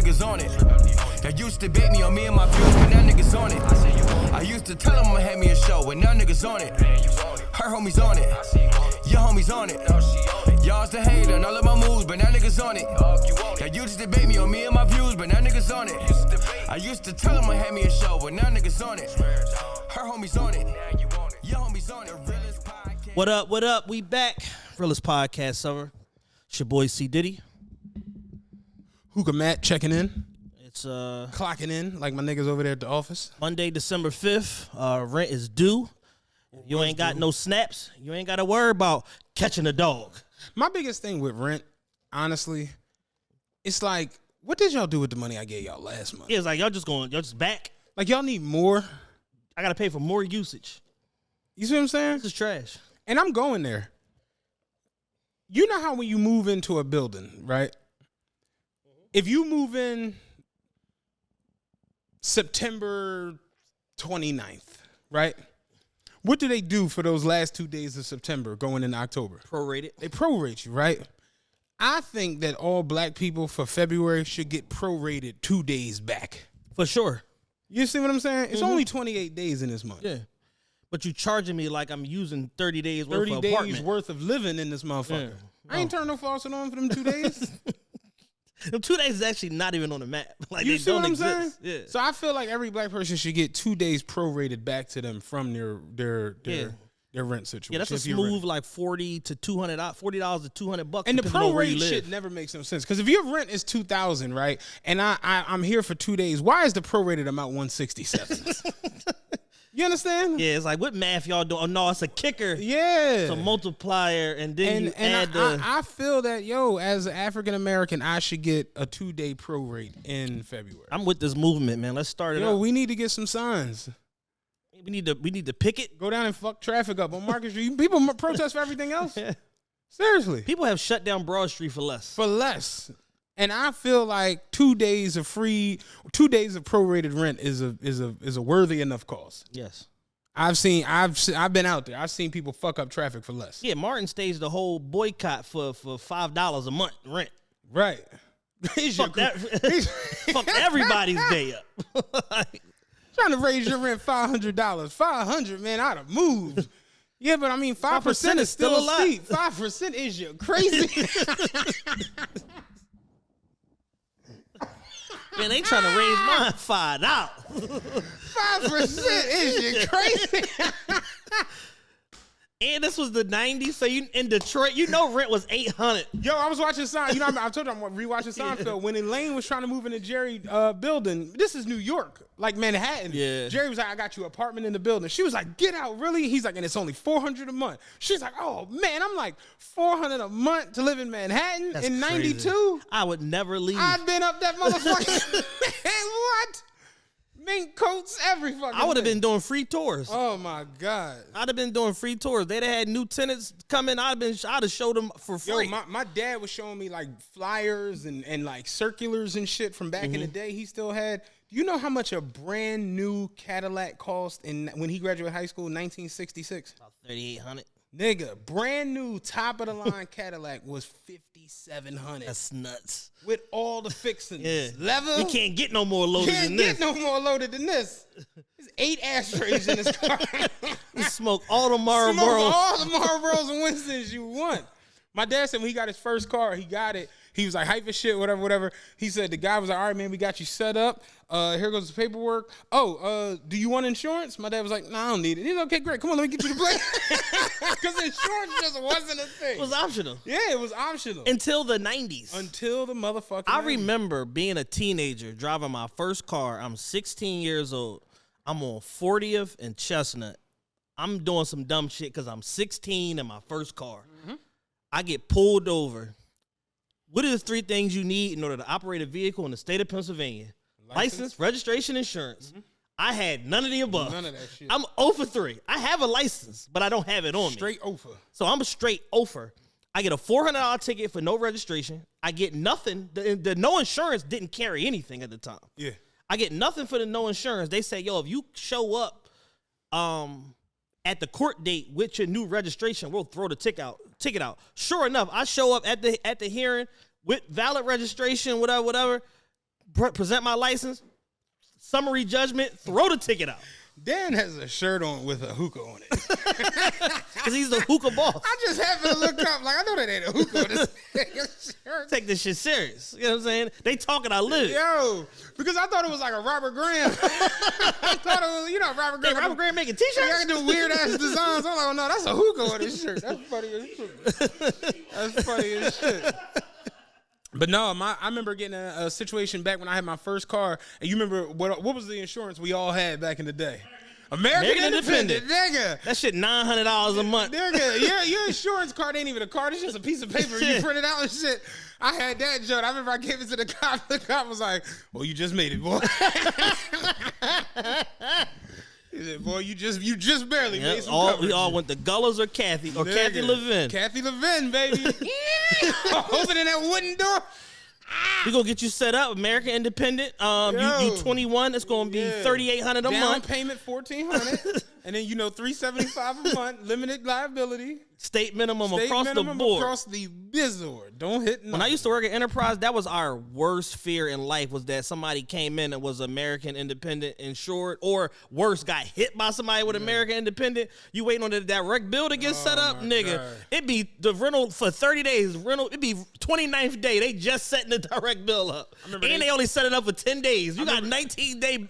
niggas on it. They used to bait me on me and my views, but now niggas on it. I used to tell them I'ma have me a show, but now niggas on it. Her homies on it, your homies on it. Y'all's the hater and all of my moves, but now niggas on it. They used to debate me on me and my views, but now niggas on it. I used to tell them I'ma have me a show, but now niggas on it. Her homies on it, your homies on it. What up, what up? We back. Realest Podcast Summer. It's your boy C. Diddy. Hookah Matt checking in. It's clocking in like my niggas over there at the office. Monday, December 5th. Rent is due. If you ain't got no snaps, you ain't got to worry about catching a dog. My biggest thing with rent, honestly, it's like, what did y'all do with the money I gave y'all last month? Yeah, it's like y'all just back. Like y'all need more. I got to pay for more usage. You see what I'm saying? This is trash. And I'm going there. You know how when you move into a building, right? If you move in September 29th, right? What do they do for those last 2 days of September going into October? Prorated. They prorate you, right? I think that all black people for February should get prorated 2 days back. For sure. You see what I'm saying? It's only 28 days in this month. Yeah. But you charging me like I'm using 30 days worth of apartment. 30 days worth of living in this motherfucker. Yeah. I ain't turn no faucet on for them 2 days. Them 2 days is actually not even on the map. Like You they see don't what I'm exist. saying? Yeah. So I feel like every black person should get 2 days prorated back to them from their rent situation. Yeah, that's a smooth like $40 to $200, $40 to $200. And the depending on where you prorate live. shit never makes no sense. Because if your rent is $2,000, right, and I'm here for 2 days, why is the prorated amount $167? You understand? Yeah, it's like what math y'all doing? Oh no, it's a kicker. Yeah, it's a multiplier, and then you add the. I feel that as an African American, I should get a 2 day prorate in February. I'm with this movement, man. Let's start it. We need to get some signs. We need to pick it. Go down and fuck traffic up on Market Street. People protest for everything else. Seriously, people have shut down Broad Street for less. For less. And I feel like 2 days of 2 days of prorated rent is a worthy enough cause. Yes, I've been out there. I've seen people fuck up traffic for less. Yeah, Martin staged the whole boycott for $5 a month rent. Right. Fuck everybody's day up. Trying to raise your rent $500. $500, man, I'd have moved. Yeah, but I mean 5% is still a lot. 5% is you crazy. Man, they trying to raise mine $5. 5% is you crazy. And this was the 90s, so you in Detroit, rent was $800. Yo, I was watching Seinfeld. I told you I'm rewatching Seinfeld. When Elaine was trying to move into Jerry building, this is New York, like Manhattan. Yeah. Jerry was like, I got you an apartment in the building. She was like, get out, really? He's like, and it's only $400 a month. She's like, oh man, I'm like $400 a month to live in Manhattan. That's in '92. I would never leave. I've been up that motherfucker. Man, what? Mink coats, every fucking I would have thing. been doing free tours. Oh my God. I'd have been doing free tours. They'd have had new tenants come in. I'd have showed them for free. Yo, my dad was showing me like flyers and like circulars and shit from back in the day he still had. Do you know how much a brand new Cadillac cost when he graduated high school in 1966? About $3,800. Nigga, brand new top of the line Cadillac was $5,700. That's nuts. With all the fixings. Yeah. Leather. You can't get no more loaded than this. Can't get no more loaded than this. There's 8 ashtrays in this car. You smoke all the Marlboros. Smoke all the Marlboros and Winstons you want. My dad said when he got his first car, he got it. He was like, hype as shit, whatever. He said, the guy was like, all right, man, we got you set up. Here goes the paperwork. Oh, do you want insurance? My dad was like, no, I don't need it. He's like, okay, great. Come on, let me get you the plate. Because insurance just wasn't a thing. It was optional. Yeah, it was optional. Until the 90s. Until the motherfucking I 90s. remember being a teenager, driving my first car. I'm 16 years old. I'm on 40th and Chestnut. I'm doing some dumb shit because I'm 16 in my first car. Mm-hmm. I get pulled over. What are the 3 things you need in order to operate a vehicle in the state of Pennsylvania? License, registration, insurance. Mm-hmm. I had none of the above. None of that shit. I'm 0 for 3. I have a license, but I don't have it on me. Straight over. So I'm a straight 0 for. I get a $400 ticket for no registration. I get nothing. The no insurance didn't carry anything at the time. Yeah. I get nothing for the no insurance. They say, yo, if you show up at the court date with your new registration, we'll throw the ticket out. Sure enough, I show up at the hearing with valid registration, whatever. present my license, summary judgment, throw the ticket out. Dan has a shirt on with a hookah on it. Because he's the hookah boss. I just happened to look up, like, I know that ain't a hookah on this shirt. Take this shit serious. You know what I'm saying? They talking, I live. Yo, because I thought it was like a Robert Graham. I thought it was, Robert Graham. Hey, Robert Graham making t-shirts? I can do weird ass designs. I'm like, oh no, that's a hookah on this shirt. That's funny as shit. That's funny as shit. But no, I remember getting a situation back when I had my first car. And you remember what was the insurance we all had back in the day? American Independent, nigga. That shit $900 a month. Nigga, your insurance card ain't even a card. It's just a piece of paper you print it out and shit. I had that joke. I remember I gave it to the cop. The cop was like, well, you just made it, boy. He said, boy, you just barely made some coverage. We all went to Gullas or Kathy Kathy Levin. Kathy Levin, baby. Opening that wooden door. We gonna get you set up, American Independent. You 21. It's gonna be $3,800 a month. Down payment $1,400, and then $375 a month. Limited liability. State minimum across the board. Across the board. Don't hit nothing. When I used to work at Enterprise, that was our worst fear in life, was that somebody came in and was American Independent insured, or worse, got hit by somebody with American Independent. You waiting on the direct bill to get set up, nigga. God. It'd be the rental for 30 days. It'd be 29th day. They just setting the direct bill up. And they only set it up for 10 days. You got 19-day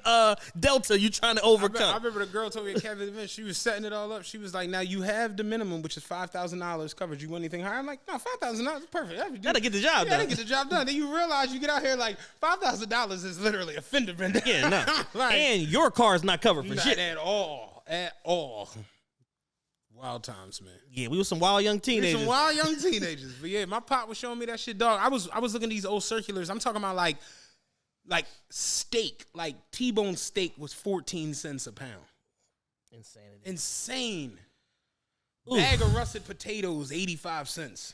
delta you trying to overcome. I remember the girl told me at Kevin Harden, she was setting it all up. She was like, now you have the minimum, which is $5,000 coverage. You want anything higher? I'm like, no, $5,000 is perfect. That'll get the job done. That'll get the job done. Then you realize you get out here like $5,000 is literally a fender bender. Yeah, no. Like, and your car is not covered for not shit. At all. Wild times, man. Yeah, we were some wild young teenagers. But yeah, my pop was showing me that shit, dog. I was looking at these old circulars. I'm talking about like steak, like T-bone steak was 14 cents a pound. Insanity. Insane. Oof. Bag of russet potatoes, 85 cents.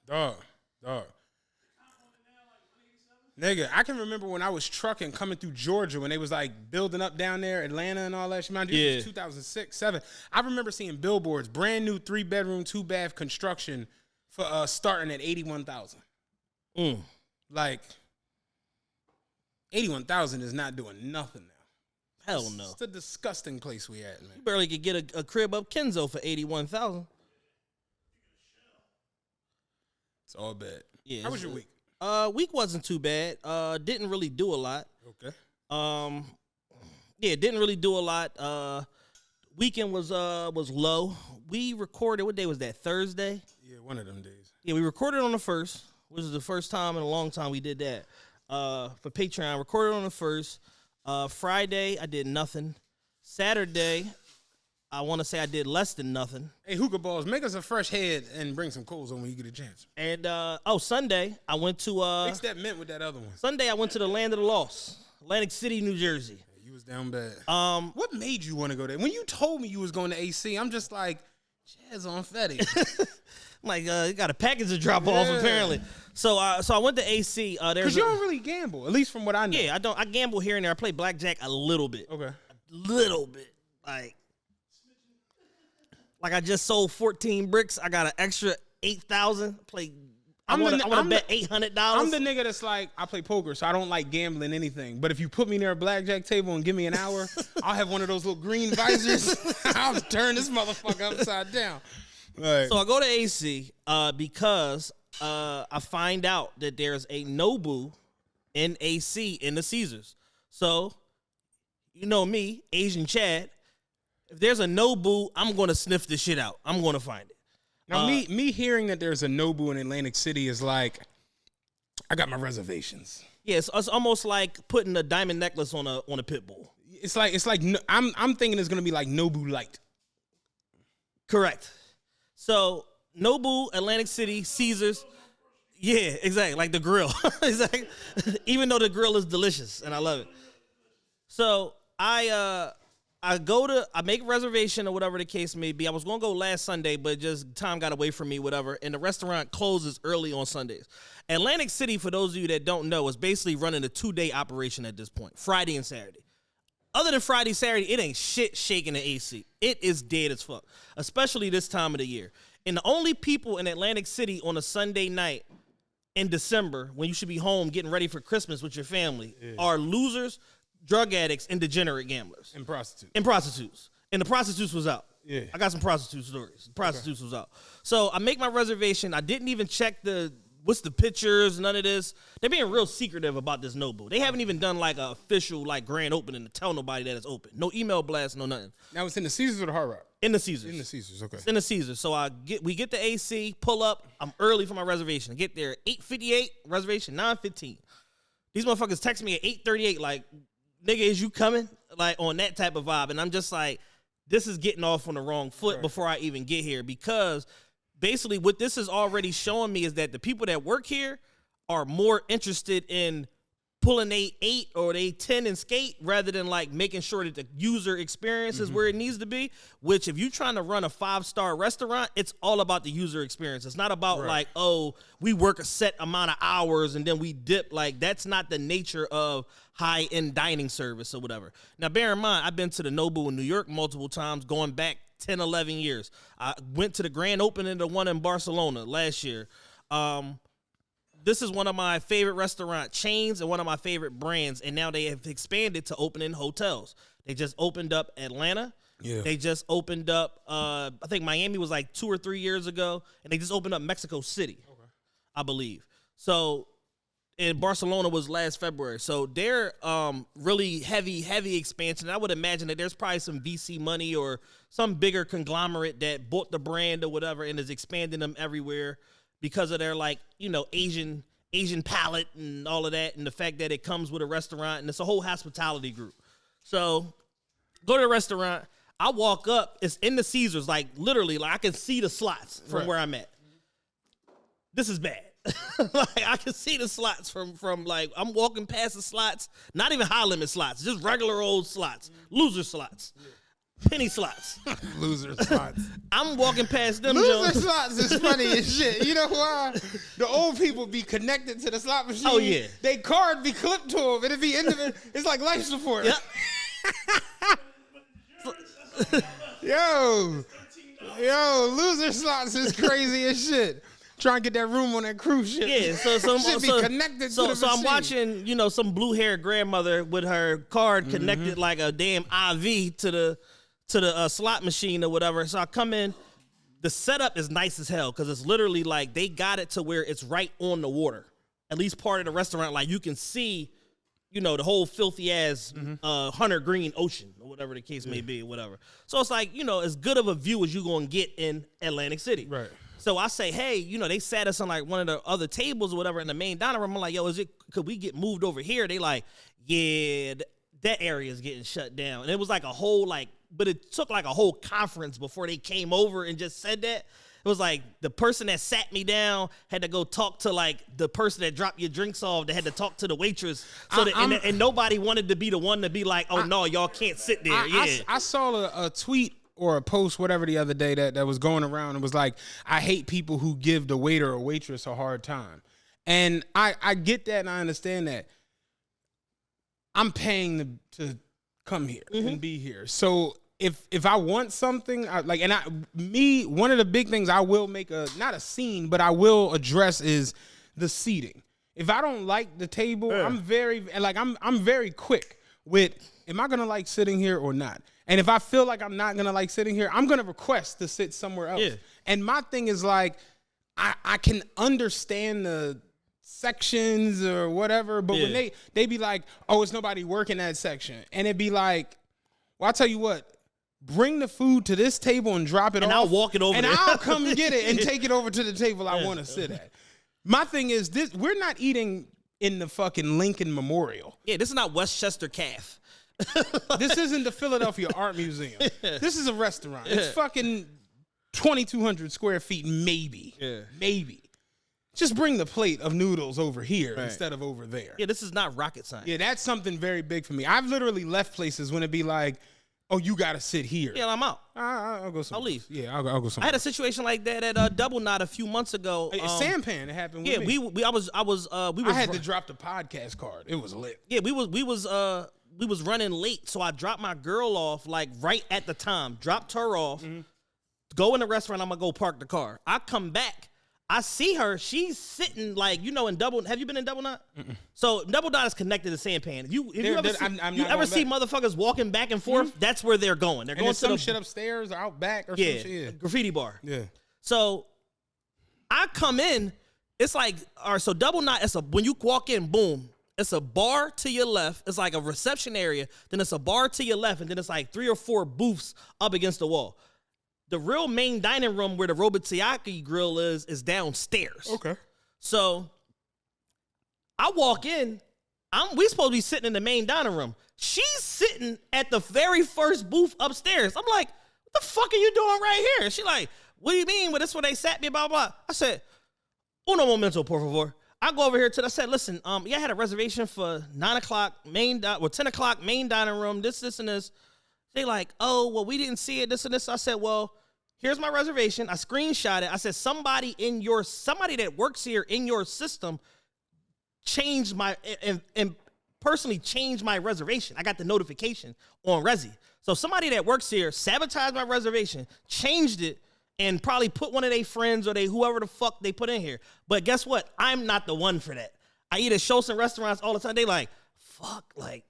Dog. Nigga, I can remember when I was trucking coming through Georgia when they was like building up down there, Atlanta and all that shit. Mind you, it was 2006, 2007. I remember seeing billboards, brand new 3-bedroom, 2-bath construction for starting at $81,000. Like, 81,000 is not doing nothing now. Hell no. It's a disgusting place we at, man. You barely could get a crib up Kenzo for $81,000. It's all bad. Yeah. How was your week? Week wasn't too bad. Didn't really do a lot. Okay. Yeah, didn't really do a lot. Weekend was low. We recorded, what day was that? Thursday? Yeah, one of them days. Yeah, we recorded on the 1st, which is the first time in a long time we did that. For Patreon, recorded on the 1st. Friday, I did nothing. Saturday, I want to say I did less than nothing. Hey, hookah balls, make us a fresh head and bring some coals on when you get a chance. And Sunday, I went to Mix that mint with that other one. Sunday I went to the Land of the Lost, Atlantic City, New Jersey. You was down bad. What made you want to go there? When you told me you was going to AC, I'm just like, jazz on Fetty. I'm like, you got a package to drop off apparently. So I went to AC. Because you don't really gamble, at least from what I know. Yeah, I don't. I gamble here and there. I play blackjack a little bit. Okay. A little bit. Like I just sold 14 bricks. I got an extra 8,000. I want to bet $800. I'm the nigga that's like, I play poker, so I don't like gambling anything. But if you put me near a blackjack table and give me an hour, I'll have one of those little green visors. I'll turn this motherfucker upside down. Right. So I go to AC because I find out that there's a Nobu in AC in the Caesars. So, you know me, Asian Chad. If there's a Nobu, I'm going to sniff this shit out. I'm going to find it. Now, me hearing that there's a Nobu in Atlantic City is like, I got my reservations. Yeah, it's almost like putting a diamond necklace on a pit bull. It's like I'm thinking it's going to be like Nobu Light. Correct. So, Nobu, Atlantic City, Caesars. Yeah, exactly. Like the grill. Exactly. Even though the grill is delicious and I love it. So, I make a reservation or whatever the case may be. I was going to go last Sunday, but just time got away from me, whatever. And the restaurant closes early on Sundays. Atlantic City, for those of you that don't know, is basically running a 2-day operation at this point, Friday and Saturday. other than Friday, Saturday, it ain't shit shaking the AC. It is dead as fuck, especially this time of the year. And the only people in Atlantic City on a Sunday night in December, when you should be home getting ready for Christmas with your family, are losers, drug addicts, and degenerate gamblers. And prostitutes. And the prostitutes was out. Yeah. I got some prostitute stories. Prostitutes was out. So I make my reservation. I didn't even check what's the pictures, none of this. They're being real secretive about this Nobu. They haven't even done like an official like grand opening to tell nobody that it's open. No email blast, no nothing. Now it's in the Caesars or the Hard Rock? In the Caesars. In the Caesars, okay. It's in the Caesars. So we get the AC, pull up. I'm early for my reservation. I get there 8:58, reservation 9:15. These motherfuckers text me at 8:38 like, nigga, is you coming? Like on that type of vibe. And I'm just like, this is getting off on the wrong foot before I even get here, because basically what this is already showing me is that the people that work here are more interested in pulling they 8 or they 10 and skate rather than like making sure that the user experience is where it needs to be, which if you're trying to run a 5-star restaurant, it's all about the user experience. It's not about like, oh, we work a set amount of hours and then we dip. Like that's not the nature of high-end dining service or whatever. Now, bear in mind, I've been to the Nobu in New York multiple times, going back 10, 11 years. I went to the grand opening of the one in Barcelona last year. This is one of my favorite restaurant chains and one of my favorite brands, and now they have expanded to opening hotels. They just opened up Atlanta. Yeah. They just opened up, I think Miami was like 2 or 3 years ago, and they just opened up Mexico City, I believe. So, and Barcelona was last February. So they're really heavy expansion. I would imagine that there's probably some VC money or some bigger conglomerate that bought the brand or whatever and is expanding them everywhere because of their like, you know, Asian palate and all of that, and the fact that it comes with a restaurant and it's a whole hospitality group. So go to the restaurant. I walk up. It's in the Caesars, like literally, like I can see the slots from where I'm at. This is bad. Like I can see the slots from like I'm walking past the slots, not even high limit slots, just regular old slots, loser slots, penny slots, Loser slots. I'm walking past them. Loser slots is funny as shit. You know why? The old people be connected to the slot machine. Oh, yeah. They card be clipped to them, and if he it's like life support. Yep. Yo, loser slots is crazy as shit. Trying to get that room on that cruise ship. Yeah, so Should be connected to the so I'm machine. watching, you know, some blue-haired grandmother with her card connected like a damn IV to the slot machine or whatever. So I come in. The setup is nice as hell because it's literally like they got it to where it's right on the water. At least part of the restaurant, like you can see, you know, the whole filthy ass Hunter Green Ocean or whatever the case may be, or whatever. So it's like, you know, as good of a view as you're gonna get in Atlantic City. Right. So I say, hey, you know, they sat us on like one of the other tables or whatever in the main dining room. I'm like, yo, could we get moved over here? They like, yeah, that area is getting shut down. And it was like a whole but it took like a whole conference before they came over and just said that. It was like the person that sat me down had to go talk to like the person that dropped your drinks off. They had to talk to the waitress. So and nobody wanted to be the one to be like, oh no, y'all can't sit there. I saw a tweet or a post, whatever, the other day that was going around. And was like, I hate people who give the waiter or waitress a hard time. And I get that and I understand that. I'm paying to come here and be here. So if I want something, one of the big things I will make not a scene, but I will address is the seating. If I don't like the table, I'm very quick with, am I gonna like sitting here or not? And if I feel like I'm not gonna like sitting here, I'm gonna request to sit somewhere else. Yeah. And my thing is like, I can understand the sections or whatever, but when they be like, oh, it's nobody working that section, and it'd be like, well, I'll tell you what, bring the food to this table and drop it off. And I'll walk it over and there. I'll come get it and take it over to the table I want to sit at. My thing is this, we're not eating in the fucking Lincoln Memorial. Yeah, this is not Westchester Calf. This isn't the Philadelphia Art Museum. This is a restaurant. It's fucking 2,200 square feet, maybe. Yeah. Maybe. Just bring the plate of noodles over here instead of over there. Yeah, this is not rocket science. Yeah, that's something very big for me. I've literally left places when it'd be like, oh, you got to sit here. Yeah, I'm out. I'll go somewhere. I'll leave. Yeah, I'll go somewhere. I had a situation like that at Double Knot a few months ago. Sampan, it happened with me. I had to drop the podcast card. It was lit. Yeah, we we was running late, so I dropped my girl off like right at the time. Dropped her off. Go in the restaurant. I'm gonna go park the car. I come back. I see her. She's sitting like, you know, in Double. Have you been in Double Knot? So Double Knot is connected to Sampan. If you ever see motherfuckers walking back and forth, that's where they're going. They're going to some shit upstairs or out back or some shit. Yeah, graffiti bar. Yeah. So I come in. It's like, all right. So Double Knot. When you walk in, boom. It's a bar to your left. It's like a reception area. Then it's a bar to your left, and then it's like 3 or 4 booths up against the wall. The real main dining room where the Robotiaki grill is downstairs. Okay. So I walk in. We supposed to be sitting in the main dining room. She's sitting at the very first booth upstairs. I'm like, what the fuck are you doing right here? She like, what do you mean? Well, this is where they sat me, blah, blah. I said, uno momento, por favor. I go over here I said, listen, yeah, I had a reservation for 9 o'clock 10 o'clock main dining room, this, and this. They like, oh, well, we didn't see it, this and this. I said, well, here's my reservation. I screenshot it. I said, somebody that works here in your system changed and personally changed my reservation. I got the notification on Resi. So somebody that works here sabotaged my reservation, changed it, and probably put one of their friends or whoever the fuck they put in here. But guess what? I'm not the one for that. I eat at Shosen restaurants all the time. They like, fuck, like.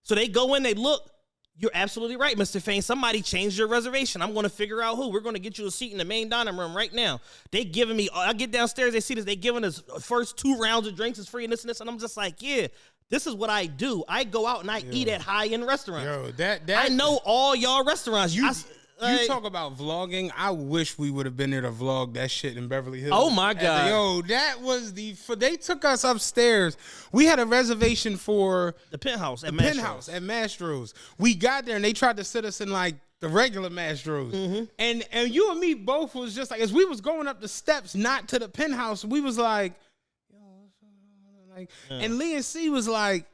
So they go in, they look. You're absolutely right, Mr. Fain. Somebody changed your reservation. I'm going to figure out who. We're going to get you a seat in the main dining room right now. They giving me, I get downstairs, they see this. They giving us first 2 rounds of drinks is free and this and this. And I'm just like, yeah, this is what I do. I go out and I eat at high-end restaurants. Yo, I know all y'all restaurants. You talk about vlogging. I wish we would have been there to vlog that shit in Beverly Hills. Oh my God. Yo, that was they took us upstairs. We had a reservation for the penthouse at Mastro's. We got there and they tried to sit us in like the regular Mastro's. And you and me both was just like, as we was going up the steps, not to the penthouse, we was like, yo, like, and Lee and C was like,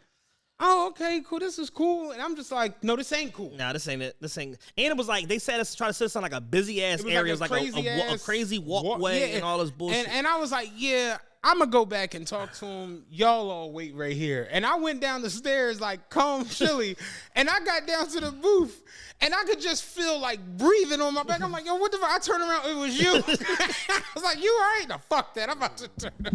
oh, okay, cool. This is cool. And I'm just like, no, this ain't cool. Nah, this ain't it. This ain't. And it was like, they said us try to sit us on like a busy ass area. It was like a crazy walkway and all this bullshit. And I was like, yeah, I'm going to go back and talk to him. Y'all all wait right here. And I went down the stairs like calm, chilly. And I got down to the booth. And I could just feel like breathing on my back. I'm like, yo, what the fuck? I turned around. It was you. I was like, you all right? No, fuck that. I'm about to turn up.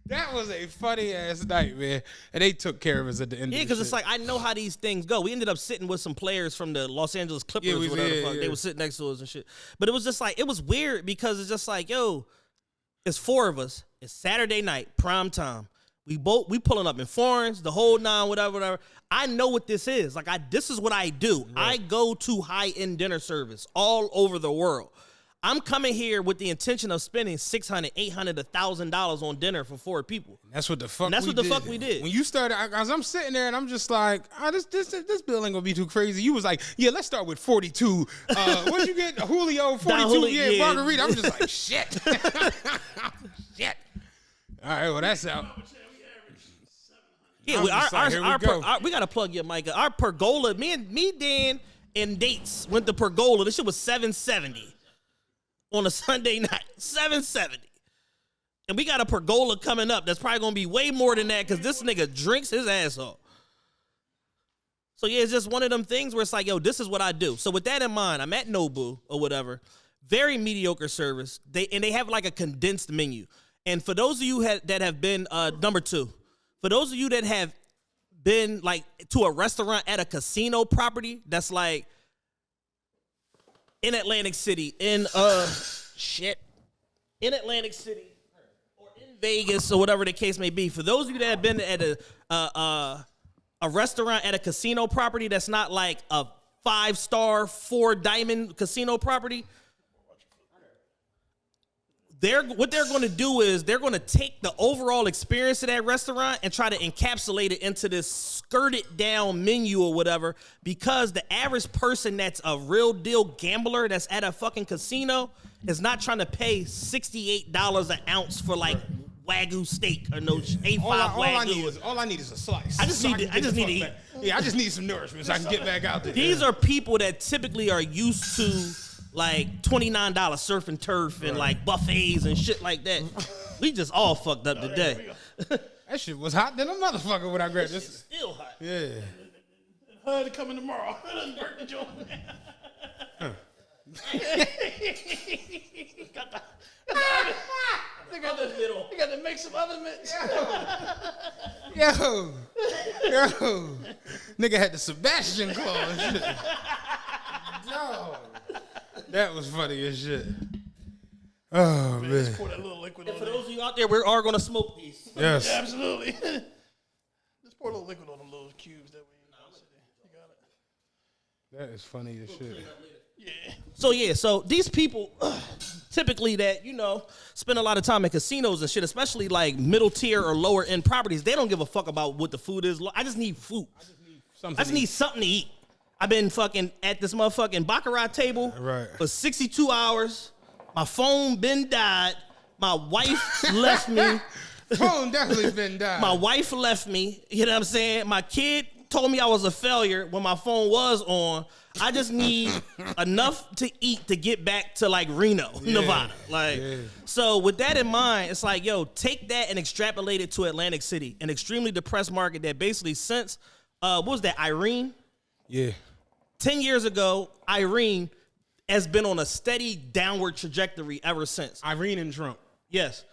That was a funny ass night, man. And they took care of us at the end. Yeah, because it's like, I know how these things go. We ended up sitting with some players from the Los Angeles Clippers, whatever the fuck. They would sit next to us and shit. But it was just like, it was weird because it's just like, yo, it's 4 of us. It's Saturday night, prime time. We pulling up in foreigns, the whole 9, whatever. I know what this is. Like, this is what I do. Yeah. I go to high-end dinner service all over the world. I'm coming here with the intention of spending $600, $800, $1,000 on dinner for 4 people. That's what the fuck. And that's what the fuck we did. When you started, as I'm sitting there and I'm just like, this bill ain't gonna be too crazy. You was like, yeah, let's start with 42. What'd you get? Julio 42. Yeah, margarita. I'm just like, shit. Shit. All right, well that's out. Yeah, we gotta plug your mic. Our pergola. Me, Dan, and Dates went to pergola. This shit was $770. On a Sunday night, $770. And we got a pergola coming up that's probably going to be way more than that because this nigga drinks his ass off. So, yeah, it's just one of them things where it's like, yo, this is what I do. So, with that in mind, I'm at Nobu or whatever. Very mediocre service. They have like a condensed menu. And for those of you that have been, number 2, for those of you that have been like to a restaurant at a casino property that's like, in Atlantic City, in Atlantic City, or in Vegas, or whatever the case may be. For those of you that have been at a restaurant at a casino property that's not like a 5-star, 4-diamond casino property, what they're going to do is they're going to take the overall experience of that restaurant and try to encapsulate it into this skirted down menu or whatever, because the average person that's a real deal gambler that's at a fucking casino is not trying to pay $68 an ounce for like Wagyu steak or no A5 Wagyu. All I need is a slice. I just need to eat. Yeah, I just need some nourishment so I can get back out there. These are people that typically are used to like $29 surf and turf and like buffets and shit like that. We just all fucked up today. That shit was hot than a motherfucker when I grabbed this. Still hot. Yeah. HUD coming tomorrow. Burn the joint. They got to make some other mints. Yo. Nigga had the Sebastian clause. Yo. That was funny as shit. Oh, man. Just pour that little liquid And on for there. those of you out there, we are going to smoke these. Yes. Yeah, absolutely. Just pour a little liquid on them little cubes that way. You got it. That is funny as shit. Yeah. So these people, typically that, spend a lot of time in casinos and shit, especially like middle tier or lower end properties, they don't give a fuck about what the food is. I just need food. I just need something to eat. I've been fucking at this motherfucking baccarat table for 62 hours. My phone been died. My wife left me. Phone definitely been died. My wife left me. You know what I'm saying? My kid told me I was a failure when my phone was on. I just need enough to eat to get back to like Reno, Nevada. So with that in mind, it's like, yo, take that and extrapolate it to Atlantic City, an extremely depressed market that basically since, what was that, Irene? Yeah. 10 years ago, Irene has been on a steady downward trajectory ever since. Irene and Trump. Yes.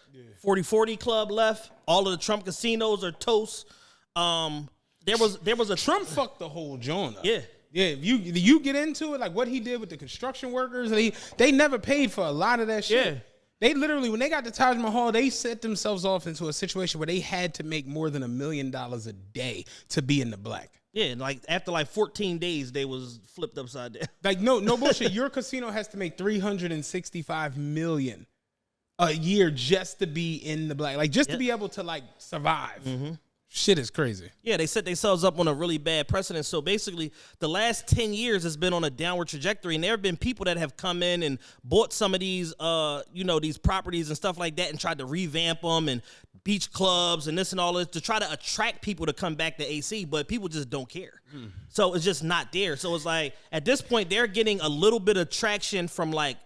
40/40 club left. All of the Trump casinos are toast. There was a Trump fucked the whole joint up. Yeah. Yeah, if you get into it, like what he did with the construction workers, they never paid for a lot of that shit. Yeah. They literally, when they got to Taj Mahal, they set themselves off into a situation where they had to make more than $1 million a day to be in the black. Yeah, like after like 14 days, they was flipped upside down. Like no bullshit. Your casino has to make $365 million a year just to be in the black, like just to be able to like survive. Shit is crazy. Yeah, they set themselves up on a really bad precedent. So basically, the last 10 years has been on a downward trajectory, and there have been people that have come in and bought some of these, these properties and stuff like that, and tried to revamp them and beach clubs and this and all this to try to attract people to come back to AC, but people just don't care. So it's just not there. So it's like at this point, they're getting a little bit of traction from like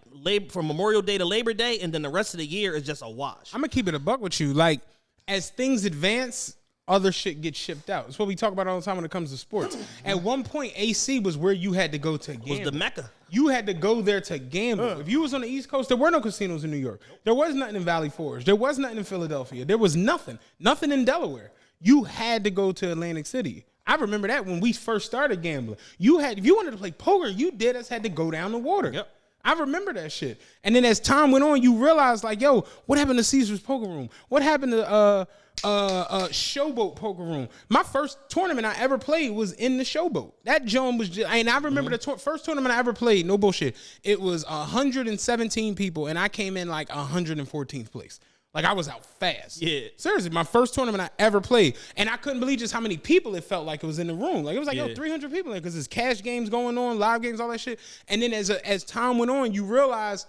from Memorial Day to Labor Day, and then the rest of the year is just a wash. I'm gonna keep it a buck with you. Like as things advance, other shit gets shipped out. It's what we talk about all the time when it comes to sports. At one point, AC was where you had to go to gamble. Was the Mecca. You had to go there to gamble. If you was on the East Coast, there were no casinos in New York. There was nothing in Valley Forge. There was nothing in Philadelphia. There was nothing in Delaware. You had to go to Atlantic City. I remember that when we first started gambling. If you wanted to play poker, you had to go down the water. Yep. I remember that shit. And then as time went on, you realized like, yo, what happened to Caesar's Poker Room? What happened to Showboat Poker Room? My first tournament I ever played was in the Showboat. That joint was just, and I remember the first tournament I ever played, no bullshit. It was 117 people, and I came in like 114th place. Like I was out fast. Yeah. Seriously, my first tournament I ever played. And I couldn't believe just how many people it felt like it was in the room. Like it was like, yo, 300 people in there because there's cash games going on, live games, all that shit. And then as time went on, you realize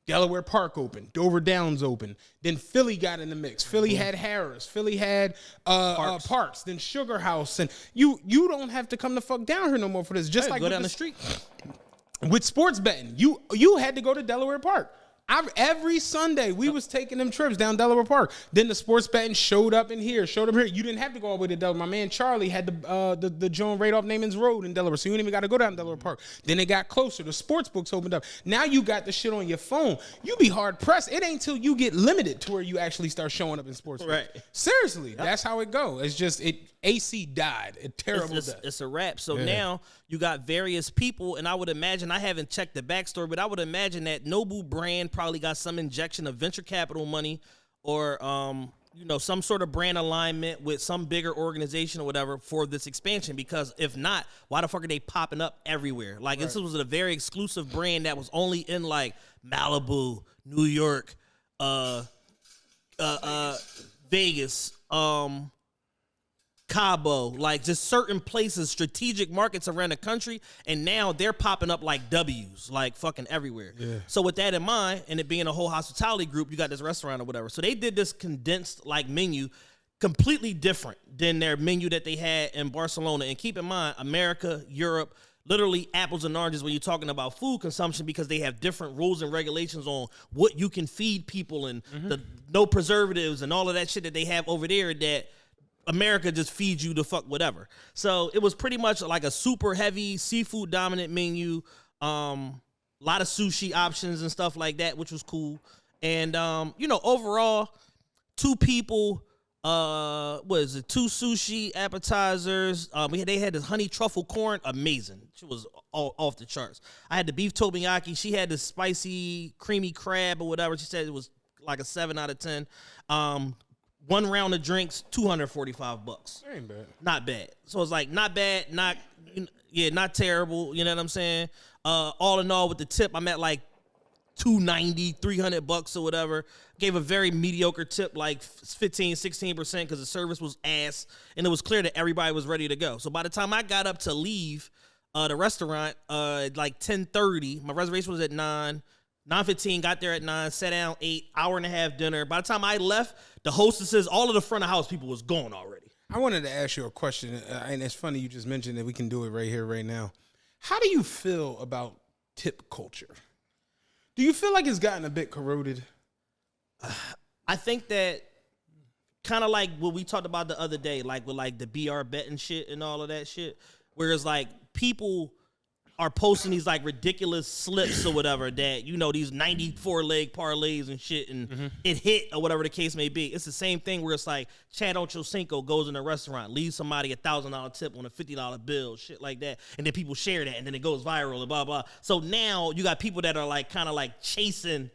Delaware Park open, Dover Downs open. Then Philly got in the mix. Philly had Harris. Philly had Parks. Then Sugar House. And you don't have to come the fuck down here no more for this. Just like go down the street. With sports betting, you had to go to Delaware Park. Every Sunday, we was taking them trips down Delaware Park. Then the sports betting showed up here. You didn't have to go all the way to Delaware. My man Charlie had the joint right off Naaman's Road in Delaware, so you didn't even got to go down Delaware Park. Then it got closer. The sports books opened up. Now you got the shit on your phone. You be hard pressed. It ain't till you get limited to where you actually start showing up in sports books. Right. Seriously, that's how it go. It's just AC died. A terrible death. It's a wrap. So now you got various people, and I would imagine, I haven't checked the backstory, but I would imagine that Nobu brand probably got some injection of venture capital money or some sort of brand alignment with some bigger organization or whatever for this expansion, because if not, why the fuck are they popping up everywhere? Like this was a very exclusive brand that was only in like Malibu, New York, Vegas, Cabo, like just certain places, strategic markets around the country, and now they're popping up like W's, like fucking everywhere. Yeah. So with that in mind, and it being a whole hospitality group, you got this restaurant or whatever. So they did this condensed like menu, completely different than their menu that they had in Barcelona. And keep in mind, America, Europe, literally apples and oranges when you're talking about food consumption because they have different rules and regulations on what you can feed people and the no preservatives and all of that shit that they have over there that America just feeds you the fuck whatever. So it was pretty much like a super heavy seafood dominant menu, lot of sushi options and stuff like that, which was cool. And overall, 2 people. What is it? 2 sushi appetizers. They had this honey truffle corn, amazing. She was all off the charts. I had the beef tobiyaki. She had the spicy creamy crab or whatever. She said it was like a 7 out of 10. 1 round of drinks, $245. Ain't bad. Not bad. So it's like not bad, not terrible. You know what I'm saying? All in all, with the tip, I'm at like $290, $300 or whatever. Gave a very mediocre tip, like 15-16%, because the service was ass, and it was clear that everybody was ready to go. So by the time I got up to leave the restaurant, like 10:30, my reservation was at 9:15, got there at 9, sat down, 8, hour and a half dinner. By the time I left, the hostesses, all of the front of house people was gone already. I wanted to ask you a question, and it's funny you just mentioned that we can do it right here, right now. How do you feel about tip culture? Do you feel like it's gotten a bit corroded? I think that kind of like what we talked about the other day, like with like the BR betting shit and all of that shit, whereas like people are posting these like ridiculous slips or whatever that, these 94 leg parlays and shit and it hit or whatever the case may be. It's the same thing where it's like Chad Ochocinco goes in a restaurant, leaves somebody $1,000 tip on a $50 bill, shit like that. And then people share that and then it goes viral and blah, blah. So now you got people that are like kind of like chasing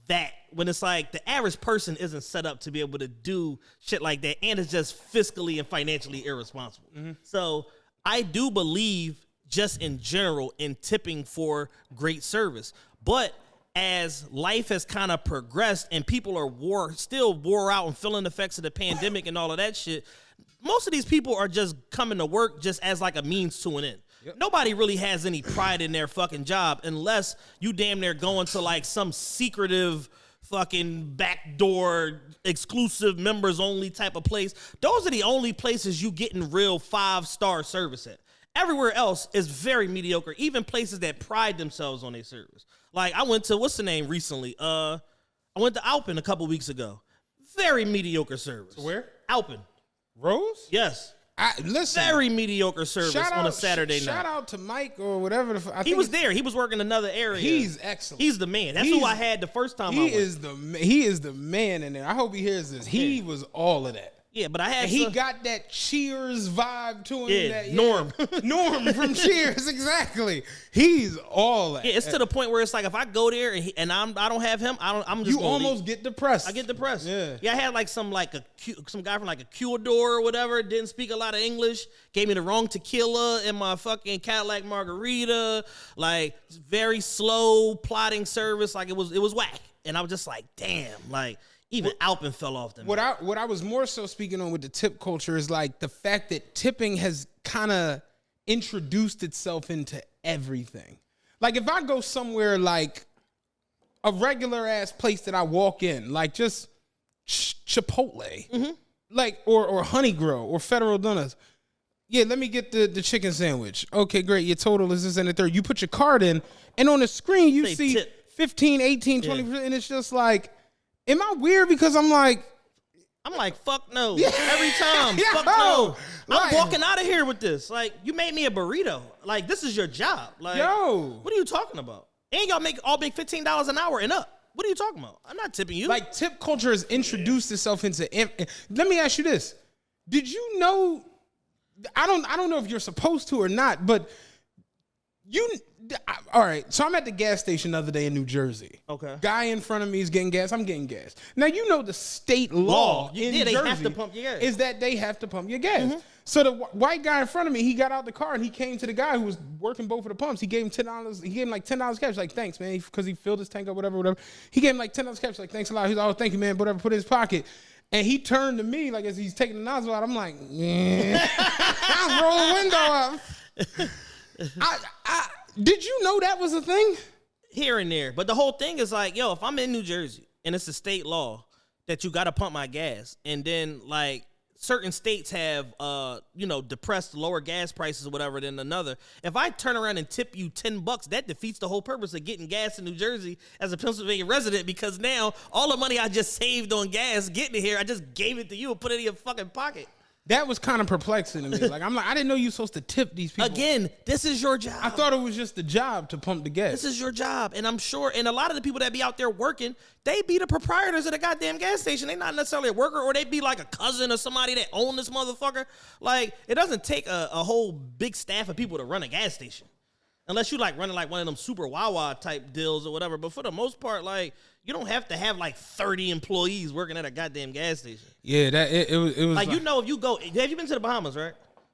that when it's like the average person isn't set up to be able to do shit like that. And it's just fiscally and financially irresponsible. So I do believe just in general in tipping for great service. But as life has kind of progressed and people are still wore out and feeling the effects of the pandemic and all of that shit, most of these people are just coming to work just as like a means to an end. Yep. Nobody really has any pride in their fucking job unless you damn near going to like some secretive fucking backdoor exclusive members only type of place. Those are the only places you getting real 5-star service at. Everywhere else is very mediocre, even places that pride themselves on their service. Like, I went to, what's the name recently? I went to Alpen a couple weeks ago. Very mediocre service. To where? Alpen. Rose? Yes. Listen. Very mediocre service on a Saturday night. Shout out to Mike or whatever. He was there. He was working another area. He's excellent. He's the man. That's who I had the first time I went. He is the man in there. I hope he hears this. He was all of that. Yeah, but I had he got that Cheers vibe to him. Yeah, Norm. Norm from Cheers, exactly. He's all that. Yeah, it's to the point where it's like if I go there and I don't have him, I'm just you almost get depressed. I get depressed. Yeah, I had like some guy from like a Cuador or whatever, didn't speak a lot of English, gave me the wrong tequila in my fucking Cadillac margarita, like very slow plotting service, like it was whack, and I was just like, damn, like. Even Alpen fell off them. What I was more so speaking on with the tip culture is like the fact that tipping has kind of introduced itself into everything. Like if I go somewhere like a regular ass place that I walk in, like just Chipotle, like or Honey Grow or Federal Donuts. Yeah, let me get the chicken sandwich. Okay, great. Your total is this and the third. You put your card in, and on the screen you see tip. 15, 18, 20%, and it's just like. Am I weird because I'm like, fuck no. Yeah. Every time. Fuck no. I'm walking out of here with this. Like, you made me a burrito. Like, this is your job. Like, what are you talking about? And y'all make $15 an hour and up. What are you talking about? I'm not tipping you. Like, tip culture has introduced itself into. Let me ask you this. Did you know? I don't know if you're supposed to or not, but all right, so I'm at the gas station the other day in New Jersy. Okay. Guy in front of me is getting gas. I'm getting gas. Now, the state law in Jersey they have to pump your gas. Is that they have to pump your gas. So the white guy in front of me, he got out the car and he came to the guy who was working both of the pumps. He gave him $10. He gave him like $10 cash. Like, thanks, man, because he filled his tank up, whatever. He gave him like $10 cash. Like, thanks a lot. He's like, oh, thank you, man, whatever, put it in his pocket. And he turned to me like as he's taking the nozzle out. I'm like, yeah. I roll the window up. Did you know that was a thing? Here and there. But the whole thing is like, yo, if I'm in New Jersey and it's a state law that you got to pump my gas, and then like certain states have, depressed lower gas prices or whatever than another. If I turn around and tip you $10, that defeats the whole purpose of getting gas in New Jersey as a Pennsylvania resident, because now all the money I just saved on gas getting here, I just gave it to you and put it in your fucking pocket. That was kind of perplexing to me. Like, I didn't know you were supposed to tip these people. Again, this is your job. I thought it was just the job to pump the gas. This is your job. And I'm sure, and a lot of the people that be out there working, they be the proprietors of the goddamn gas station. They not necessarily a worker, or they be like a cousin or somebody that own this motherfucker. Like, it doesn't take a whole big staff of people to run a gas station. Unless you like running like one of them super Wawa type deals or whatever. But for the most part, like, you don't have to have like 30 employees working at a goddamn gas station. Yeah, it was like, if you go, have you been to the Bahamas, right?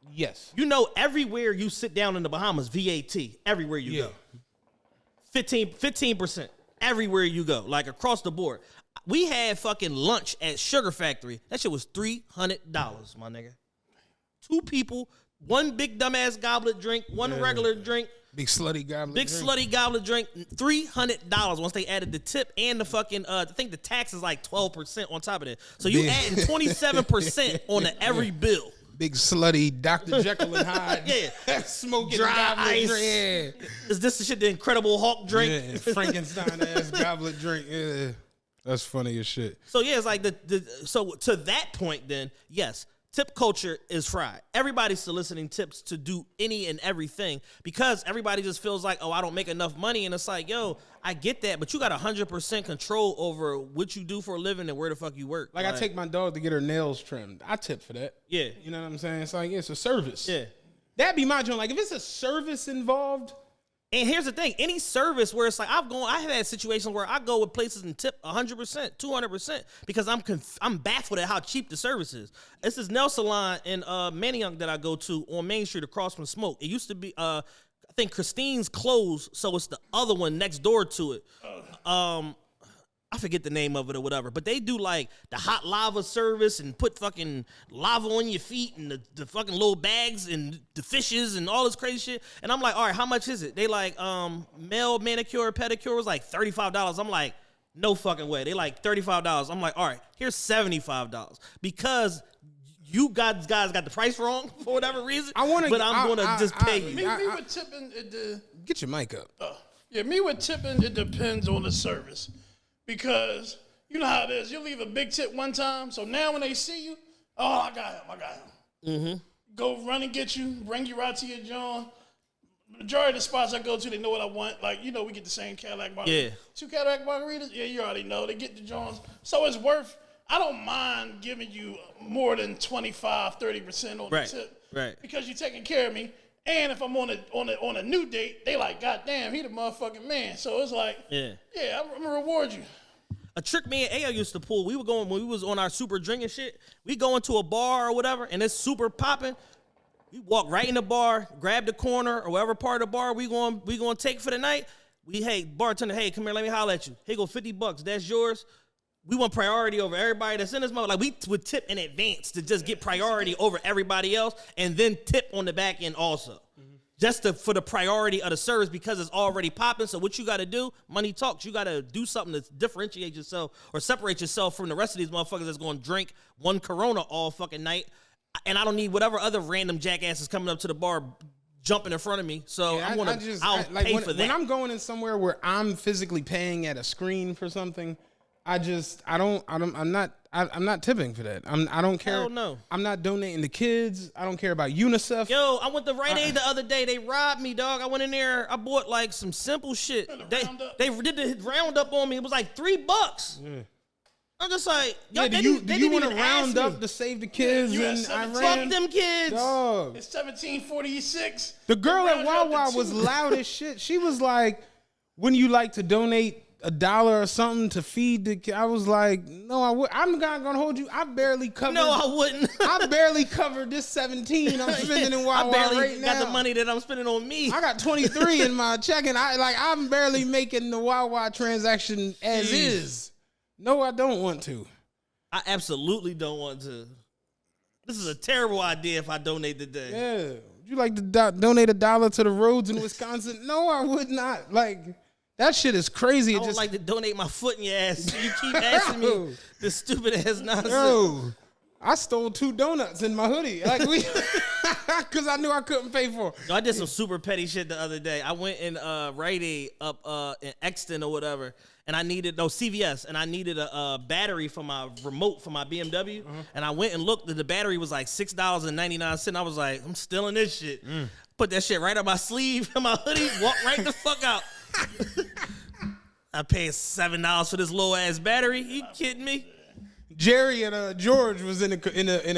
Yes. Everywhere you sit down in the Bahamas, VAT, everywhere you go. 15% everywhere you go, like across the board. We had fucking lunch at Sugar Factory. That shit was $300, my nigga. 2 people, one big dumbass goblet drink, one regular drink. Big slutty goblet drink, $300 once they added the tip and the fucking, I think the tax is like 12% on top of it. So you adding 27% on the every bill. Big slutty Dr. Jekyll and Hyde. Yeah. Smoking dry ice. Yeah. Is this the shit the Incredible Hulk drink? Yeah, Frankenstein-ass goblet drink. Yeah. That's funny as shit. So yeah, it's like so to that point then, yes, tip culture is fried. Everybody's soliciting tips to do any and everything because everybody just feels like, oh, I don't make enough money. And it's like, yo, I get that, but you got 100% control over what you do for a living and where the fuck you work. Like, I take my dog to get her nails trimmed. I tip for that. Yeah. You know what I'm saying? It's like, it's a service. Yeah. That'd be my joint. Like, if it's a service involved. And here's the thing, any service where it's like, I have had situations where I go with places and tip 100%, 200% because I'm baffled at how cheap the service is. This is Nail Salon in Manayunk that I go to on Main Street across from Smoke. It used to be, I think Christine's closed, so it's the other one next door to it. I forget the name of it or whatever, but they do like the hot lava service and put fucking lava on your feet and the fucking little bags and the fishes and all this crazy shit. And I'm like, all right, how much is it? They like, male manicure, pedicure was like $35. I'm like, no fucking way. They like $35. I'm like, all right, here's $75 because you guys got the price wrong for whatever reason. I'm going to just pay you. Me with tipping, get your mic up. Me with tipping, it depends on the service. Because you know how it is. You leave a big tip one time, so now when they see you, oh, I got him. Mm-hmm. Go run and get you, bring you right to your joint. Majority of the spots I go to, they know what I want. Like, you know, we get the same Cadillac margaritas. Yeah. 2 Cadillac margaritas? Yeah, you already know. They get the joints. So it's worth, I don't mind giving you more than 25, 30% on the tip. Right. Because you're taking care of me. And if I'm on a new date, they like, God damn, he the motherfucking man. So it's like, yeah, I'm gonna reward you. A trick me and Ayo used to pull. We were going when we was on our super drinking shit. We go into a bar or whatever, and it's super popping. We walk right in the bar, grab the corner or whatever part of the bar we going to take for the night. Hey, bartender, hey, come here, let me holler at you. Here go $50. That's yours. We want priority over everybody that's in this mode. Like, we would tip in advance to just get priority over everybody else and then tip on the back end also. Mm-hmm. Just for the priority of the service because it's already popping. So what you got to do, money talks. You got to do something to differentiate yourself or separate yourself from the rest of these motherfuckers that's going to drink one Corona all fucking night. And I don't need whatever other random jackasses coming up to the bar jumping in front of me. So yeah, I'll pay for that. When I'm going in somewhere where I'm physically paying at a screen for something, I'm not tipping for that. I don't care. Hell no. I'm not donating to kids. I don't care about UNICEF. Yo, I went to Rite Aid the other day. They robbed me, dog. I went in there. I bought like some simple shit. They did the roundup on me. It was like $3. Yeah. I'm just like, yo, do you want to round up to save the kids? Fuck them kids. Dog. It's 1746. The girl at Wawa was loud as shit. She was like, "Wouldn't you like to donate $1 or something to feed the kid?" I was like, no, I would. I'm not gonna hold you. I barely covered. No, I wouldn't. I barely covered this 17 I'm spending in Wawa I barely right now. got the money that I'm spending on me. I got 23 in my checking. I'm barely making the Wawa transaction as is. No, I don't want to. I absolutely don't want to. This is a terrible idea if I donate today. Yeah. Would you like to donate $1 to the roads in Wisconsin? No, I would not. Like, that shit is crazy. I would like to donate my foot in your ass. You keep asking me this stupid ass nonsense. Bro, I stole 2 donuts in my hoodie, like because I knew I couldn't pay for it. I did some super petty shit the other day. I went in Rite Aid up in Exton or whatever, and I needed CVS, and I needed a battery for my remote for my BMW, and I went and looked, and the battery was like $6.99. I was like, I'm stealing this shit. Put that shit right on my sleeve in my hoodie, walk right the fuck out. I paid $7 for this low ass battery. You kidding me? Jerry and George was in a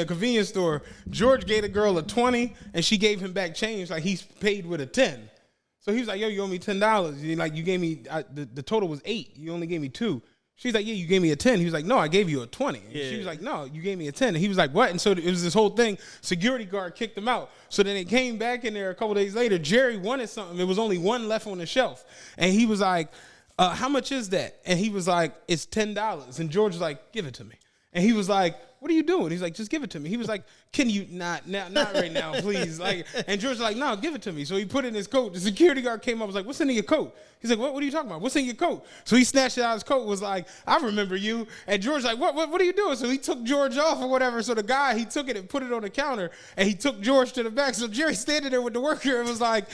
convenience store. George gave the girl a 20, and she gave him back change like he's paid with a 10. So he was like, "Yo, you owe me $10. Like you gave me the total was 8. You only gave me 2." She's like, "Yeah, you gave me a 10." He was like, "No, I gave you a 20." And she was like, "No, you gave me a 10." And he was like, "What?" And so it was this whole thing. Security guard kicked him out. So then it came back in there a couple days later. Jerry wanted something. There was only one left on the shelf, and he was like, "How much is that?" And he was like, "It's $10." And George was like, "Give it to me." And he was like, "What are you doing?" He's like, "Just give it to me." He was like, "Can you not right now, please?" Like, and George was like, "No, give it to me." So he put it in his coat. The security guard came up, was like, "What's in your coat?" He's like, what are you talking about? What's in your coat? So he snatched it out of his coat, was like, "I remember you." And George's like, what are you doing? So he took George off or whatever. So the guy, he took it and put it on the counter, and he took George to the back. So Jerry's standing there with the worker and was like,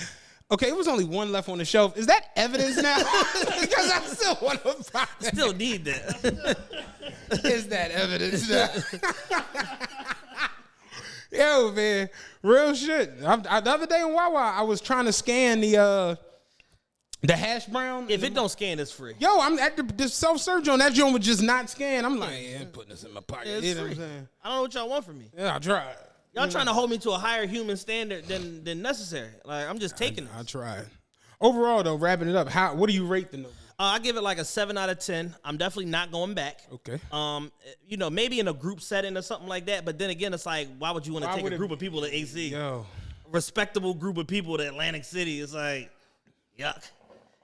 "Okay, it was only one left on the shelf. Is that evidence now?" Because I still want to find it. Still need that. Is that evidence now? Yo, man, real shit. The other day in Wawa, I was trying to scan the hash brown. If it don't scan, it's free. Yo, I'm at the self-serve joint. That joint would just not scan. I'm like, yeah, I'm putting this in my pocket. Yeah, it's You know what free. I'm saying? I don't know what y'all want from me. Yeah, I tried. Y'all trying to hold me to a higher human standard than necessary. Like, I'm just taking I it. tried. Overall, though, wrapping it up, what do you rate the Nobu? I give it like a 7 out of 10. I'm definitely not going back. Okay. Maybe in a group setting or something like that. But then again, it's like, why would you want to take a group of people to AC? Yo. Respectable group of people to Atlantic City. It's like, yuck.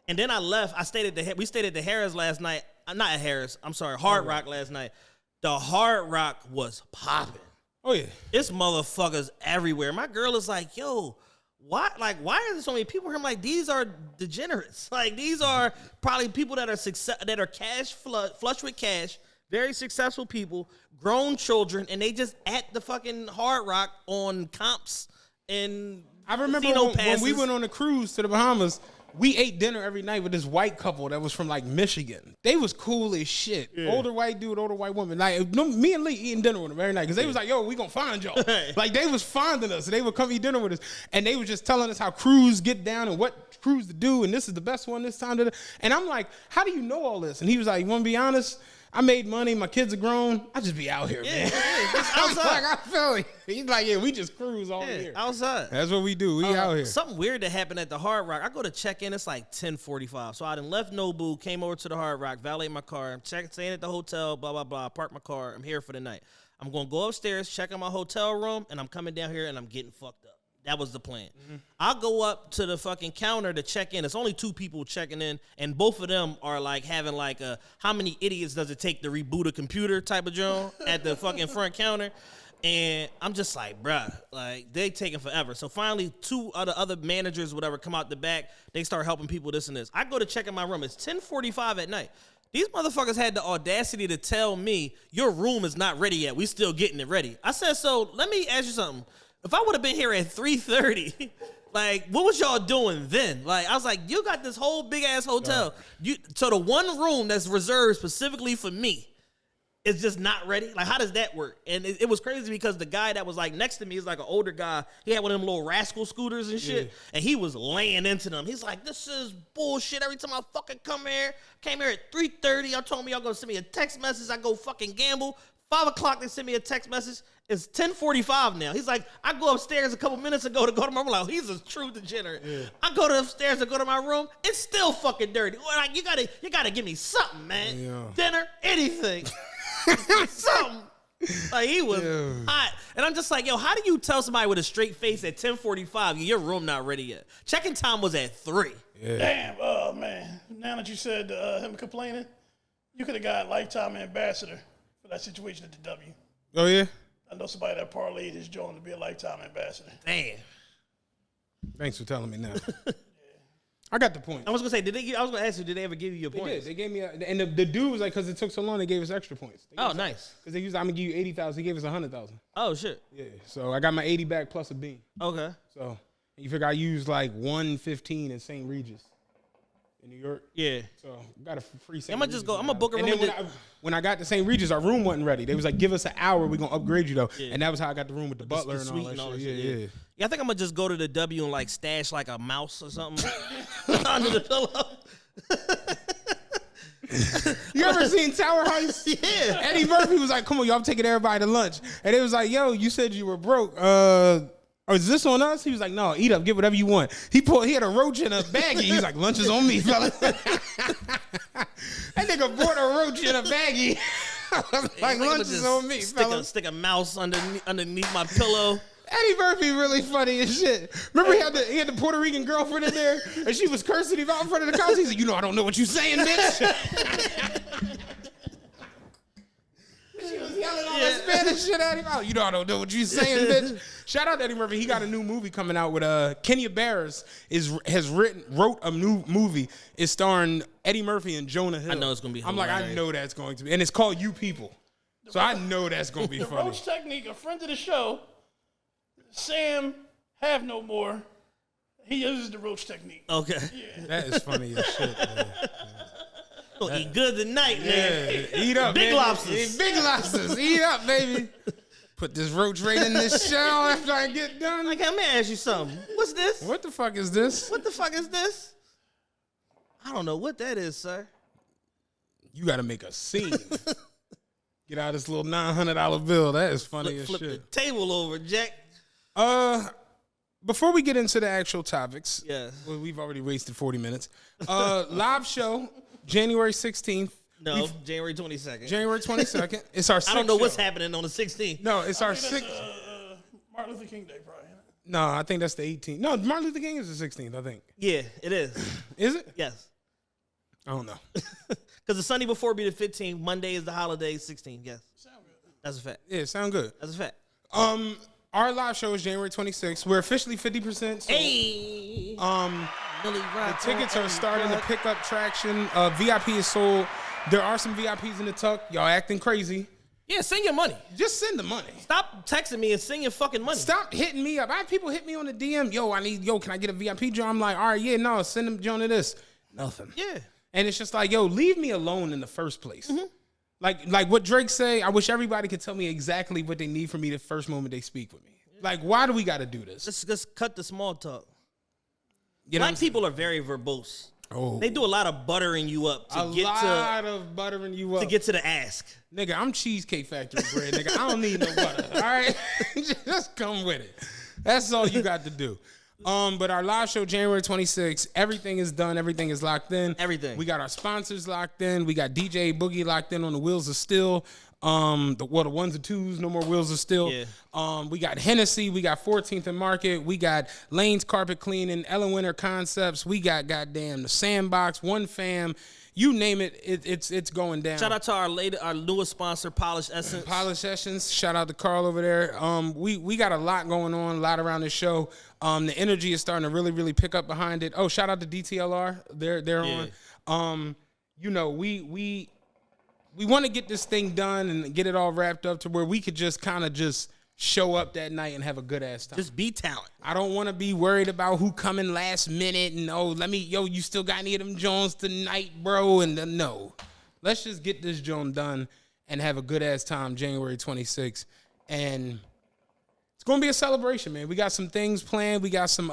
And then I left. We stayed at the Harris last night. Not at Harris. I'm sorry, Hard Rock last night. The Hard Rock was popping. Oh, yeah. It's motherfuckers everywhere. My girl is like, "Yo, why are there so many people here?" I'm like, "These are degenerates. Like, these are probably people that are cash flush with cash, very successful people, grown children, and they just at the fucking Hard Rock on comps and I remember when we went on a cruise to the Bahamas, we ate dinner every night with this white couple that was from like Michigan. They was cool as shit. Yeah. Older white dude, older white woman. Like me and Lee eating dinner with them every night because they was like, "Yo, we gonna find y'all." Like they was finding us. So they would come eat dinner with us, and they was just telling us how crews get down and what crews to do, and this is the best one this time. And I'm like, "How do you know all this?" And he was like, "You want to be honest? I made money. My kids are grown. I just be out here, man." I was like, "I feel it." He's like, "Yeah, we just cruise all year outside. That's what we do. We out here." Something weird that happened at the Hard Rock. I go to check in. It's like 10:45. So I done left Nobu, came over to the Hard Rock, valet my car. I'm staying at the hotel. Blah blah blah. Park my car. I'm here for the night. I'm gonna go upstairs, check out my hotel room, and I'm coming down here and I'm getting fucked up. That was the plan. I'll go up to the fucking counter to check in. It's only 2 people checking in, and both of them are like having like a how many idiots does it take to reboot a computer type of joint at the fucking front counter. And I'm just like, bruh, like they taking forever. So finally 2 of the other managers, whatever, come out the back. They start helping people this and this. I go to check in my room. It's 10:45 at night. These motherfuckers had the audacity to tell me, "Your room is not ready yet. We still getting it ready." I said, "So let me ask you something. If I would have been here at 3:30, like, what was y'all doing then?" Like, I was like, "You got this whole big ass hotel. So the one room that's reserved specifically for me is just not ready. Like, how does that work?" And it was crazy because the guy that was like next to me is like an older guy. He had one of them little rascal scooters and shit, and he was laying into them. He's like, "This is bullshit. Every time I fucking came here at 3:30. Y'all told me y'all gonna send me a text message. I go fucking gamble. 5 o'clock, they send me a text message. It's 10:45 now." He's like, "I go upstairs a couple minutes ago to go to my room." Like, he's a true degenerate. Yeah. I go upstairs to go to my room. It's still fucking dirty. Like, you gotta give me something, man. Yeah. Dinner, anything. Something. Like, he was hot. And I'm just like, yo, how do you tell somebody with a straight face at 10:45, your room not ready yet? Check-in time was at 3. Yeah. Damn, oh, man. Now that you said him complaining, you could have got lifetime ambassador for that situation at the W. Oh, yeah? I know somebody that parlayed his joint to be a lifetime ambassador. Damn. Thanks for telling me now. I got the points. I was gonna say, I was gonna ask you, did they ever give you your They points? did. They gave me, and the dude was like, because it took so long, they gave us extra points. Oh, nice. Because they used, I'm gonna give you 80,000. He gave us 100,000. Oh shit. Yeah. So I got my 80 back plus a bean. Okay. So you figure I used like 115 at St. Regis in New York. Yeah. So got a free St. I'm gonna just go. I'm gonna book a And room. then when I got to St. Regis, our room wasn't ready. They was like, give us an hour. We're going to upgrade you, though. Yeah. And that was how I got the room with the butler and suite all that and shit. all that Yeah. Yeah, I think I'm gonna just go to the W and like stash like a mouse or something under the pillow. You ever seen Tower Heist? Yeah. Eddie Murphy was like, come on, y'all, I'm taking everybody to lunch. And it was like, yo, you said you were broke. Is this on us? He was like, no, eat up, get whatever you want. He had a roach in a baggie. He's like, lunch is on me, fella. That nigga brought a roach in a baggie. Like, lunch is on me, fella. Stick a mouse underneath my pillow. Eddie Murphy really funny as shit. Remember he had the Puerto Rican girlfriend in there, and she was cursing him out in front of the couch. He's like, you know I don't know what you saying, bitch. She was yelling all that Spanish shit at him. Oh, you know I don't know what you saying, bitch. Shout out to Eddie Murphy. He got a new movie coming out with Kenya Barris wrote a new movie. It's starring Eddie Murphy and Jonah Hill. I know it's gonna be I'm like, I hilarious. know that's going to be, and it's called You People. So I know that's gonna be The funny. roach technique, a friend of the show, Sam Have No More, he uses the roach technique. Okay. That is funny as shit, man. Gonna eat good tonight, man. Yeah, eat up, Big baby. lobsters. Big lobsters. Eat up, baby. Put this roach right in this shell after I get done. Like, I'm gonna ask you something. What's this? What the fuck is this? What the fuck is this? I don't know what that is, sir. You got to make a scene. Get out this little $900 bill. That is funny as Flip shit. the table over, Jack. Before we get into the actual topics, Yes. well, we've already wasted 40 minutes. Live show, January 16th. No, January 22nd. January 22nd. It's our I don't know what's show. happening on the 16th. No, it's our I think sixth. that's Martin Luther King Day, probably. No, I think that's the 18th. No, Martin Luther King is the 16th, I think. Yeah, it is. Is it? Yes. I don't know. Because the Sunday before be the 15th. Monday is the holiday, 16th. Yes. Sound good. That's a fact. Yeah, sound good. That's a fact. Our live show is January 26th. We're officially 50%. So, Hey. Billy the Rock tickets are on starting to Unplugged. pick up traction. VIP is sold. There are some VIPs in the tuck. Y'all acting crazy. Yeah, send your money. Just send the money. Stop texting me and send your fucking money. Stop hitting me up. I have people hit me on the DM. Can I get a VIP joint? I'm like, all right, yeah, no, send them joint to this. Nothing. Yeah. And it's just like, yo, leave me alone in the first place. Like what Drake say, I wish everybody could tell me exactly what they need from me the first moment they speak with me. Like, why do we got to do this? Let's cut the small talk. You know what I'm Black people are very verbose. Oh. They do a lot of buttering you up to a get lot of buttering you up. to get to the ask. Nigga, I'm Cheesecake Factory bread, nigga. I don't need no butter, all right? Just come with it. That's all you got to do. But our live show, January 26th, everything is done. Everything is locked in. Everything. We got our sponsors locked in. We got DJ Boogie locked in on the Wheels of Steel. The ones and twos, no more Wheels of Steel. Yeah. We got Hennessy. We got 14th and Market. We got Lane's Carpet Cleaning, Ellen Winter Concepts. We got goddamn the Sandbox, One Fam. You name it, it's going down. Shout out to our newest sponsor, Polish Essence. Polish Sessions. Shout out to Carl over there. We got a lot going on, a lot around this show. The energy is starting to really, really pick up behind it. Oh, shout out to DTLR. They're on. We want to get this thing done and get it all wrapped up to where we could just kind of just show up that night and have a good ass time. Just be talent. I don't want to be worried about who coming last minute and you still got any of them Jones tonight, bro? And no, let's just get this Joan done and have a good ass time January 26th. And it's gonna be a celebration, man. We got some things planned. We got some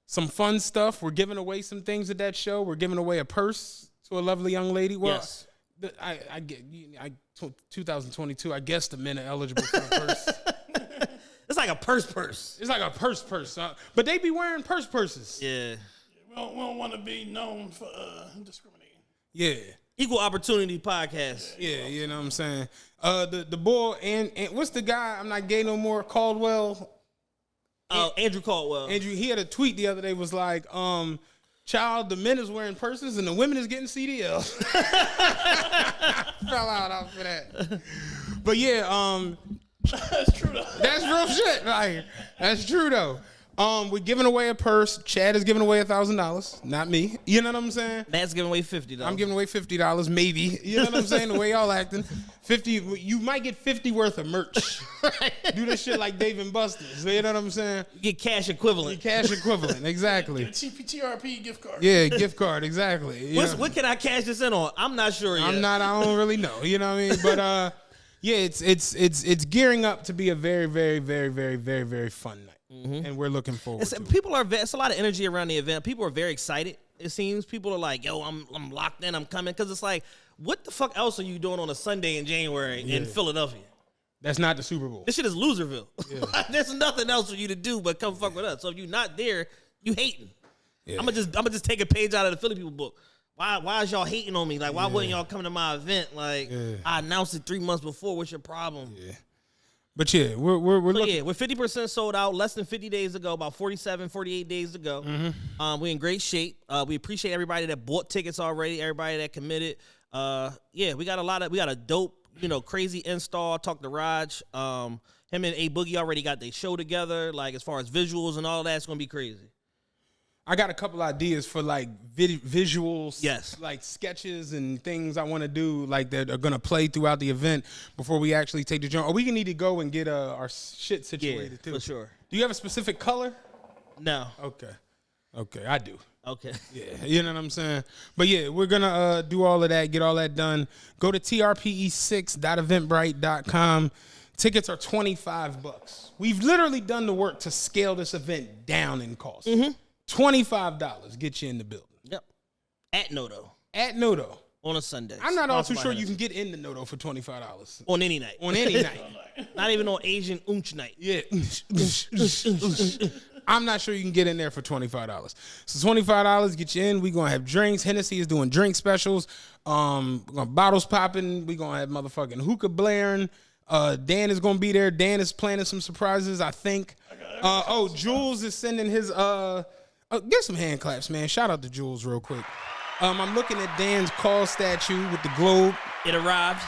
fun stuff. We're giving away some things at that show. We're giving away a purse to a lovely young lady. Well, Yes. I 2022. I guess the men are eligible for a purse. It's like a purse. It's like a purse, but they be wearing purses. Yeah. We don't want to be known for discriminating. Yeah, Equal Opportunity Podcast. yeah, you know what I'm saying. The boy and what's the guy? I'm not gay no more. Caldwell. Oh, Andrew Caldwell. Andrew, he had a tweet the other day. Was like, child, the men is wearing purses and the women is getting CDLs. Fell out off of that. But yeah, That's true, though. that's real shit. Like, that's true though. We're giving away a purse. Chad is giving away $1,000. Not me. You know what I'm saying? Matt's giving away $50. I'm giving away $50, maybe. You know what I'm saying? The way y'all acting. 50. You might get 50 worth of merch. Do this shit like Dave and Buster's. You know what I'm saying? You get cash equivalent. Cash equivalent, exactly. Get a TRPE gift card. Yeah, gift card, exactly. What can I cash this in on? I'm not sure yet. I don't really know. You know what I mean? But yeah, it's gearing up to be a very, very, very, very, very, very fun night. And we're looking forward to it. It's a lot of energy around the event. People are very excited. It seems people are like, yo, I'm locked in. I'm coming. Because it's like, what the fuck else are you doing on a Sunday in January in Philadelphia? That's not the Super Bowl. This shit is Loserville. Yeah. There's nothing else for you to do but come fuck with us. So if you're not there, you hating. Yeah. I'm gonna just take a page out of the Philly people book. Why is y'all hating on me? Like, why wouldn't y'all come to my event? Like, I announced it 3 months before. What's your problem? Yeah. But yeah, we're looking. Yeah, we're 50% sold out, less than 50 days ago, about 47, 48 days ago. We're in great shape. We appreciate everybody that bought tickets already, everybody that committed. We got a dope, crazy install. Talk to Raj. Him and A Boogie already got their show together. Like, as far as visuals and all that, it's gonna be crazy. I got a couple ideas for like visuals, Yes, like sketches and things I want to do like that are gonna play throughout the event before we actually take the joint. Or we can need to go and get our shit situated too. for sure. Do you have a specific color? No. Okay, I do. Okay. Yeah, you know what I'm saying? But yeah, we're gonna do all of that, get all that done. Go to trpe6.eventbrite.com. Tickets are $25. We've literally done the work to scale this event down in cost. $25 get you in the building. Yep. At Nodo. At Nodo. On a Sunday. I'm not all too sure you can get in the Nodo for $25. On any night. On any night. Not even on Asian Unch night. Yeah. I'm not sure you can get in there for $25. So $25 get you in. We're going to have drinks. Hennessy is doing drink specials. We're going to bottles popping. We're going to have motherfucking hookah blaring. Dan is going to be there. Dan is planning some surprises, I think. Jules is sending his... get some hand claps, man. Shout out to Jules real quick. I'm looking at Dan's call statue with the globe. It arrived.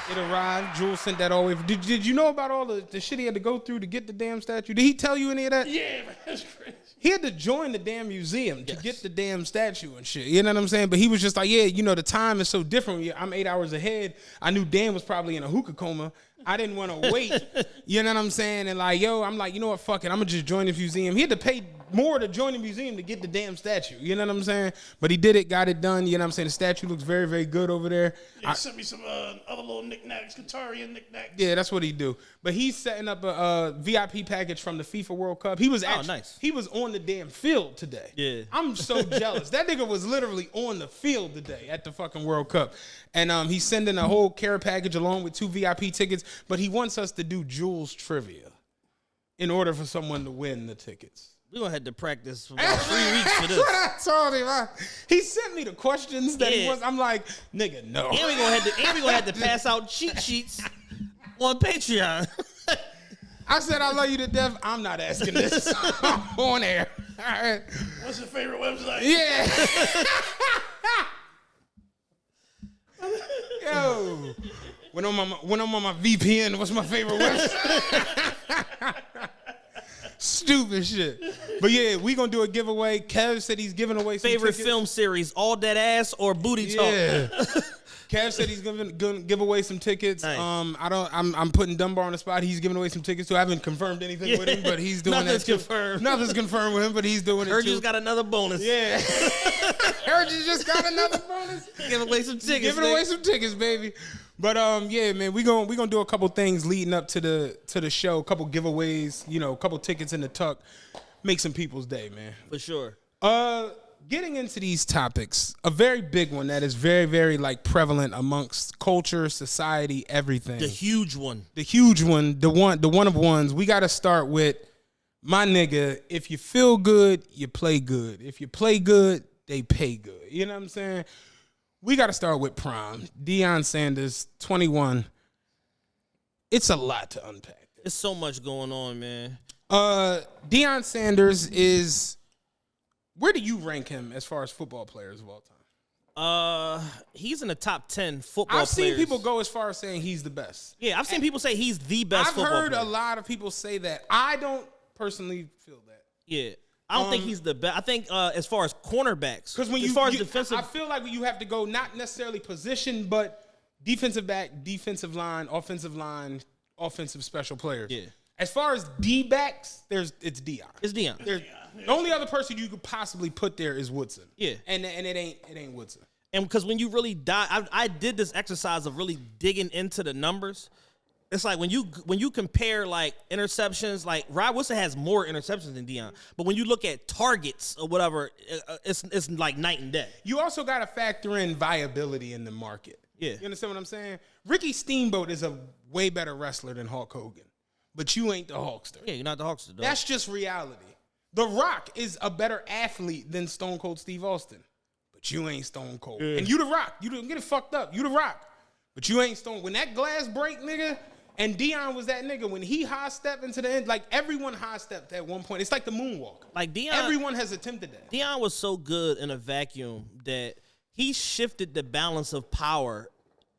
Jules sent that all the way. Did you know about all the shit he had to go through to get the damn statue? Did he tell you any of that? Yeah, man, that's crazy. He had to join the damn museum to get the damn statue and shit. You know what I'm saying? But he was just like, yeah, the time is so different. I'm 8 hours ahead. I knew Dan was probably in a hookah coma. I didn't want to wait. You know what I'm saying? And like, I'm like, you know what? Fuck it. I'm going to just join the museum. He had to pay more to join the museum to get the damn statue. You know what I'm saying? But he did it, got it done. You know what I'm saying? The statue looks very, very good over there. Yeah, he sent me some other little knickknacks, Qatarian knickknacks. Yeah, that's what he do. But he's setting up a VIP package from the FIFA World Cup. He was nice. He was on the damn field today. Yeah. I'm so jealous. That nigga was literally on the field today at the fucking World Cup. And he's sending a whole care package along with 2 VIP tickets. But he wants us to do Jules trivia in order for someone to win the tickets. We're going to have to practice for about 3 weeks for this. I told him. He sent me the questions that he was. I'm like, nigga, no. And we're going to have to pass out cheat sheets on Patreon. I said I love you to death. I'm not asking this on air. All right. What's your favorite website? Yeah. Yo. When I'm on my VPN, what's my favorite website? Stupid shit. But yeah, we gonna do a giveaway. Kev said he's giving away some Favorite tickets. film series, All That Ass or Booty Talk? Yeah. Kev said he's gonna give away some tickets. Nice. I'm putting Dunbar on the spot. He's giving away some tickets too. I haven't confirmed anything with him, but he's doing Nothing's that too. confirmed. Nothing's confirmed with him, but he's doing it Heard too. you just got another bonus. Yeah. Heard you just got another bonus. Give away some tickets. Giving away some tickets, baby. But yeah, man, we gonna do a couple things leading up to the show. A couple giveaways, a couple tickets in the tuck. Make some people's day, man. For sure. Getting into these topics, a very big one that is very, very prevalent amongst culture, society, everything. The huge one. The huge one, the one of ones. We got to start with, my nigga, if you feel good, you play good. If you play good, they pay good. You know what I'm saying? We got to start with prom. Deion Sanders, 21. It's a lot to unpack. There's so much going on, man. Deion Sanders is... Where do you rank him as far as football players of all time? He's in the top 10 football I've players. seen people go as far as saying he's the best. Yeah, I've seen people say he's the best football player. I've heard a lot of people say that. I don't personally feel that. Yeah. I don't think he's the best. I think as far as cornerbacks, because when as far as defensive, I feel like you have to go not necessarily position, but defensive back, defensive line, offensive special players. Yeah. As far as D backs, it's Dion. It's Dion. The only other person you could possibly put there is Woodson. Yeah. And it ain't Woodson. And because when you really I did this exercise of really digging into the numbers. It's like when you compare like interceptions, like Rod Woodson has more interceptions than Dion, but when you look at targets or whatever, it's like night and day. You also got to factor in viability in the market. Yeah. You understand what I'm saying? Ricky Steamboat is a way better wrestler than Hulk Hogan, but you ain't the Hulkster. Yeah, you're not the Hulkster, though. That's just reality. The Rock is a better athlete than Stone Cold Steve Austin, but you ain't Stone Cold. Yeah. And you the Rock. You don't get it fucked up. You the Rock, but you ain't Stone. When that glass break, nigga, and Dion was that nigga. When he high stepped into the end, like everyone high stepped at one point. It's like the moonwalk. Like Dion, everyone has attempted that. Dion was so good in a vacuum that he shifted the balance of power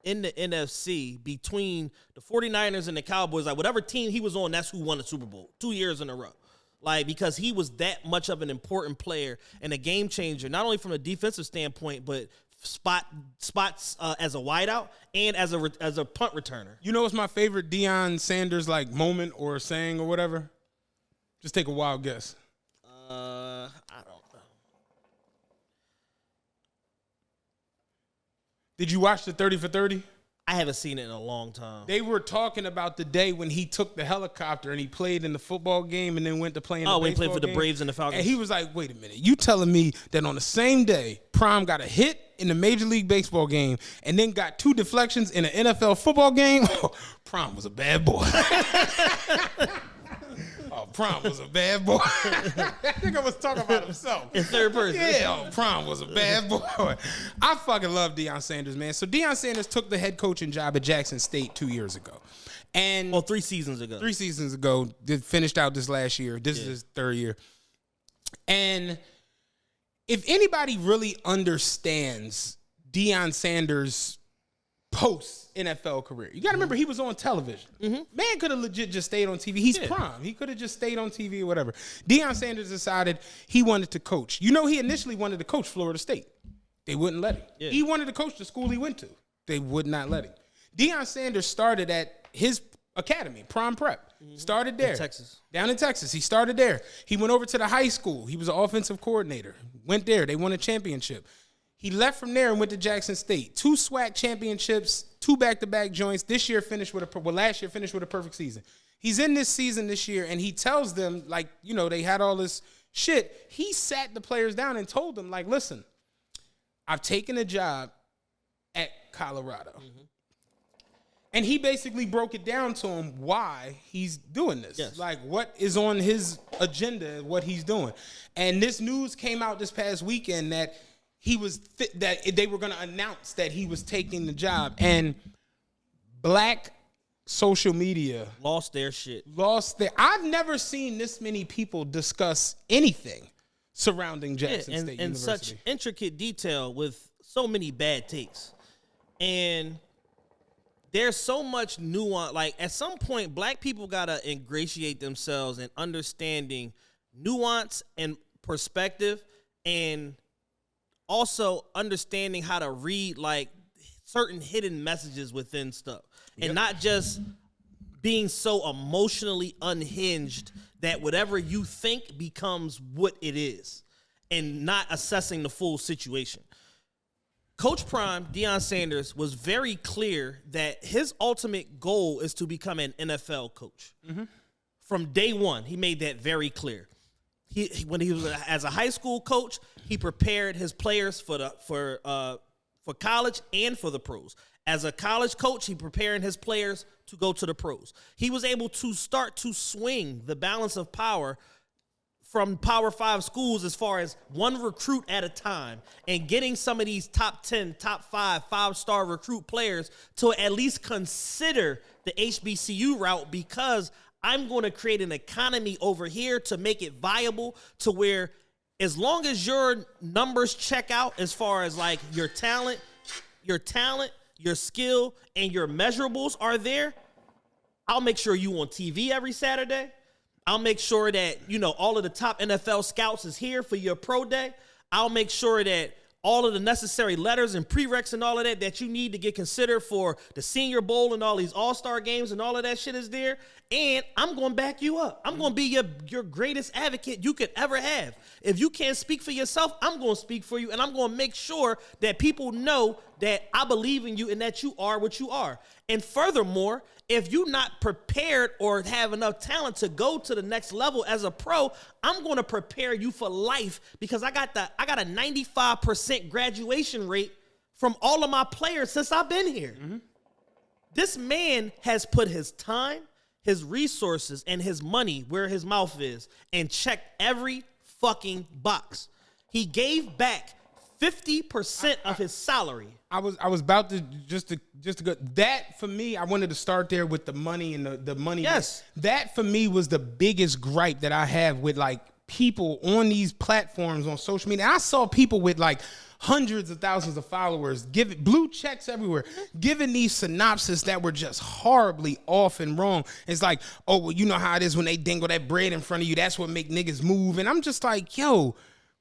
in the NFC between the 49ers and the Cowboys. Like whatever team he was on, that's who won the Super Bowl 2 years in a row. Like because he was that much of an important player and a game changer, not only from a defensive standpoint, but spots as a wideout and as a punt returner. You know what's my favorite Deion Sanders like moment or saying or whatever? Just take a wild guess. I don't know. Did you watch the 30 for 30? I haven't seen it in a long time. They were talking about the day when he took the helicopter and he played in the football game and then went to play in the baseball when he played for the game. Braves and the Falcons. And he was like, wait a minute. You telling me that on the same day, Prime got a hit in the Major League Baseball game and then got 2 deflections in an NFL football game? Prime was a bad boy. Prime was a bad boy. That nigga was talking about himself. In third person. Yeah, Prime was a bad boy. I fucking love Deion Sanders, man. So Deion Sanders took the head coaching job at Jackson State 2 years ago. And 3 seasons ago. 3 seasons ago, finished out this last year. This is his 3rd year. And if anybody really understands Deion Sanders' post-NFL career, you got to remember he was on television. Man could have legit just stayed on TV. He's Prime. He could have just stayed on TV or whatever. Deion Sanders decided he wanted to coach. You know, he initially wanted to coach Florida State. They wouldn't let him. Yeah. He wanted to coach the school he went to. They would not let him. Deion Sanders started at his academy, Prime Prep. Started there. In Texas. Down in Texas. He started there. He went over to the high school. He was an offensive coordinator. Went there. They won a championship. He left from there and went to Jackson State. 2 SWAC championships, 2 back-to-back joints. Last year finished with a perfect season. He's in this season this year, and he tells them, like, you know, they had all this shit. He sat the players down and told them, like, listen, I've taken a job at Colorado. And he basically broke it down to him why he's doing this. Yes. Like, what is on his agenda, what he's doing. And this news came out this past weekend that that they were going to announce that he was taking the job, and black social media lost their shit. I've never seen this many people discuss anything surrounding Jackson State University. In such intricate detail with so many bad takes. And there's so much nuance. Like at some point, black people got to ingratiate themselves in understanding nuance and perspective, and also understanding how to read like certain hidden messages within stuff, and not just being so emotionally unhinged that whatever you think becomes what it is, and not assessing the full situation. Coach Prime, Deion Sanders, was very clear that his ultimate goal is to become an NFL coach. From day one, he made that very clear. When he was as a high school coach, he prepared his players for college and for the pros. As a college coach, he preparing his players to go to the pros. He was able to start to swing the balance of power from Power 5 schools as far as one recruit at a time, and getting some of these top 10, top 5, 5-star recruit players to at least consider the HBCU route, because I'm going to create an economy over here to make it viable to where as long as your numbers check out as far as like your talent, your skill, and your measurables are there, I'll make sure you on TV every Saturday. I'll make sure that, all of the top NFL scouts is here for your pro day. I'll make sure that all of the necessary letters and prereqs and all of that you need to get considered for the Senior Bowl and all these all-star games and all of that shit is there. And I'm going to back you up. I'm going to be your greatest advocate you could ever have. If you can't speak for yourself, I'm going to speak for you, and I'm going to make sure that people know that I believe in you and that you are what you are. And furthermore, if you're not prepared or have enough talent to go to the next level as a pro, I'm going to prepare you for life because I got a 95% graduation rate from all of my players since I've been here. Mm-hmm. This man has put his time, his resources, and his money where his mouth is and checked every fucking box. He gave back 50% of his salary. I was about to just to go. That for me, I wanted to start there with the money and the money. Yes. That for me was the biggest gripe that I have with like people on these platforms on social media. I saw people with like hundreds of thousands of followers, giving blue checks everywhere, giving these synopses that were just horribly off and wrong. It's like, oh, well, you know how it is when they dangle that bread in front of you. That's what make niggas move. And I'm just like, yo,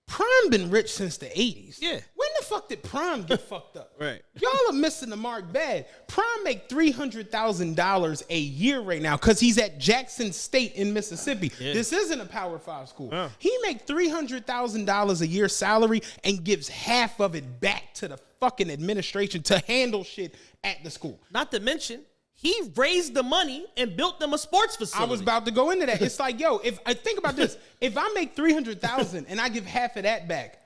Prime been rich since the 80s. Yeah. When the fuck did Prime get fucked up? Right. Y'all are missing the mark bad. Prime make $300,000 a year right now because he's at Jackson State in Mississippi. Yeah. This isn't a Power 5 school. He make $300,000 a year salary and gives half of it back to the fucking administration to handle shit at the school. Not to mention, he raised the money and built them a sports facility. I was about to go into that. It's like, yo, if I think about this, if I make $300,000 and I give half of that back,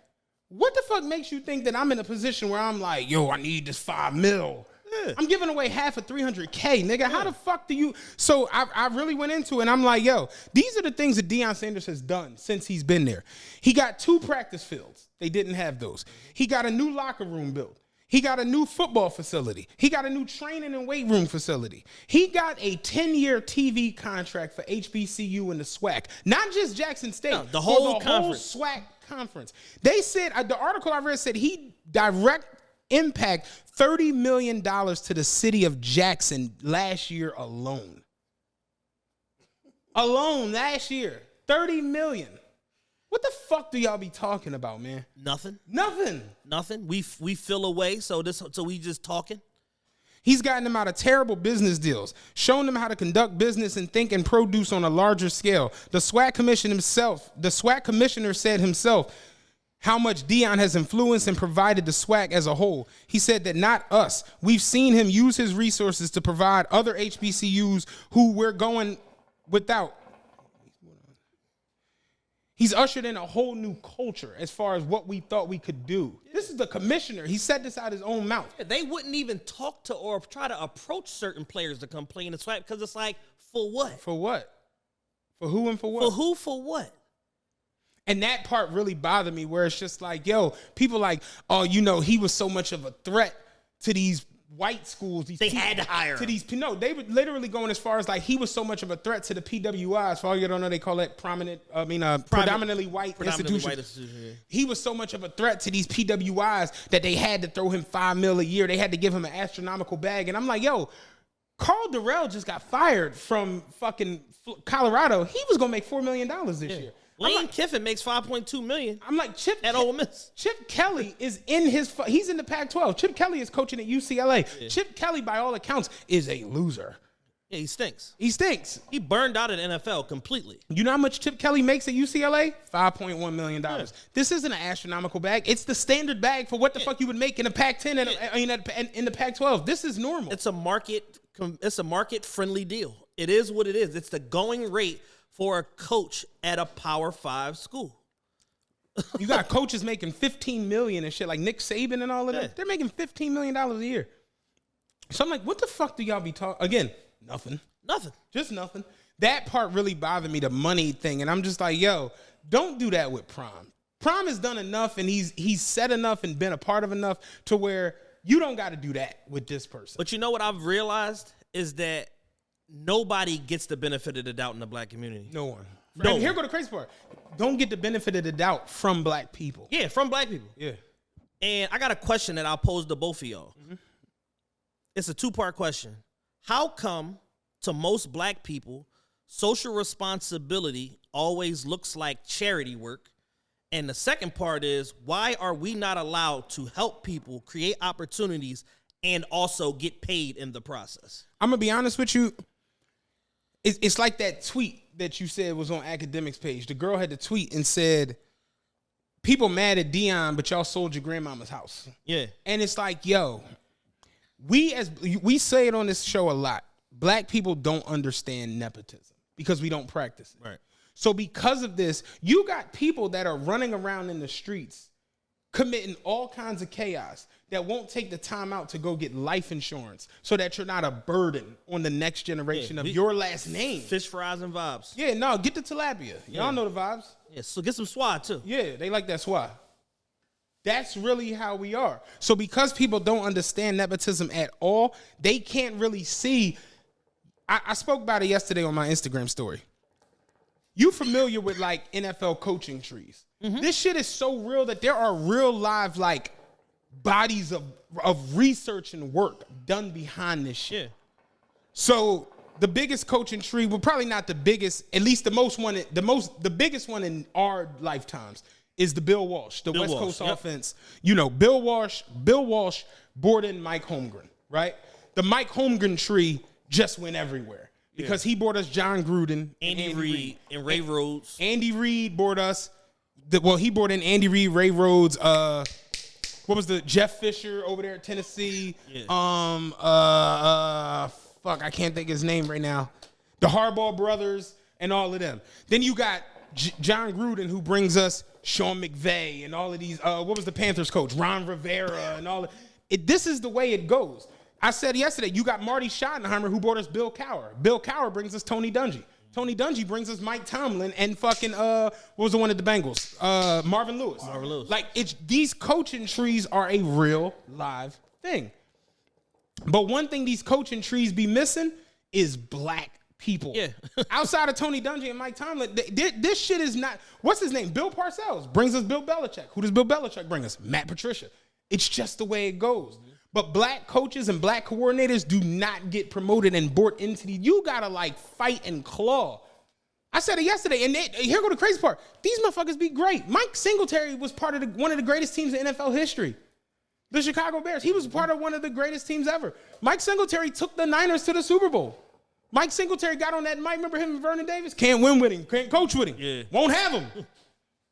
what the fuck makes you think that I'm in a position where I'm like, yo, I need this $5 million? Yeah. I'm giving away half of $300K, nigga. How the fuck do you? So I really went into it and I'm like, yo, these are the things that Deion Sanders has done since he's been there. He got 2 practice fields. They didn't have those. He got a new locker room built. He got a new football facility. He got a new training and weight room facility. He got a 10-year TV contract for HBCU and the SWAC. Not just Jackson State. No, the whole conference. Whole SWAC conference. They said, the article I read said he direct impact $30 million to the city of Jackson last year alone. Alone last year. $30 million. What the fuck do y'all be talking about, man? Nothing. We feel away, so we just talking. He's gotten them out of terrible business deals, shown them how to conduct business and think and produce on a larger scale. The SWAC commissioner said himself how much Deion has influenced and provided the SWAC as a whole. He said that not us. We've seen him use his resources to provide other HBCUs who we're going without. He's ushered in a whole new culture as far as what we thought we could do. Yeah. This is the commissioner. He said this out his own mouth. Yeah, they wouldn't even talk to or try to approach certain players to come play in the SWAC because it's like, for what? For what? For who and for what? For who, for what? And that part really bothered me where it's just like, yo, people like, oh, he was so much of a threat to these white schools. They had to hire him. No, they were literally going as far as like he was so much of a threat to the PWIs. For all you don't know, they call it predominantly white institutions. Yeah. He was so much of a threat to these PWIs that they had to throw him $5 million a year. They had to give him an astronomical bag. And I'm like, yo, Carl Durrell just got fired from fucking Colorado. He was going to make $4 million this year. Lane Kiffin makes $5.2 million. I'm like, at Ole Miss. Chip Kelly is he's in the Pac-12. Chip Kelly is coaching at UCLA. Yeah. Chip Kelly, by all accounts, is a loser. Yeah, he stinks. He burned out at NFL completely. You know how much Chip Kelly makes at UCLA? $5.1 million. Yeah. This isn't an astronomical bag. It's the standard bag for what the fuck you would make in a Pac-10 and in the Pac-12. This is normal. It's a market-friendly deal. It is what it is. It's the going rate for a coach at a Power 5 school. You got coaches making $15 million and shit, like Nick Saban and all of that. They're making $15 million a year. So I'm like, what the fuck do y'all be talking? Again, nothing. Just nothing. That part really bothered me, the money thing. And I'm just like, yo, don't do that with Prime. Prime has done enough and he's said enough and been a part of enough to where you don't got to do that with this person. But you know what I've realized is that nobody gets the benefit of the doubt in the black community. No one. No. And here go the crazy part. Don't get the benefit of the doubt from black people. Yeah, from black people. Yeah. And I got a question that I'll pose to both of y'all. Mm-hmm. It's a 2-part question. How come to most black people, social responsibility always looks like charity work. And the second part is, why are we not allowed to help people create opportunities and also get paid in the process? I'm going to be honest with you. It's like that tweet that you said was on Academics page. The girl had the tweet and said, people mad at Dion, but y'all sold your grandmama's house. Yeah. And it's like, yo, we say it on this show a lot. Black people don't understand nepotism because we don't practice it. Right. So because of this, you got people that are running around in the streets committing all kinds of chaos that won't take the time out to go get life insurance so that you're not a burden on the next generation of your last name. Fish fries and vibes. Yeah, no, get the tilapia. Y'all know the vibes. Yeah, so get some swat too. Yeah, they like that swat. That's really how we are. So because people don't understand nepotism at all, they can't really see. I spoke about it yesterday on my Instagram story. You familiar with like NFL coaching trees? Mm-hmm. This shit is so real that there are real live like bodies of research and work done behind this shit. Yeah. So the biggest coaching tree, well, probably not the biggest, at least the biggest one in our lifetimes is the Bill Walsh, the West Coast offense. You know, Bill Walsh brought in Mike Holmgren, right? The Mike Holmgren tree just went everywhere because he brought us John Gruden, Andy Reid, and Ray Rhodes. Andy Reid brought us. He brought in Andy Reid, Ray Rhodes. What was the Jeff Fisher over there at Tennessee? Yeah. I can't think of his name right now. The Harbaugh brothers and all of them. Then you got John Gruden, who brings us Sean McVay and all of these. What was the Panthers coach? Ron Rivera and all of it. This is the way it goes. I said yesterday, you got Marty Schottenheimer, who brought us Bill Cowher. Bill Cowher brings us Tony Dungy. Tony Dungy brings us Mike Tomlin and fucking what was the one at the Bengals? Marvin Lewis. Marvin Lewis. Like these coaching trees are a real live thing. But one thing these coaching trees be missing is black people. Yeah. Outside of Tony Dungy and Mike Tomlin, this shit is not. What's his name? Bill Parcells brings us Bill Belichick. Who does Bill Belichick bring us? Matt Patricia. It's just the way it goes. But black coaches and black coordinators do not get promoted and brought into the. You gotta like fight and claw. I said it yesterday, and here go the crazy part. These motherfuckers be great. Mike Singletary was part of one of the greatest teams in NFL history. The Chicago Bears. He was part of one of the greatest teams ever. Mike Singletary took the Niners to the Super Bowl. Mike Singletary got on that mic. Remember him and Vernon Davis? Can't win with him. Can't coach with him. Yeah. Won't have him.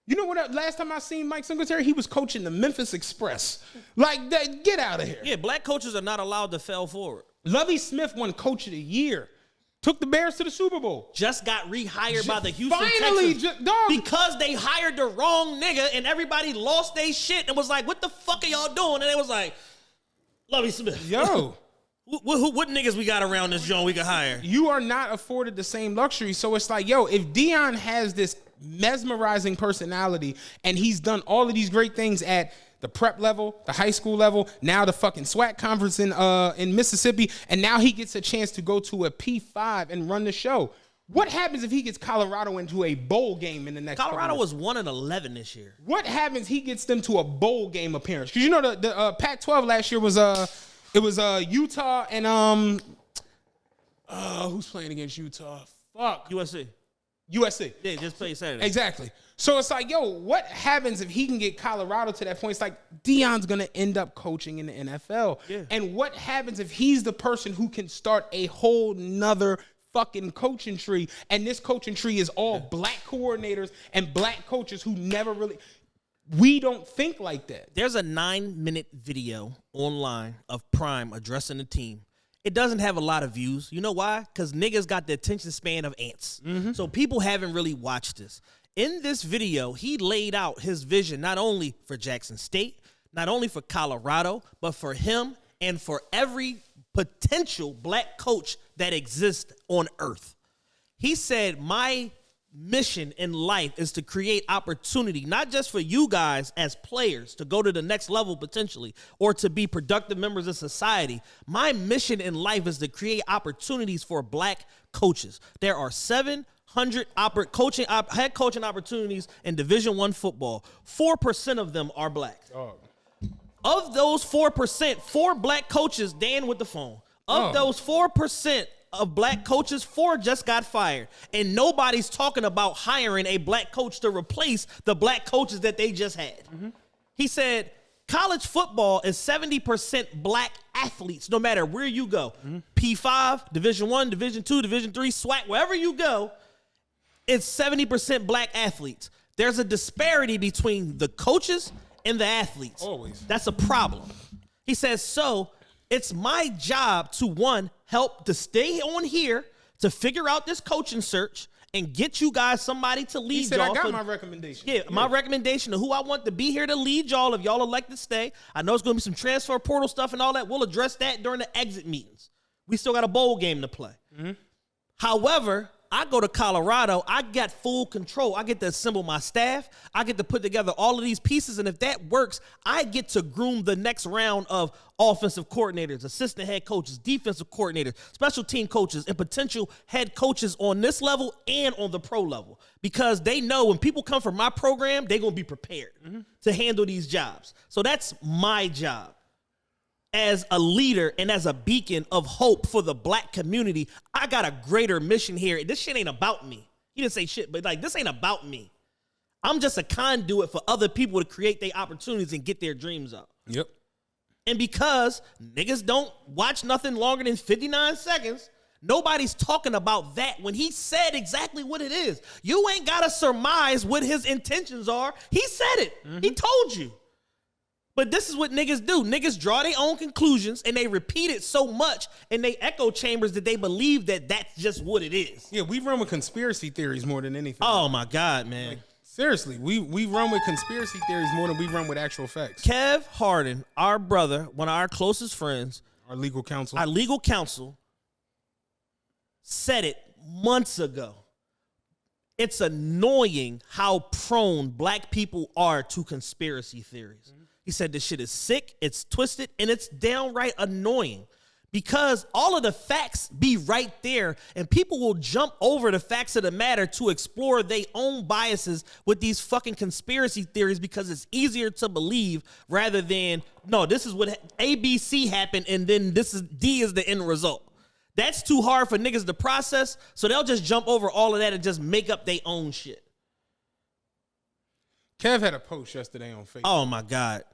You know what? Last time I seen Mike Singletary, he was coaching the Memphis Express. Like, get out of here. Yeah, black coaches are not allowed to fail forward. Lovie Smith won Coach of the Year. Took the Bears to the Super Bowl. Just got rehired by the Houston finally, Texans dog. because they hired the wrong nigga and everybody lost their shit and was like, what the fuck are y'all doing? And it was like, Lovie Smith. Yo. What niggas we got around this joint we can hire? You are not afforded the same luxury. So it's like, yo, if Dion has this mesmerizing personality and he's done all of these great things at the prep level, the high school level, now the fucking SWAC conference in Mississippi, and now he gets a chance to go to a P5 and run the show. What happens if he gets Colorado into a bowl game in the next Colorado was 1-11 this year. What happens he gets them to a bowl game appearance? Because you know the Pac-12 last year was Utah and who's playing against Utah? Fuck. USC. Yeah, just played Saturday. Exactly. So it's like, yo, what happens if he can get Colorado to that point? It's like Dion's going to end up coaching in the NFL. Yeah. And what happens if he's the person who can start a whole nother fucking coaching tree, and this coaching tree is all black coordinators and black coaches who never really... We don't think like that. There's a 9-minute video online of Prime addressing the team. It doesn't have a lot of views. You know why? Because niggas got the attention span of ants. Mm-hmm. So people haven't really watched this. In this video, he laid out his vision not only for Jackson State, not only for Colorado, but for him and for every potential black coach that exists on earth. He said, my mission in life is to create opportunity, not just for you guys as players to go to the next level potentially or to be productive members of society. My mission in life is to create opportunities for black coaches. There are 700 head coaching opportunities in Division I football. 4% of them are black. Of those 4%, 4 black coaches, Dan with the phone. Of those 4%, of black coaches, 4 just got fired. And nobody's talking about hiring a black coach to replace the black coaches that they just had. He said, college football is 70% black athletes, no matter where you go. P5, Division I, Division II, Division III, SWAC, wherever you go, it's 70% black athletes. There's a disparity between the coaches and the athletes. Always. That's a problem. He says, so it's my job to, 1, help to stay on here to figure out this coaching search and get you guys somebody to lead He said, y'all. I got my recommendation. Yeah, my recommendation of who I want to be here to lead y'all if y'all elect to stay. I know it's going to be some transfer portal stuff and all that. We'll address that during the exit meetings. We still got a bowl game to play. However, I go to Colorado, I got full control. I get to assemble my staff. I get to put together all of these pieces. And if that works, I get to groom the next round of offensive coordinators, assistant head coaches, defensive coordinators, special team coaches, and potential head coaches on this level and on the pro level. Because they know when people come from my program, they're going to be prepared to handle these jobs. So that's my job. As a leader and as a beacon of hope for the black community, I got a greater mission here. This shit ain't about me. He didn't say shit, but like, this ain't about me. I'm just a conduit for other people to create their opportunities and get their dreams up. Yep. And because niggas don't watch nothing longer than 59 seconds, nobody's talking about that when he said exactly what it is. You ain't got to surmise what his intentions are. He said it. He told you. But this is what niggas do. Niggas draw their own conclusions and they repeat it so much in they echo chambers that they believe that that's just what it is. Yeah, we run with conspiracy theories more than anything. Oh my God, man. Like, seriously, we run with conspiracy theories more than we run with actual facts. Kev Harden, our brother, one of our closest friends, Our legal counsel. said it months ago. It's annoying how prone black people are to conspiracy theories. He said this shit is sick, it's twisted, and it's downright annoying because all of the facts be right there and people will jump over the facts of the matter to explore their own biases with these fucking conspiracy theories because it's easier to believe rather than, no, this is what ABC happened and then D is the end result. That's too hard for niggas to process, so they'll just jump over all of that and just make up their own shit. Kev had a post yesterday on Facebook. Oh my God.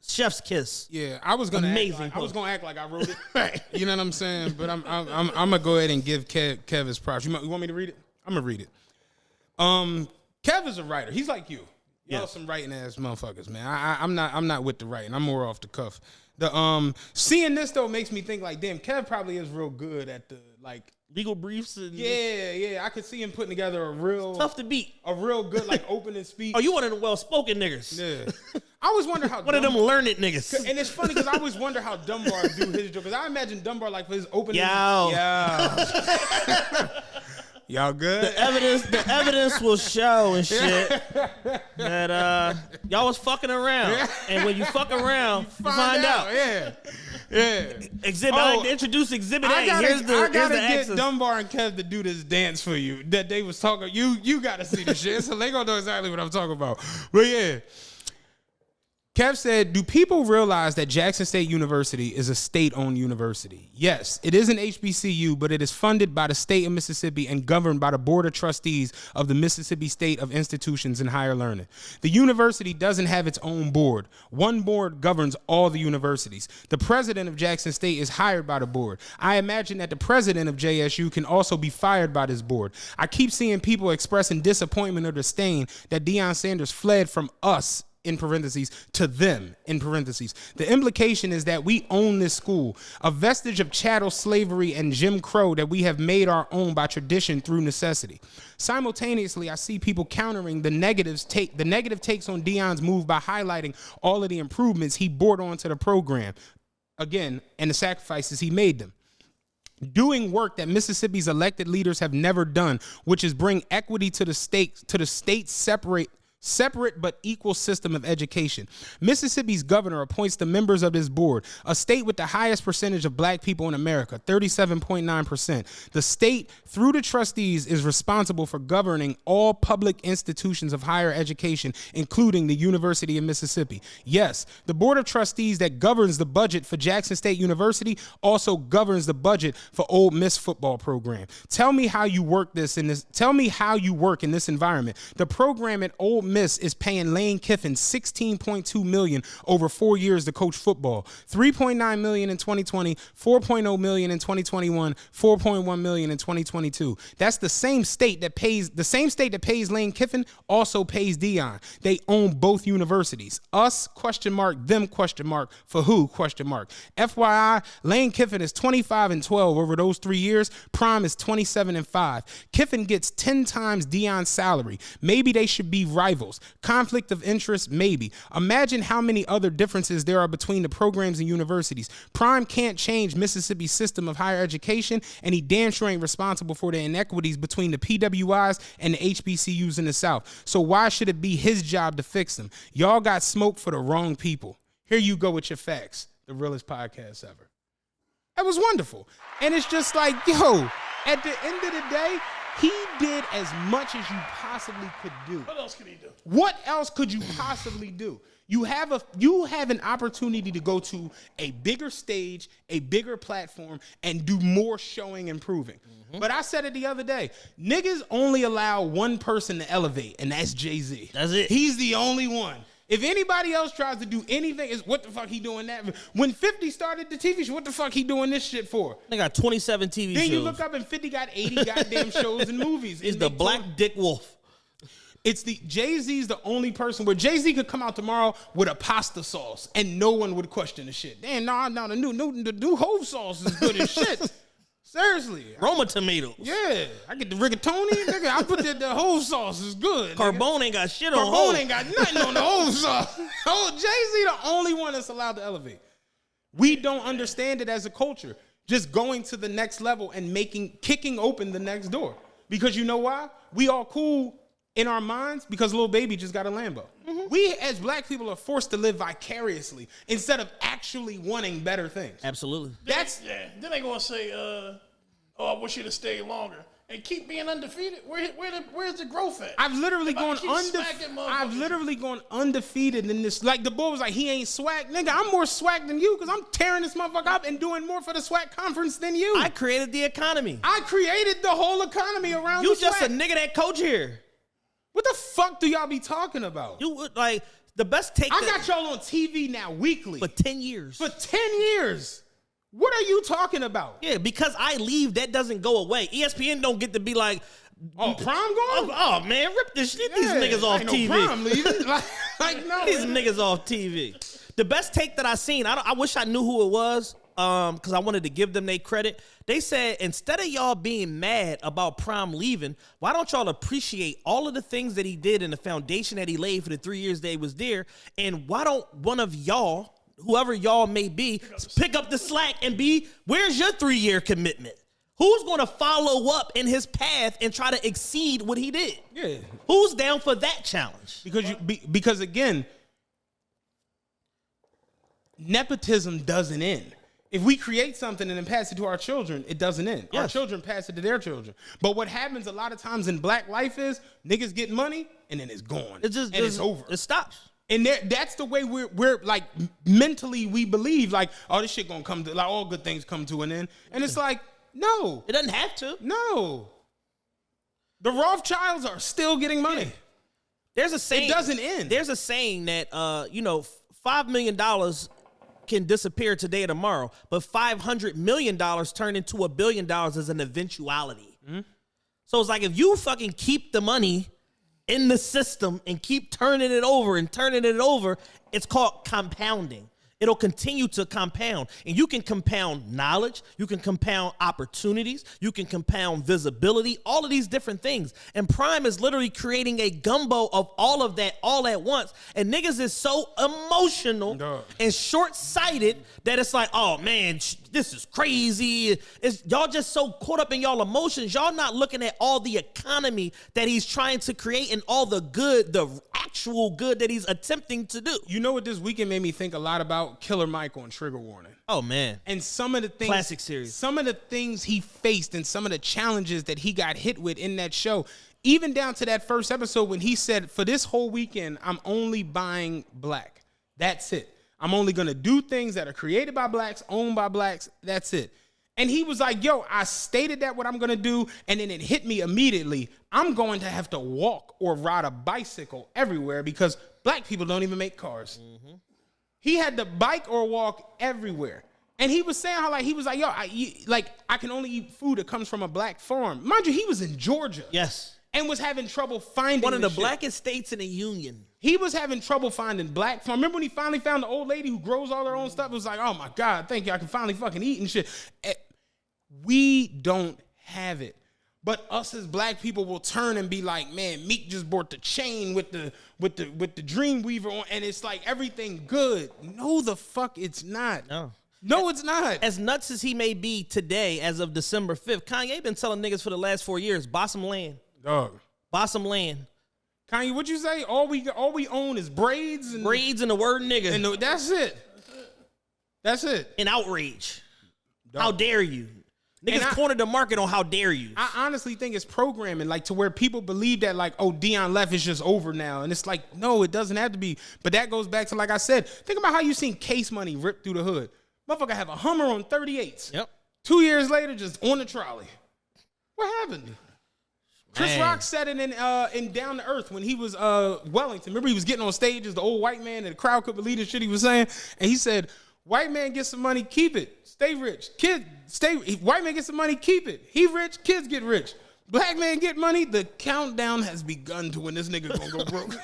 Chef's kiss. Yeah, I was gonna Amazing act like I wrote it. Right. You know what I'm saying? But I'm gonna go ahead and give Kev his props. You want me to read it? I'm gonna read it. Kev is a writer. He's like you. Y'all some writing ass motherfuckers, man. I'm not with the writing. I'm more off the cuff. The seeing this though makes me think like, damn, Kev probably is real good at the like Legal briefs and yeah. I could see him putting together a real tough to beat. a real good like opening speech. Oh, you one of the well-spoken niggas. Yeah. I always wonder how One of them learned niggas. And it's funny because I always wonder how Dunbar do his joke. Because I imagine Dunbar like for his opening. Yo. Y'all good? The evidence will show and shit that y'all was fucking around. And when you fuck around, you find out. Yeah. Exhibit. I introduce Exhibit A. I gotta Here's the get access. Dunbar and Kev to do this dance for you that they was talking. You got to see the shit. So they gonna know exactly what I'm talking about. But yeah. Kev said, do people realize that Jackson State University is a state-owned university? Yes, it is an HBCU, but it is funded by the state of Mississippi and governed by the Board of Trustees of the Mississippi State of Institutions in Higher Learning. The university doesn't have its own board. One board governs all the universities. The president of Jackson State is hired by the board. I imagine that the president of JSU can also be fired by this board. I keep seeing people expressing disappointment or disdain that Deion Sanders fled from us, in parentheses, to them, in parentheses. The implication is that we own this school, a vestige of chattel slavery and Jim Crow that we have made our own by tradition through necessity. Simultaneously, I see people countering the negative takes on Deion's move by highlighting all of the improvements he brought onto the program, again, and the sacrifices he made them. Doing work that Mississippi's elected leaders have never done, which is bring equity to the state, separate but equal system of education. Mississippi's governor appoints the members of this board, a state with the highest percentage of black people in America, 37.9%. The state, through the trustees, is responsible for governing all public institutions of higher education, including the University of Mississippi. Yes, the board of trustees that governs the budget for Jackson State University also governs the budget for Ole Miss football program. Tell me how you work this in this. Tell me how you work in this environment. The program at Ole Miss is paying Lane Kiffin $16.2 million over 4 years to coach football. $3.9 million in 2020, $4.0 million in 2021, $4.1 million in 2022. That's the same state that pays Lane Kiffin also pays Dion. They own both universities. Us, ? Them, ? For who, ? FYI, Lane Kiffin is 25-12 over those 3 years. Prime is 27-5. Kiffin gets 10 times Dion's salary. Maybe they should be rivals. Conflict of interest, maybe. Imagine how many other differences there are between the programs and universities. Prime can't change Mississippi's system of higher education, and he damn sure ain't responsible for the inequities between the PWIs and the HBCUs in the South. So why should it be his job to fix them? Y'all got smoke for the wrong people. Here you go with your facts. The realest podcast ever. That was wonderful. And it's just like, yo, at the end of the day, he did as much as you possibly could do. What else could he do? What else could you possibly do? You have an opportunity to go to a bigger stage, a bigger platform, and do more showing and proving. Mm-hmm. But I said it the other day. Niggas only allow one person to elevate, and that's Jay-Z. That's it. He's the only one. If anybody else tries to do anything, it's what the fuck he doing that? When 50 started the TV show, what the fuck he doing this shit for? They got 27 TV shows. Then you look up and 50 got 80 goddamn shows and movies. He's the Black Dick Wolf. It's the Jay-Z's the only person where Jay-Z could come out tomorrow with a pasta sauce and no one would question the shit. Damn, no, the new Hove sauce is good as shit. Seriously. Roma tomatoes. Yeah. I get the rigatoni, nigga. I put the Hove sauce is good. Carbone ain't got shit on Carbone Hove. ain't got nothing on the Hove sauce. Oh, Jay-Z the only one that's allowed to elevate. We don't understand it as a culture. Just going to the next level and kicking open the next door. Because you know why? We all cool in our minds because Lil Baby just got a Lambo. Mm-hmm. We as black people are forced to live vicariously instead of actually wanting better things. Absolutely. Then they gonna say, "Oh, I wish you'd have stayed longer." And keep being undefeated. Where's the growth at? I've literally gone undefeated in this. Like the boy was like, he ain't swag. Nigga, I'm more swag than you because I'm tearing this motherfucker up and doing more for the swag conference than you. I created the economy. I created the whole economy around you the just swag. a nigga that coach here. What the fuck do y'all be talking about? You would like the best take. I got y'all on TV now weekly. For 10 years. For 10 years. What are you talking about? Yeah, because I leave, that doesn't go away. ESPN don't get to be like, oh, Prime gone? Oh man, rip this shit. These niggas off TV. No Prime leaving. like no. These niggas off TV. The best take that I seen, I wish I knew who it was, because I wanted to give them their credit. They said, instead of y'all being mad about Prime leaving, why don't y'all appreciate all of the things that he did and the foundation that he laid for the 3 years that he was there? And why don't one of y'all, whoever y'all may be, pick up the slack and be, where's your 3-year commitment? Who's going to follow up in his path and try to exceed what he did? Yeah. Who's down for that challenge? Because again, nepotism doesn't end. If we create something and then pass it to our children, it doesn't end. Yes. Our children pass it to their children. But what happens a lot of times in black life is niggas get money and then it's gone. It's over. It stops. And that's the way we're like mentally we believe like, oh, this shit gonna come to, like all good things come to an end. And it's like, no. It doesn't have to. No. The Rothschilds are still getting money. Yeah. There's a saying. It doesn't end. There's a saying that $5 million can disappear today or tomorrow, but $500 million turned into $1 billion as an eventuality. Mm-hmm. So it's like if you fucking keep the money in the system and keep turning it over, it's called compounding. It'll continue to compound. And you can compound knowledge, you can compound opportunities, you can compound visibility, all of these different things. And Prime is literally creating a gumbo of all of that all at once. And niggas is so emotional and short-sighted that it's like, oh man, this is crazy. Y'all just so caught up in y'all emotions. Y'all not looking at all the economy that he's trying to create and all the good, the actual good that he's attempting to do. You know what this weekend made me think a lot about? Killer Mike on Trigger Warning. Oh, man. And some of the things, classic series, some of the things he faced and some of the challenges that he got hit with in that show, even down to that first episode when he said, for this whole weekend, I'm only buying black. That's it. I'm only going to do things that are created by blacks, owned by blacks. That's it. And he was like, yo, I stated that what I'm going to do, and then it hit me immediately. I'm going to have to walk or ride a bicycle everywhere because black people don't even make cars. Mm-hmm. He had to bike or walk everywhere. And he was saying how, like, he was like, yo, I can only eat food that comes from a black farm. Mind you, he was in Georgia. Yes. And was having trouble finding one of the shit. blackest states in the union. He was having trouble finding black farm. Remember when he finally found the old lady who grows all her own stuff? It was like, oh my God, thank you. I can finally fucking eat and shit. We don't have it. But us as black people will turn and be like, man, Meek just bought the chain with the Dreamweaver on, and it's like everything good. No, the fuck it's not. No, it's not. As nuts as he may be today, as of December 5th, Kanye been telling niggas for the last 4 years, buy some land. Dog. Buy some land. Kanye, what you say? All we own is braids and the word nigga. And that's it. That's it. And outrage. Dog. How dare you? Niggas And cornered the market on how dare you. I honestly think it's programming, like, to where people believe that, like, oh, Deion left is just over now. And it's like, no, it doesn't have to be. But that goes back to, like I said, think about how you seen Case Money rip through the hood. Motherfucker have a Hummer on 38s. Yep. 2 years later, just on the trolley. What happened? Chris Rock said it in Down to Earth when he was Wellington. Remember, he was getting on stage as the old white man, and the crowd couldn't believe the shit he was saying. And he said, white man get some money, keep it. Stay rich. White man get some money, keep it. He rich, kids get rich. Black man get money, the countdown has begun to when this nigga gonna go broke.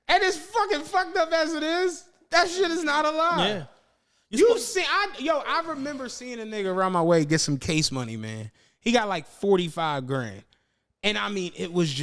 And as fucking fucked up as it is, that shit is not a lie. Yeah. I remember seeing a nigga around my way get some Case Money, man. He got like 45 grand. And I mean, it was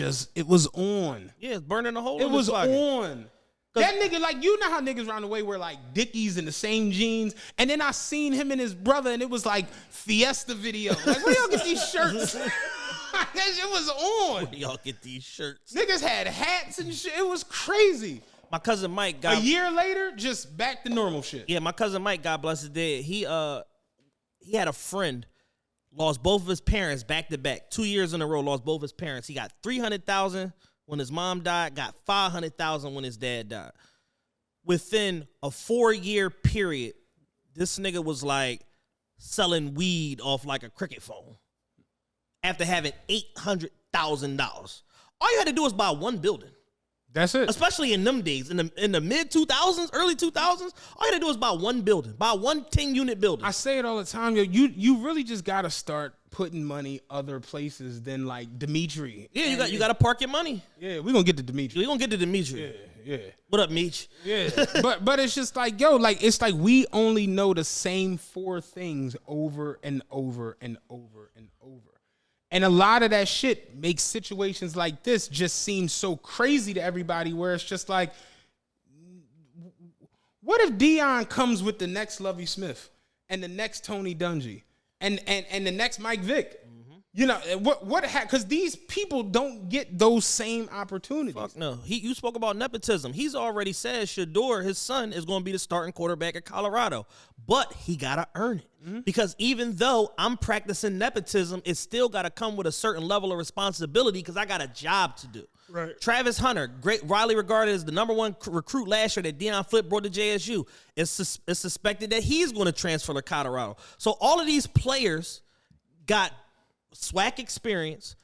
on. Yeah, it's burning a hole. It was on. That nigga, like, you know how niggas around the way wear like Dickies and the same jeans. And then I seen him and his brother, and it was like Fiesta video. Like, where y'all get these shirts? That shit was on. Where y'all get these shirts? Niggas had hats and shit. It was crazy. My cousin Mike got a year later, just back to normal shit. Yeah, my cousin Mike, God bless his dead. He had a friend, lost both of his parents back to back, 2 years in a row, lost both his parents. He got $300,000 when his mom died, got $500,000 when his dad died. Within a 4-year period, this nigga was like selling weed off like a cricket phone after having $800,000. All you had to do was buy one building. That's it. Especially in them days, in the mid 2000s, early 2000s, all you had to do was buy one building, buy one 10-unit building. I say it all the time, yo. You really just gotta start putting money other places than like Dimitre. Yeah, you got to park your money. Yeah, we gonna get to Dimitre. We gonna get to Dimitre. Yeah. What up, Meech? Yeah, but it's just like, yo, like, it's like we only know the same 4 things over and over and over and over. And a lot of that shit makes situations like this just seem so crazy to everybody, where it's just like, what if Deion comes with the next Lovie Smith and the next Tony Dungy and the next Mike Vick? Mm-hmm. You know, because these people don't get those same opportunities. Fuck no. You spoke about nepotism. He's already said Shador, his son, is going to be the starting quarterback at Colorado. But he got to earn it. Mm-hmm. Because even though I'm practicing nepotism, it still got to come with a certain level of responsibility because I got a job to do. Right. Travis Hunter, widely regarded as the #1 recruit last year that Deion Flip brought to JSU, it's suspected that he's going to transfer to Colorado. So all of these players got SWAC experience,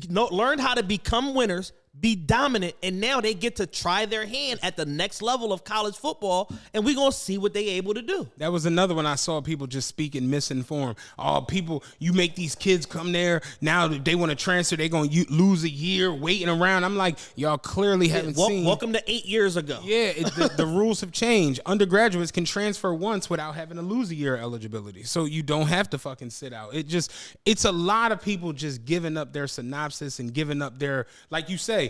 learned how to become winners, be dominant, and now they get to try their hand at the next level of college football, and we're going to see what they able to do. That was another one I saw people just speaking misinformed. Oh, people, you make these kids come there, now they want to transfer, they're going to lose a year waiting around. I'm like, y'all clearly haven't seen. Welcome to 8 years ago. Yeah, the rules have changed. Undergraduates can transfer once without having to lose a year of eligibility, so you don't have to fucking sit out. It's a lot of people just giving up their synopsis and giving up their, like you say,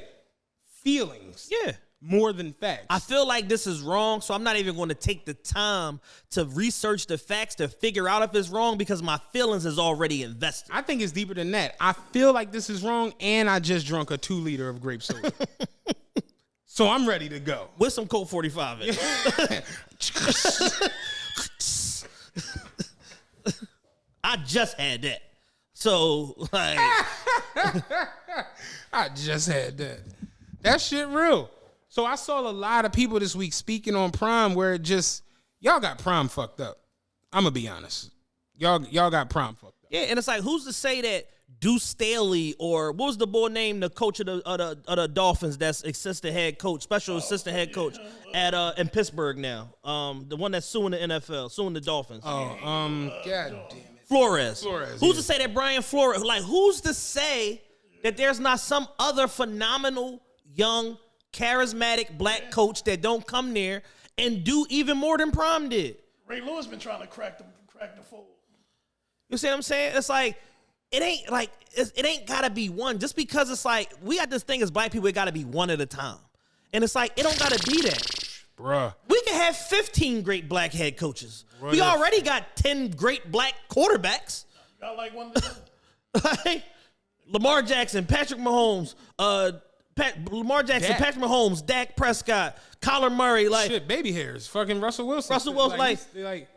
feelings. Yeah. more than facts. I feel like this is wrong, so I'm not even going to take the time to research the facts to figure out if it's wrong because my feelings is already invested. I think it's deeper than that. I feel like this is wrong, and I just drunk a 2-liter of grape soda. So I'm ready to go. With some Colt 45 in it. I just had that. So, like... I just had that. That shit real. So I saw a lot of people this week speaking on Prime where it just, y'all got Prime fucked up. I'm going to be honest. Y'all got Prime fucked up. Yeah, and it's like, who's to say that Deuce Staley or what was the boy named, the coach of the Dolphins that's assistant head coach, special assistant head coach at in Pittsburgh now. The one that's suing the NFL, suing the Dolphins. God damn it. Flores. Who's yeah. to say that Brian Flores, like who's to say that there's not some other phenomenal, young, charismatic black coach that don't come there and do even more than Prime did? Ray Lewis been trying to crack the fold. You see what I'm saying? It's like, it ain't gotta be one. Just because it's like, we got this thing as black people, it gotta be one at a time. And it's like, it don't gotta be that. Bruh. We can have 15 great black head coaches. Right. We already got 10 great black quarterbacks. Got like one of them. Like, Lamar Jackson, Patrick Mahomes, Dak. Patrick Mahomes, Dak Prescott, Kyler Murray, like Shit, baby hairs. Fucking Russell Wilson. like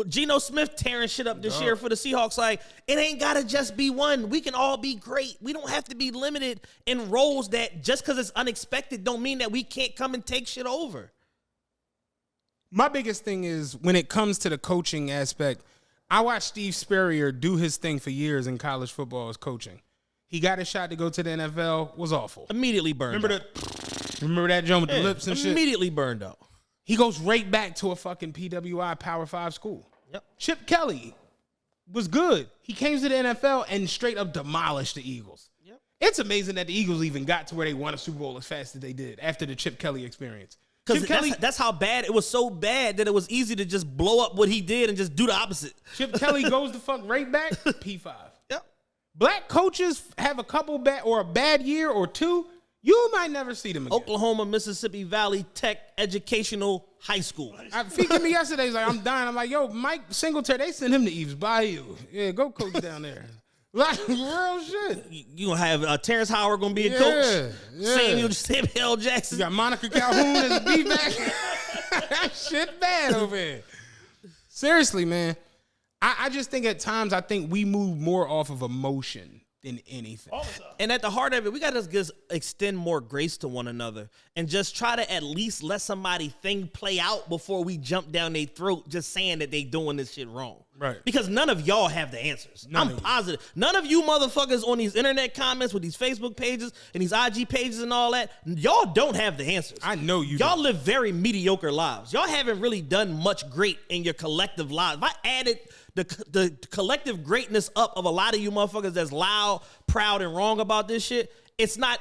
Geno Smith tearing shit up this year for the Seahawks. Like, it ain't gotta just be one. We can all be great. We don't have to be limited in roles that just because it's unexpected don't mean that we can't come and take shit over. My biggest thing is when it comes to the coaching aspect, I watched Steve Spurrier do his thing for years in college football as coaching. He got his shot to go to the NFL, was awful. Immediately burned out. Remember that joint with the lips and shit? Immediately burned out. He goes right back to a fucking PWI Power 5 school. Yep. Chip Kelly was good. He came to the NFL and straight up demolished the Eagles. Yep. It's amazing that the Eagles even got to where they won a Super Bowl as fast as they did after the Chip Kelly experience. Because that's how bad, it was so bad that it was easy to just blow up what he did and just do the opposite. Chip Kelly goes the fuck right back, P5. Yep. Black coaches have a couple bad or a bad year or two, you might never see them again. Oklahoma, Mississippi Valley Tech Educational High School. Featured me yesterday. He's like, I'm dying. I'm like, yo, Mike Singletary, they send him to Eve's Bayou. Yeah, go coach down there. Like, real shit. You gonna have Terrence Howard gonna be a coach. Yeah. Samuel Jackson. You got Monica Calhoun as a D-back. That shit bad over here. Seriously, man. I just think at times I think we move more off of emotion than anything. All the time. And at the heart of it, we gotta just extend more grace to one another and just try to at least let somebody thing play out before we jump down their throat just saying that they doing this shit wrong. Right. Because none of y'all have the answers. I'm positive. None of you motherfuckers on these internet comments with these Facebook pages and these IG pages and all that, y'all don't have the answers. I know you Y'all don't. live very mediocre lives. Y'all haven't really done much great in your collective lives. If I added the collective greatness up of a lot of you motherfuckers that's loud, proud, and wrong about this shit, it's not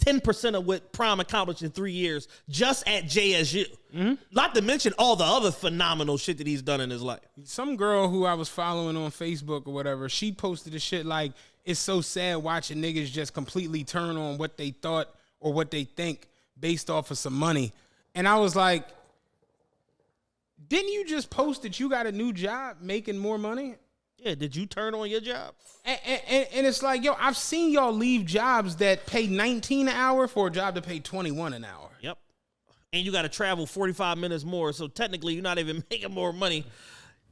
10% of what Prime accomplished in 3 years just at JSU. Mm-hmm. Not to mention all the other phenomenal shit that he's done in his life. Some girl who I was following on Facebook or whatever, she posted a shit like, it's so sad watching niggas just completely turn on what they thought or what they think based off of some money. And I was like, didn't you just post that you got a new job making more money? Yeah, did you turn on your job? And it's like, yo, I've seen y'all leave jobs that pay $19 an hour for a job to pay $21 an hour. Yep. And you got to travel 45 minutes more, so technically you're not even making more money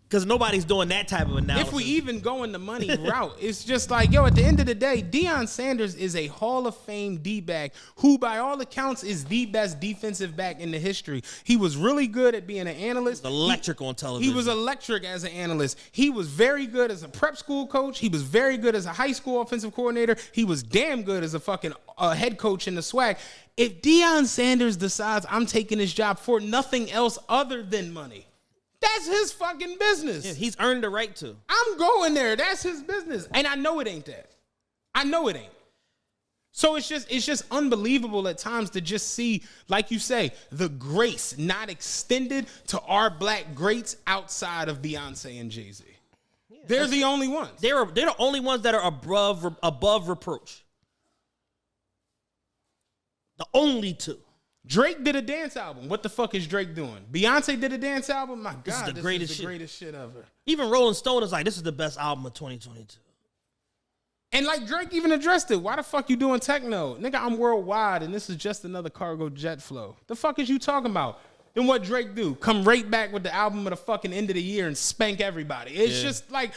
because nobody's doing that type of analysis. If we even go in the money route, it's just like, yo, at the end of the day, Deion Sanders is a Hall of Fame D-back who, by all accounts, is the best defensive back in the history. He was really good at being an analyst. He was electric on television. He was electric as an analyst. He was very good as a prep school coach. He was very good as a high school offensive coordinator. He was damn good as a fucking head coach in the SWAC. If Deion Sanders decides I'm taking this job for nothing else other than money, that's his fucking business. Yeah, he's earned the right to. I'm going there. That's his business. And I know it ain't that. I know it ain't. So it's just unbelievable at times to just see, like you say, the grace not extended to our black greats outside of Beyonce and Jay-Z. Yeah, they're the only ones. They're the only ones that are above reproach. The only two. Drake did a dance album. What the fuck is Drake doing? Beyonce did a dance album. My God, This is the greatest shit ever. Even Rolling Stone is like, this is the best album of 2022. And like Drake even addressed it. Why the fuck you doing techno? Nigga, I'm worldwide and this is just another cargo jet flow. The fuck is you talking about? Then what Drake do? Come right back with the album of the fucking end of the year and spank everybody. It's just like,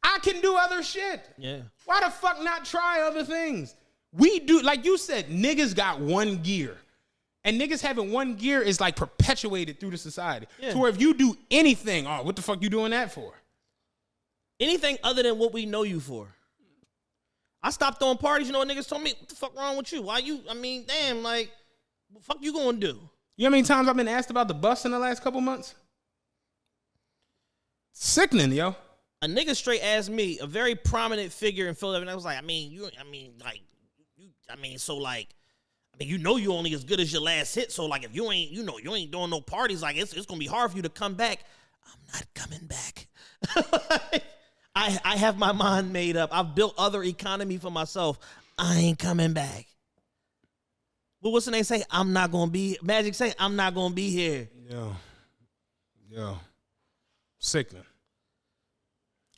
I can do other shit. Yeah. Why the fuck not try other things? We do, like you said, niggas got one gear. And niggas having one gear is like perpetuated through the society. Yeah. To where if you do anything, oh, what the fuck you doing that for? Anything other than what we know you for. I stopped throwing parties. You know what niggas told me? What the fuck wrong with you? Why you, I mean, damn, like, what the fuck you gonna do? You know how many times I've been asked about the bus in the last couple months? Sickening, yo. A nigga straight asked me, a very prominent figure in Philadelphia, and I was like, you know you only as good as your last hit, so like if you ain't doing no parties, like it's gonna be hard for you to come back. I'm not coming back. I have my mind made up. I've built other economy for myself. I ain't coming back. But what's the name say? I'm not gonna be Magic say I'm not gonna be here. Yo. Sickening.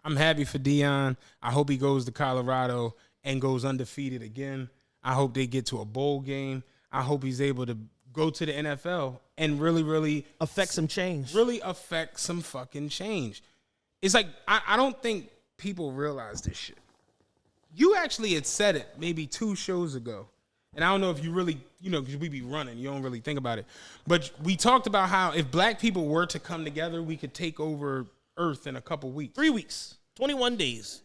I'm happy for Dion. I hope he goes to Colorado and goes undefeated again. I hope they get to a bowl game. I hope he's able to go to the NFL and really Affect some change. Really affect some fucking change. It's like, I don't think people realize this shit. You actually had said it maybe 2 shows ago. And I don't know if you really, because we be running. You don't really think about it. But we talked about how if black people were to come together, we could take over Earth in a couple weeks. 3 weeks. 21 days.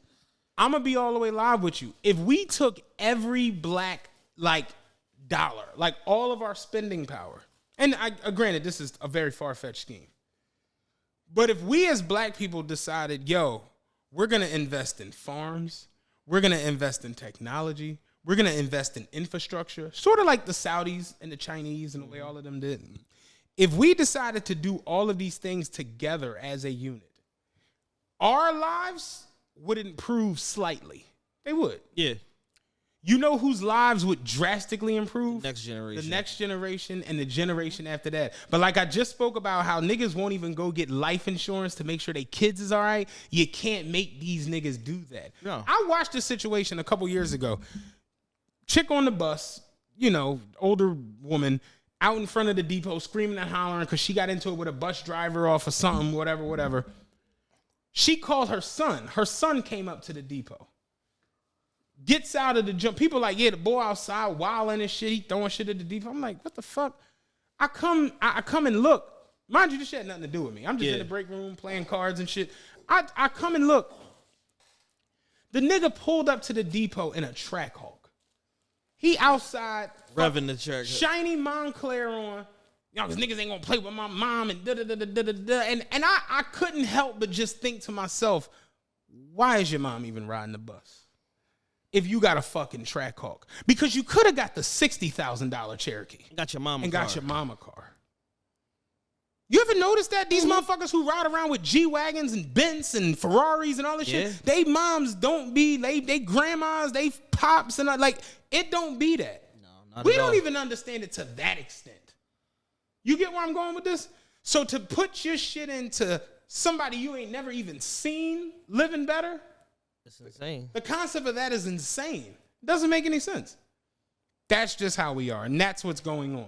I'm going to be all the way live with you. If we took every black, dollar, all of our spending power, and granted, this is a very far-fetched scheme. But if we as black people decided, yo, we're going to invest in farms, we're going to invest in technology, we're going to invest in infrastructure, sort of like the Saudis and the Chinese and the way all of them did. If we decided to do all of these things together as a unit, our lives would improve slightly. They would. Yeah. You know whose lives would drastically improve? Next generation. The next generation and the generation after that. But like I just spoke about how niggas won't even go get life insurance to make sure their kids is all right. You can't make these niggas do that. No. I watched this situation a couple years ago. Chick on the bus, older woman, out in front of the depot screaming and hollering because she got into it with a bus driver off of something, whatever. She called her son. Her son came up to the depot. Gets out of the jump. People like, yeah, the boy outside wilding and shit. He throwing shit at the depot. I'm like, what the fuck? I come and look. Mind you, this shit had nothing to do with me. I'm just in the break room playing cards and shit. I come and look. The nigga pulled up to the depot in a track hawk. He outside. Revving the church. Shiny Montclair on. Cause niggas ain't gonna play with my mom and da-da-da-da-da-da. And I couldn't help but just think to myself, why is your mom even riding the bus? If you got a fucking track hawk. Because you could have got the $60,000 Cherokee. Got your mama and car. got your mama car. You ever notice that? These motherfuckers who ride around with G-Wagons and Bents and Ferraris and all this shit, they moms don't be, they grandmas, they pops, and it don't be that. No, not we at don't all. even understand it to that extent. You get where I'm going with this? So to put your shit into somebody you ain't never even seen living better, it's insane. the concept of that is insane. It doesn't make any sense. That's just how we are, and that's what's going on.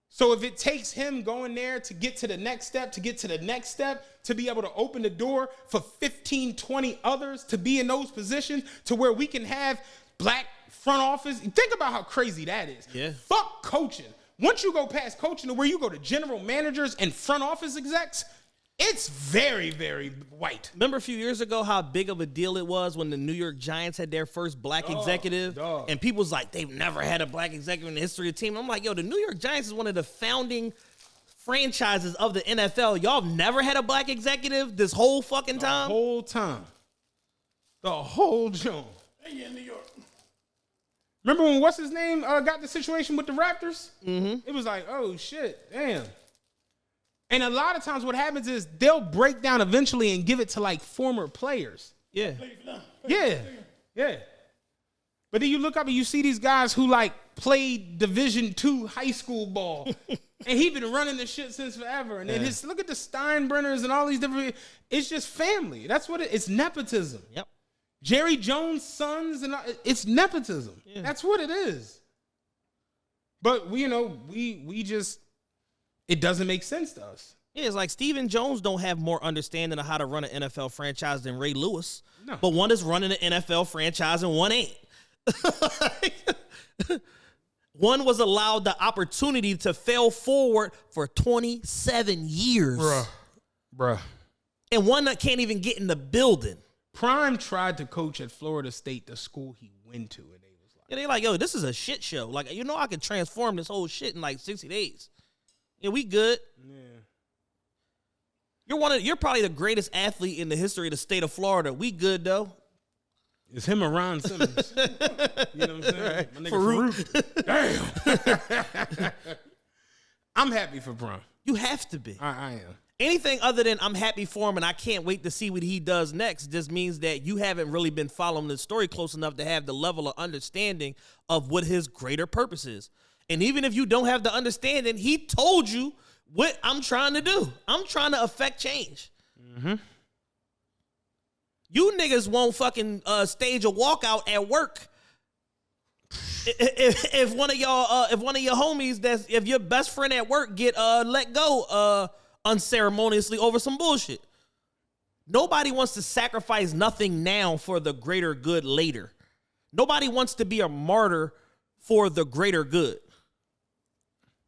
So if it takes him going there to get to the next step, to be able to open the door for 15, 20 others to be in those positions to where we can have black front office. Think about how crazy that is. Yeah. Fuck coaching. Once you go past coaching to where you go to general managers and front office execs, it's very, very white. Remember a few years ago how big of a deal it was when the New York Giants had their first black executive? dog. And people was like, they've never had a black executive in the history of the team. And I'm like, yo, the New York Giants is one of the founding franchises of the NFL. Y'all have never had a black executive this whole fucking time? The whole time. The whole jump. Hey, in New York. Remember when what's his name got the situation with the Raptors? Mm-hmm. It was like, oh shit, damn. And a lot of times what happens is they'll break down eventually and give it to like former players. Yeah. Yeah. But then you look up and you see these guys who like played Division II high school ball. And he been running this shit since forever. And then look at the Steinbrenners and all these different, it's just family. That's what it's nepotism. Yep. Jerry Jones' sons, and it's nepotism. Yeah. That's what it is. But we just, it doesn't make sense to us. Yeah, it's like Stephen Jones don't have more understanding of how to run an NFL franchise than Ray Lewis. No. But one is running an NFL franchise and one ain't. One was allowed the opportunity to fail forward for 27 years. Bruh. And one that can't even get in the building. Prime tried to coach at Florida State, the school he went to, and they was like, and they like, yo, this is a shit show. Like, I can transform this whole shit in like 60 days. Yeah, we good. Yeah. You're probably the greatest athlete in the history of the state of Florida. We good though. It's him or Ron Simmons. You know what I'm saying? Right. My nigga Farouk. Damn. I'm happy for Prime. You have to be. I am. Anything other than I'm happy for him and I can't wait to see what he does next just means that you haven't really been following the story close enough to have the level of understanding of what his greater purpose is. And even if you don't have the understanding, he told you what I'm trying to do. I'm trying to affect change. Mm-hmm. You niggas won't fucking stage a walkout at work. If one of your homies if your best friend at work get let go unceremoniously over some bullshit. Nobody wants to sacrifice nothing now for the greater good later. Nobody wants to be a martyr for the greater good.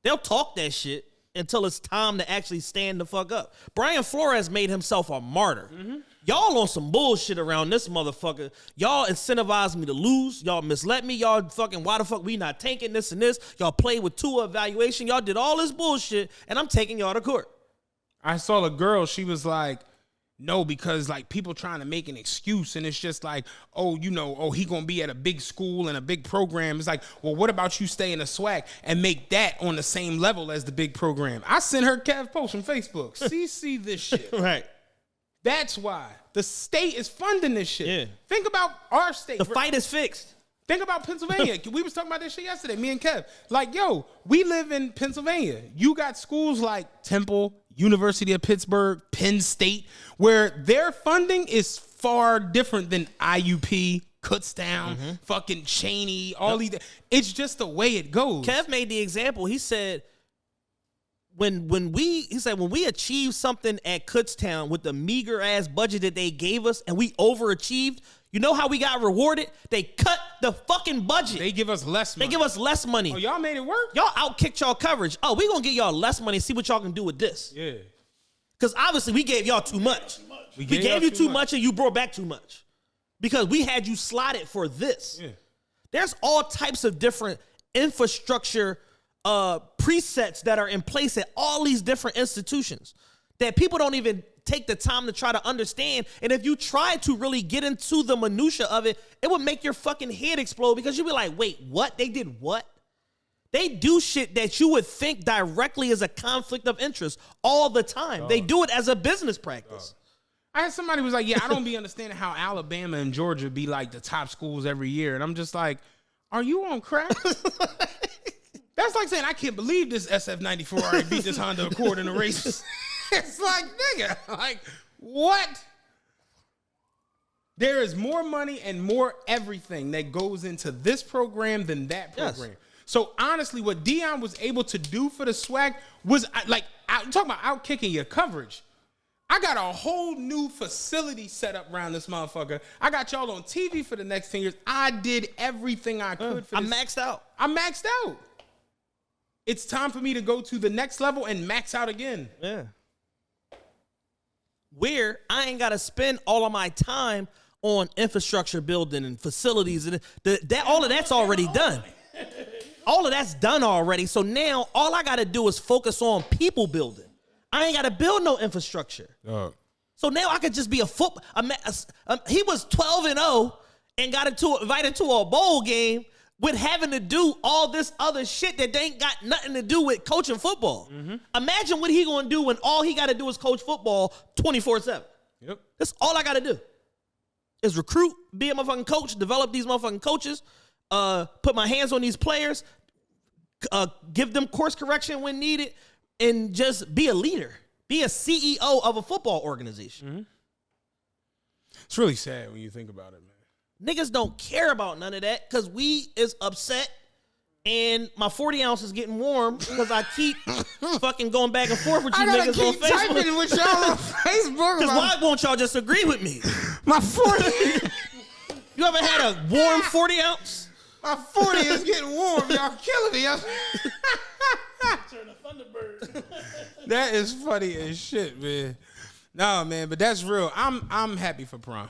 They'll talk that shit until it's time to actually stand the fuck up. Brian Flores made himself a martyr. Mm-hmm. Y'all on some bullshit around this motherfucker. Y'all incentivized me to lose. Y'all misled me. Y'all fucking, why the fuck we not tanking this and this? Y'all played with Tua evaluation. Y'all did all this bullshit, and I'm taking y'all to court. I saw a girl, she was like, no, because like people trying to make an excuse, and it's just like, he gonna be at a big school and a big program. It's like, well, what about you stay in a SWAC and make that on the same level as the big program? I sent her Kev post on Facebook. See this shit. Right. That's why the state is funding this shit. Yeah. Think about our state. The fight is fixed. Think about Pennsylvania. We was talking about this shit yesterday, me and Kev. Like, yo, we live in Pennsylvania. You got schools like Temple, University of Pittsburgh, Penn State, where their funding is far different than IUP, Kutztown, fucking Cheney, all these. It's just the way it goes. Kev made the example. He said, when we achieved something at Kutztown with the meager ass budget that they gave us and we overachieved, you know how we got rewarded? They cut the fucking budget. They give us less money. They give us less money. Oh, y'all made it work? Y'all outkicked y'all coverage. Oh, we gonna give y'all less money and see what y'all can do with this. Yeah. Because obviously we gave y'all too much. We gave you too much and you brought back too much. Because we had you slotted for this. Yeah. There's all types of different infrastructure presets that are in place at all these different institutions that people don't even take the time to try to understand. And if you try to really get into the minutia of it, it would make your fucking head explode because you'd be like, wait, what? They did what? They do shit that you would think directly is a conflict of interest all the time. They do it as a business practice. I had somebody who was like, yeah, I don't be understanding how Alabama and Georgia be like the top schools every year. And I'm just like, are you on crack? That's like saying, I can't believe this SF-94 already beat this Honda Accord in the race. It's like, nigga, like, what? There is more money and more everything that goes into this program than that program. Yes. So, honestly, what Deion was able to do for the SWAC was, like, I'm talking about out-kicking your coverage. I got a whole new facility set up around this motherfucker. I got y'all on TV for the next 10 years. I did everything I could for this. I'm maxed out. I'm maxed out. It's time for me to go to the next level and max out again. Yeah. Where I ain't got to spend all of my time on infrastructure building and facilities. And all of that's already done. All of that's done already. So now all I got to do is focus on people building. I ain't got to build no infrastructure. So now I could just be a football. He was 12-0 and got invited to a bowl game with having to do all this other shit that they ain't got nothing to do with coaching football. Mm-hmm. Imagine what he gonna do when all he gotta do is coach football 24/7. Yep. That's all I gotta do. Is recruit, be a motherfucking coach, develop these motherfucking coaches, put my hands on these players. give them course correction when needed, and just be a leader. Be a CEO of a football organization. Mm-hmm. It's really sad when you think about it, man. Niggas don't care about none of that because we is upset and my 40 ounce is getting warm because I keep fucking going back and forth with you niggas on Facebook. Typing with y'all on Facebook. Because why won't y'all just agree with me? My 40. You ever had a warm 40 ounce? My 40 is getting warm. Y'all killing me. Turn a Thunderbird. That is funny as shit, man. No, man, but that's real. I'm happy for Prime.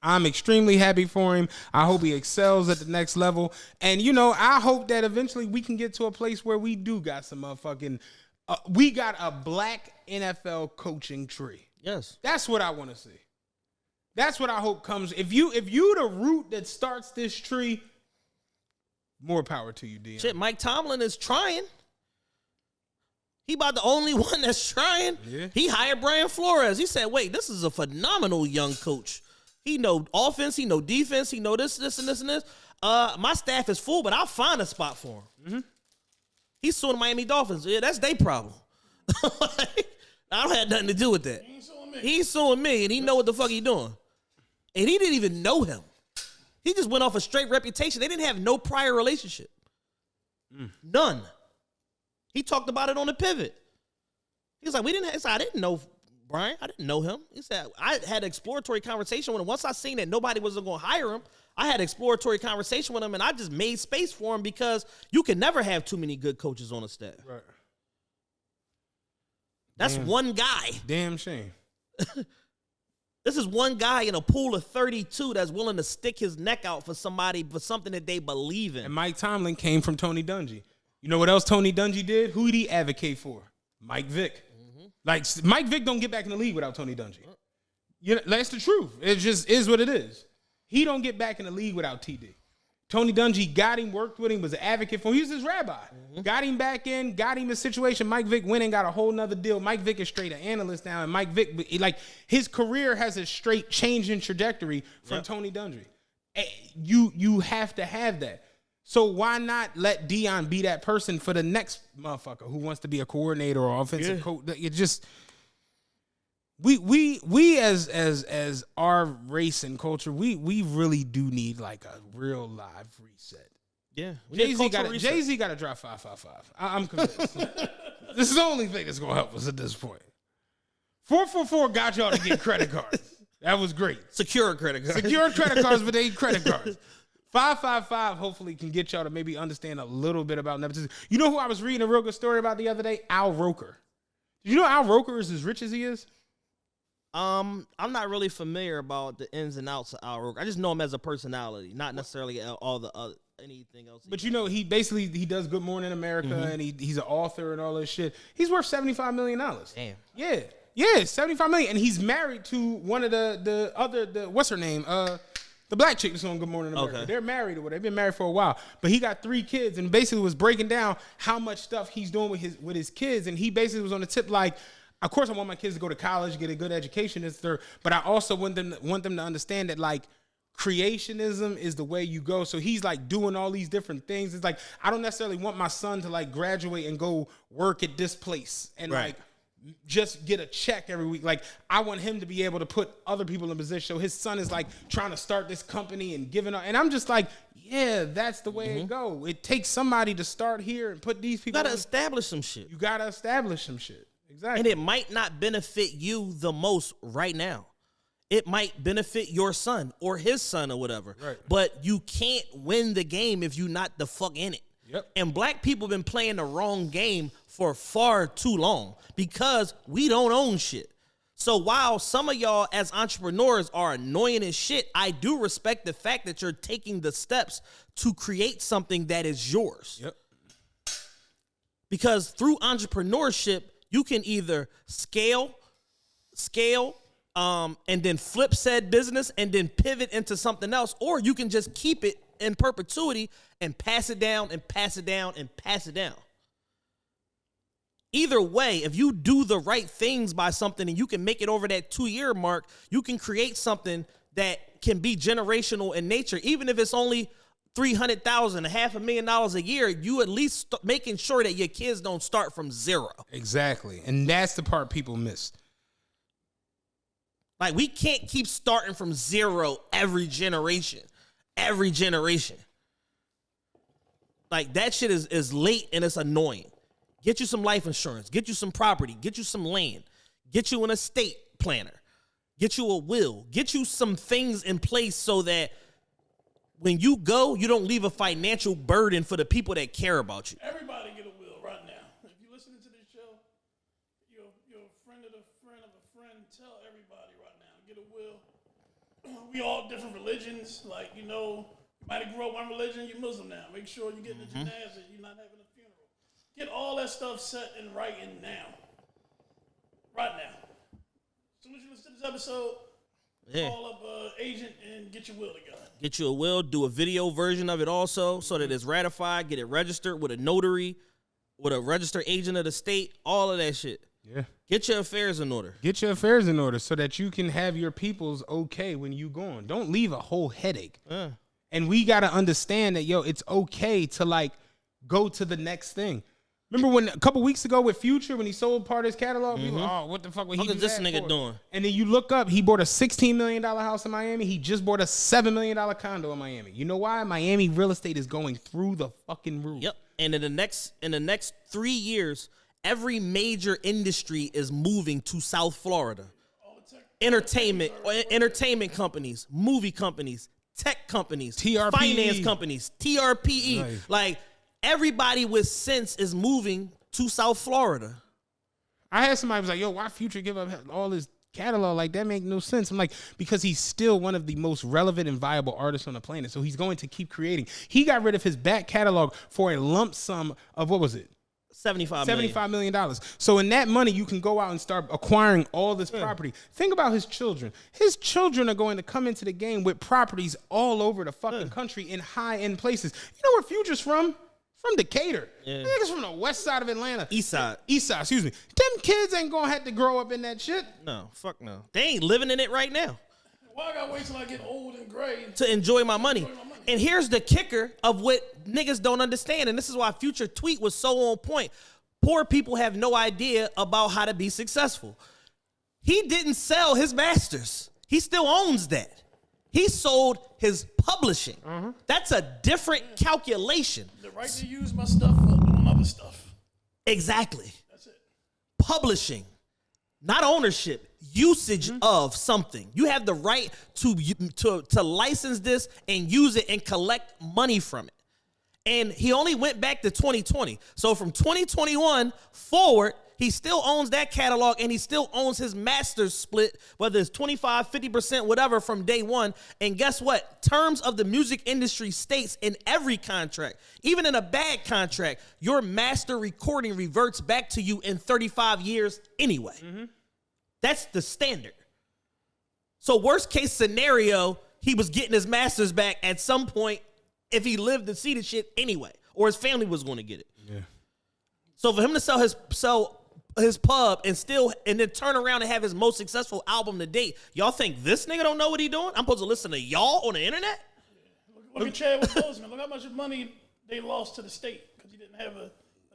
I'm extremely happy for him. I hope he excels at the next level. And, you know, I hope that eventually we can get to a place where we do got some motherfucking, we got a black NFL coaching tree. Yes. That's what I want to see. That's what I hope comes. If you the root that starts this tree, more power to you, Dion. Shit, Mike Tomlin is trying. He about the only one that's trying. Yeah. He hired Brian Flores. He said, wait, this is a phenomenal young coach. He know offense, he know defense, he know this, and this. My staff is full, but I'll find a spot for him. Mm-hmm. He's suing Miami Dolphins. Yeah, that's their problem. I don't have nothing to do with that. He's suing me, and he know what the fuck he doing. And he didn't even know him. He just went off a straight reputation. They didn't have no prior relationship. None. He talked about it on the pivot. He was like, I didn't know Brian. I didn't know him. He said, I had an exploratory conversation with him. Once I seen that nobody wasn't going to hire him, I had an exploratory conversation with him, and I just made space for him because you can never have too many good coaches on a staff. Right. That's one guy. Damn shame. This is one guy in a pool of 32 that's willing to stick his neck out for somebody, for something that they believe in. And Mike Tomlin came from Tony Dungy. You know what else Tony Dungy did? Who did he advocate for? Mike Vick. Mm-hmm. Like, Mike Vick don't get back in the league without Tony Dungy. You know, that's the truth. It just is what it is. He don't get back in the league without TD. Tony Dungy got him, worked with him, was an advocate for him. He was his rabbi. Mm-hmm. Got him back in, got him a situation. Mike Vick went and got a whole nother deal. Mike Vick is straight an analyst now, and Mike Vick, like, his career has a straight change in trajectory from Tony Dungy. You have to have that. So why not let Dion be that person for the next motherfucker who wants to be a coordinator or offensive coach? It just we as our race and culture, we really do need like a real live reset. Yeah, Jay-Z got to drop 555. I'm convinced. This is the only thing that's gonna help us at this point. 444 got y'all to get credit cards. That was great. Secure credit cards. Secure credit cards, but they ain't credit cards. 555 hopefully can get y'all to maybe understand a little bit about nepotism. You know who I was reading a real good story about the other day? Al Roker. Did you know Al Roker is as rich as he is? I'm not really familiar about the ins and outs of Al Roker. I just know him as a personality, not necessarily all the other anything else. But you know, he does Good Morning America, and he's an author and all this shit. He's worth $75 million. Damn. Yeah, $75 million, and he's married to one of the what's her name? The black chick that's on Good Morning America. Okay. They're married or whatever. They've been married for a while. But he got 3 kids and basically was breaking down how much stuff he's doing with his kids. And he basically was on the tip like, of course I want my kids to go to college, get a good education, but I also want them to understand that like creationism is the way you go. So he's like doing all these different things. It's like, I don't necessarily want my son to like graduate and go work at this place and like just get a check every week. Like, I want him to be able to put other people in position. So his son is like trying to start this company and giving up. And I'm just like, yeah, that's the way it go. It takes somebody to start here and put these people. You gotta establish some shit. You gotta establish some shit. Exactly. And it might not benefit you the most right now. It might benefit your son or his son or whatever. Right. But you can't win the game if you're not the fuck in it. Yep. And black people been playing the wrong game for far too long because we don't own shit. So while some of y'all as entrepreneurs are annoying as shit, I do respect the fact that you're taking the steps to create something that is yours. Yep. Because through entrepreneurship, you can either scale, and then flip said business and then pivot into something else, or you can just keep it in perpetuity and pass it down and pass it down and pass it down. Either way, if you do the right things by something and you can make it over that 2-year mark, you can create something that can be generational in nature, even if it's only $300,000, $500,000 a year, you at least making sure that your kids don't start from zero. Exactly. And that's the part people miss. Like, we can't keep starting from zero every generation. Every generation. Like, that shit is late and it's annoying. Get you some life insurance. Get you some property. Get you some land. Get you an estate planner. Get you a will. Get you some things in place so that when you go, you don't leave a financial burden for the people that care about you. Everybody get a will right now. If you're listening to this show, you're a friend of a friend of a friend, tell everybody right now, get a will. We all different religions. Like, you know, you might have grew up one religion, you're Muslim now. Make sure you get in the janazah, you're not having a funeral. Get all that stuff set in writing now. Right now. As soon as you listen to this episode, call up an agent and get your will together. Get you a will, do a video version of it also so that it's ratified, get it registered with a notary, with a registered agent of the state, all of that shit. Yeah. Get your affairs in order. Get your affairs in order so that you can have your peoples okay when you gone. Don't leave a whole headache. And we got to understand that, yo, it's okay to, like, go to the next thing. Remember when a couple weeks ago with Future, when he sold part of his catalog, people, oh, what the fuck would he do this that nigga for? doing? And then you look up, he bought a $16 million house in Miami. He just bought a $7 million condo in Miami. You know why? Miami real estate is going through the fucking roof. Yep. And in the next 3 years, every major industry is moving to South Florida. Entertainment companies, movie companies, tech companies, TRPE. finance companies, TRPE. Right. Like, everybody with sense is moving to South Florida. I had somebody who was like, yo, why Future give up all his catalog? Like, that make no sense. I'm like, because he's still one of the most relevant and viable artists on the planet. So he's going to keep creating. He got rid of his back catalog for a lump sum of, what was it? $75 million. So in that money, you can go out and start acquiring all this property. Think about his children. His children are going to come into the game with properties all over the fucking country in high-end places. You know where Future's from? From Decatur. Yeah. Niggas from the west side of Atlanta. East side, excuse me. Them kids ain't gonna have to grow up in that shit. No, fuck no. They ain't living in it right now. Why I gotta wait till I get old and gray to enjoy my money? And here's the kicker of what niggas don't understand, and this is why Future tweet was so on point. Poor people have no idea about how to be successful. He didn't sell his masters. He still owns that. He sold his publishing. That's a different calculation. The right to use my stuff for doing other stuff. Exactly. That's it. Publishing, not ownership, usage of something. You have the right to license this and use it and collect money from it. And he only went back to 2020. So from 2021 forward, he still owns that catalog and he still owns his master's split, whether it's 25, 50%, whatever, from day one. And guess what? Terms of the music industry states in every contract, even in a bad contract, your master recording reverts back to you in 35 years anyway. That's the standard. So worst case scenario, he was getting his masters back at some point if he lived to see the shit anyway, or his family was going to get it. Yeah. So for him to sell his pub and then turn around and have his most successful album to date, y'all think this nigga don't know what he doing? I'm supposed to listen to y'all on the internet? Look at Chadwick Boseman. Look how much money they lost to the state because he didn't have an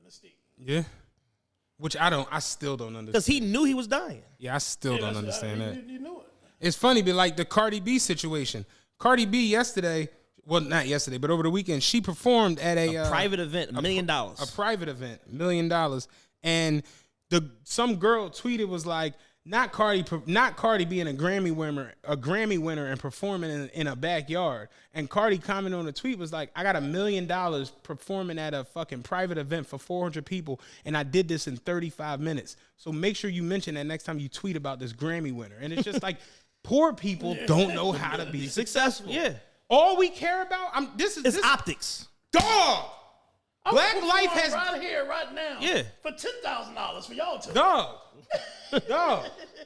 estate. Yeah. Which I still don't understand. Because he knew he was dying. Yeah, I still don't understand that. You knew it. It's funny, but like the Cardi B situation. Cardi B yesterday, well, not yesterday, but over the weekend, she performed at a private event, $1 million. A private event, $1 million. And some girl tweeted, was like, not Cardi being a Grammy winner and performing in a backyard. And Cardi commented on the tweet, was like, I got $1 million performing at a fucking private event for 400 people, and I did this in 35 minutes. So make sure you mention that next time you tweet about this Grammy winner. And it's just like, poor people don't know how to be successful. Yeah. All we care about, this optics. Dog. Black life has right here, right now. Yeah. For $10,000 for y'all two. Dog.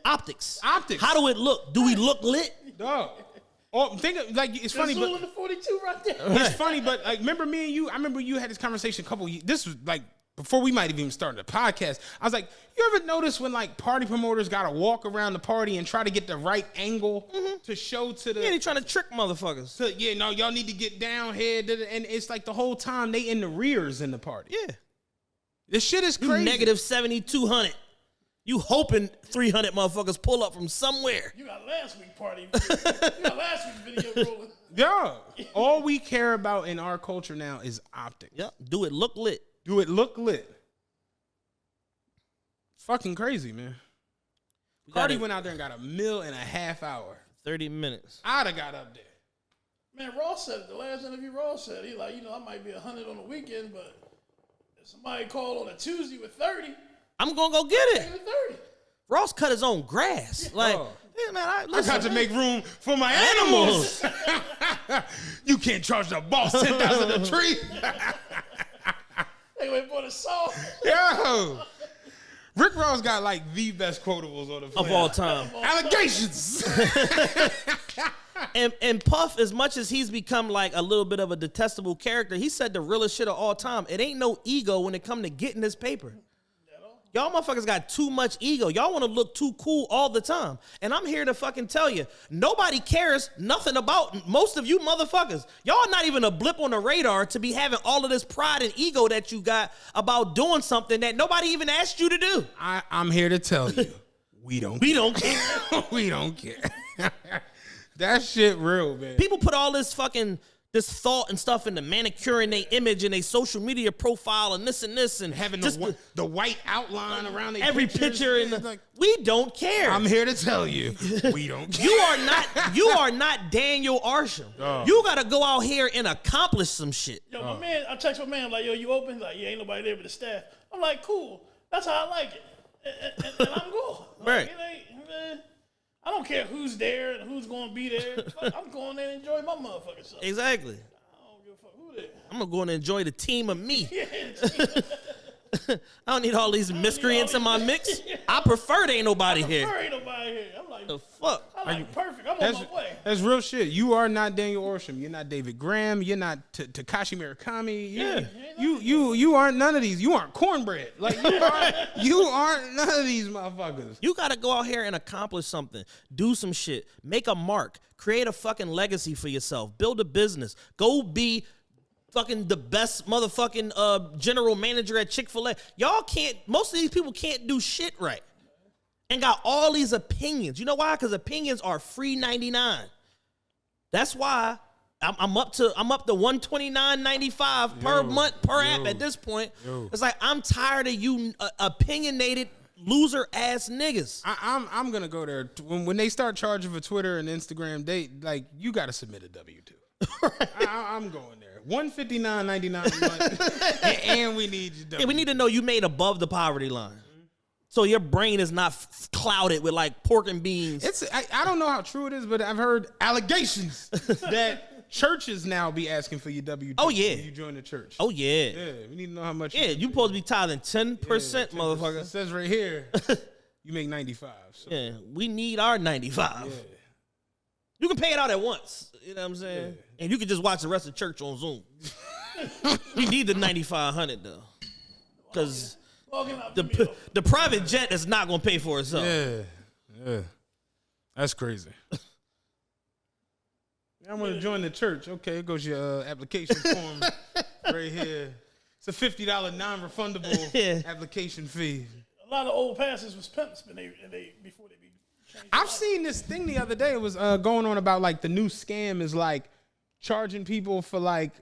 Optics. Optics. How do it look? Do we look lit? Dog. Oh, think of, like, it's funny, Zoom but in the 42 right there. it's funny, but like, remember me and you? I remember you had this conversation this was like before we might have even started the podcast, I was like, you ever notice when like party promoters got to walk around the party and try to get the right angle to show to the... Yeah, they trying to trick motherfuckers. Y'all need to get down here. And it's like the whole time they in the rears in the party. Yeah. This shit is crazy. Negative 7,200. You hoping 300 motherfuckers pull up from somewhere. You got last week's party. You got last week's video rolling. Yeah. All we care about in our culture now is optics. Yep. Do it look lit. Do it look lit. Fucking crazy, man. Cardi went out there and got 1.5 million hour. 30 minutes. I'd have got up there. Man, Ross said, the last interview Ross said, he like, I might be 100 on the weekend, but if somebody called on a Tuesday with 30, I'm going to go get it. 30. Ross cut his own grass. Like, yeah, man, I got to make room for my animals. You can't charge the boss $10,000 a tree. They went for the saw. Yo. Rick Ross got like the best quotables on the planet. Of all time. Allegations. And Puff, as much as he's become like a little bit of a detestable character, he said the realest shit of all time. It ain't no ego when it come to getting this paper. Y'all motherfuckers got too much ego. Y'all want to look too cool all the time. And I'm here to fucking tell you, nobody cares nothing about most of you motherfuckers. Y'all not even a blip on the radar to be having all of this pride and ego that you got about doing something that nobody even asked you to do. I'm here to tell you, we don't care. We don't care. That shit real, man. People put all this thought and stuff into manicuring their image and their social media profile and this and having just the white outline around every picture and like, we don't care. I'm here to tell you, we don't care. You are not Daniel Arsham. You gotta go out here and accomplish some shit. Yo, my man, I text my man, I'm like, yo, you open? He's like, yeah, ain't nobody there but the staff. I'm like, cool. That's how I like it. And I'm cool. Right. I don't care who's there and who's going to be there. I'm going there and enjoy my motherfucking self. Exactly. I don't give a fuck who there. I'm going to go and enjoy the team of me. Yeah, I don't need all these miscreants in my mix. I prefer there ain't nobody here. I'm like, the fuck? I like perfect. I'm on my way. That's real shit. You are not Daniel Orsham. You're not David Graham. You're not Takashi Murakami. You aren't none of these. You aren't cornbread. Like you aren't none of these motherfuckers. You gotta go out here and accomplish something. Do some shit. Make a mark. Create a fucking legacy for yourself. Build a business. Go be fucking the best motherfucking general manager at Chick-fil-A. Y'all can't, most of these people can't do shit right. And got all these opinions. You know why? Because opinions are free 99. That's why I'm up to $129.95 per month per app at this point. It's like I'm tired of you opinionated loser ass niggas. I'm gonna go there when they start charging for Twitter and Instagram. They like you got to submit a W-2. Right. I'm going there. $159.99 a month, and we need you. Yeah, we need to know you made above the poverty line, so your brain is not clouded with like pork and beans. I don't know how true it is, but I've heard allegations that churches now be asking for your W-2. Oh yeah, when you join the church. Oh yeah, yeah. We need to know how much. Yeah, you supposed to be tithing 10%, motherfucker. It says right here, you make 95. So. Yeah, we need our 95. Yeah. You can pay it out at once. You know what I'm saying? Yeah. And you can just watch the rest of church on Zoom. We need the 9,500 though, because the private jet is not going to pay for itself. Yeah, that's crazy. I want to join the church. Okay, it goes your application form right here. It's a $50 non-refundable application fee. A lot of old pastors was pimps before they be. I've seen this thing the other day. It was going on about like the new scam is like charging people for like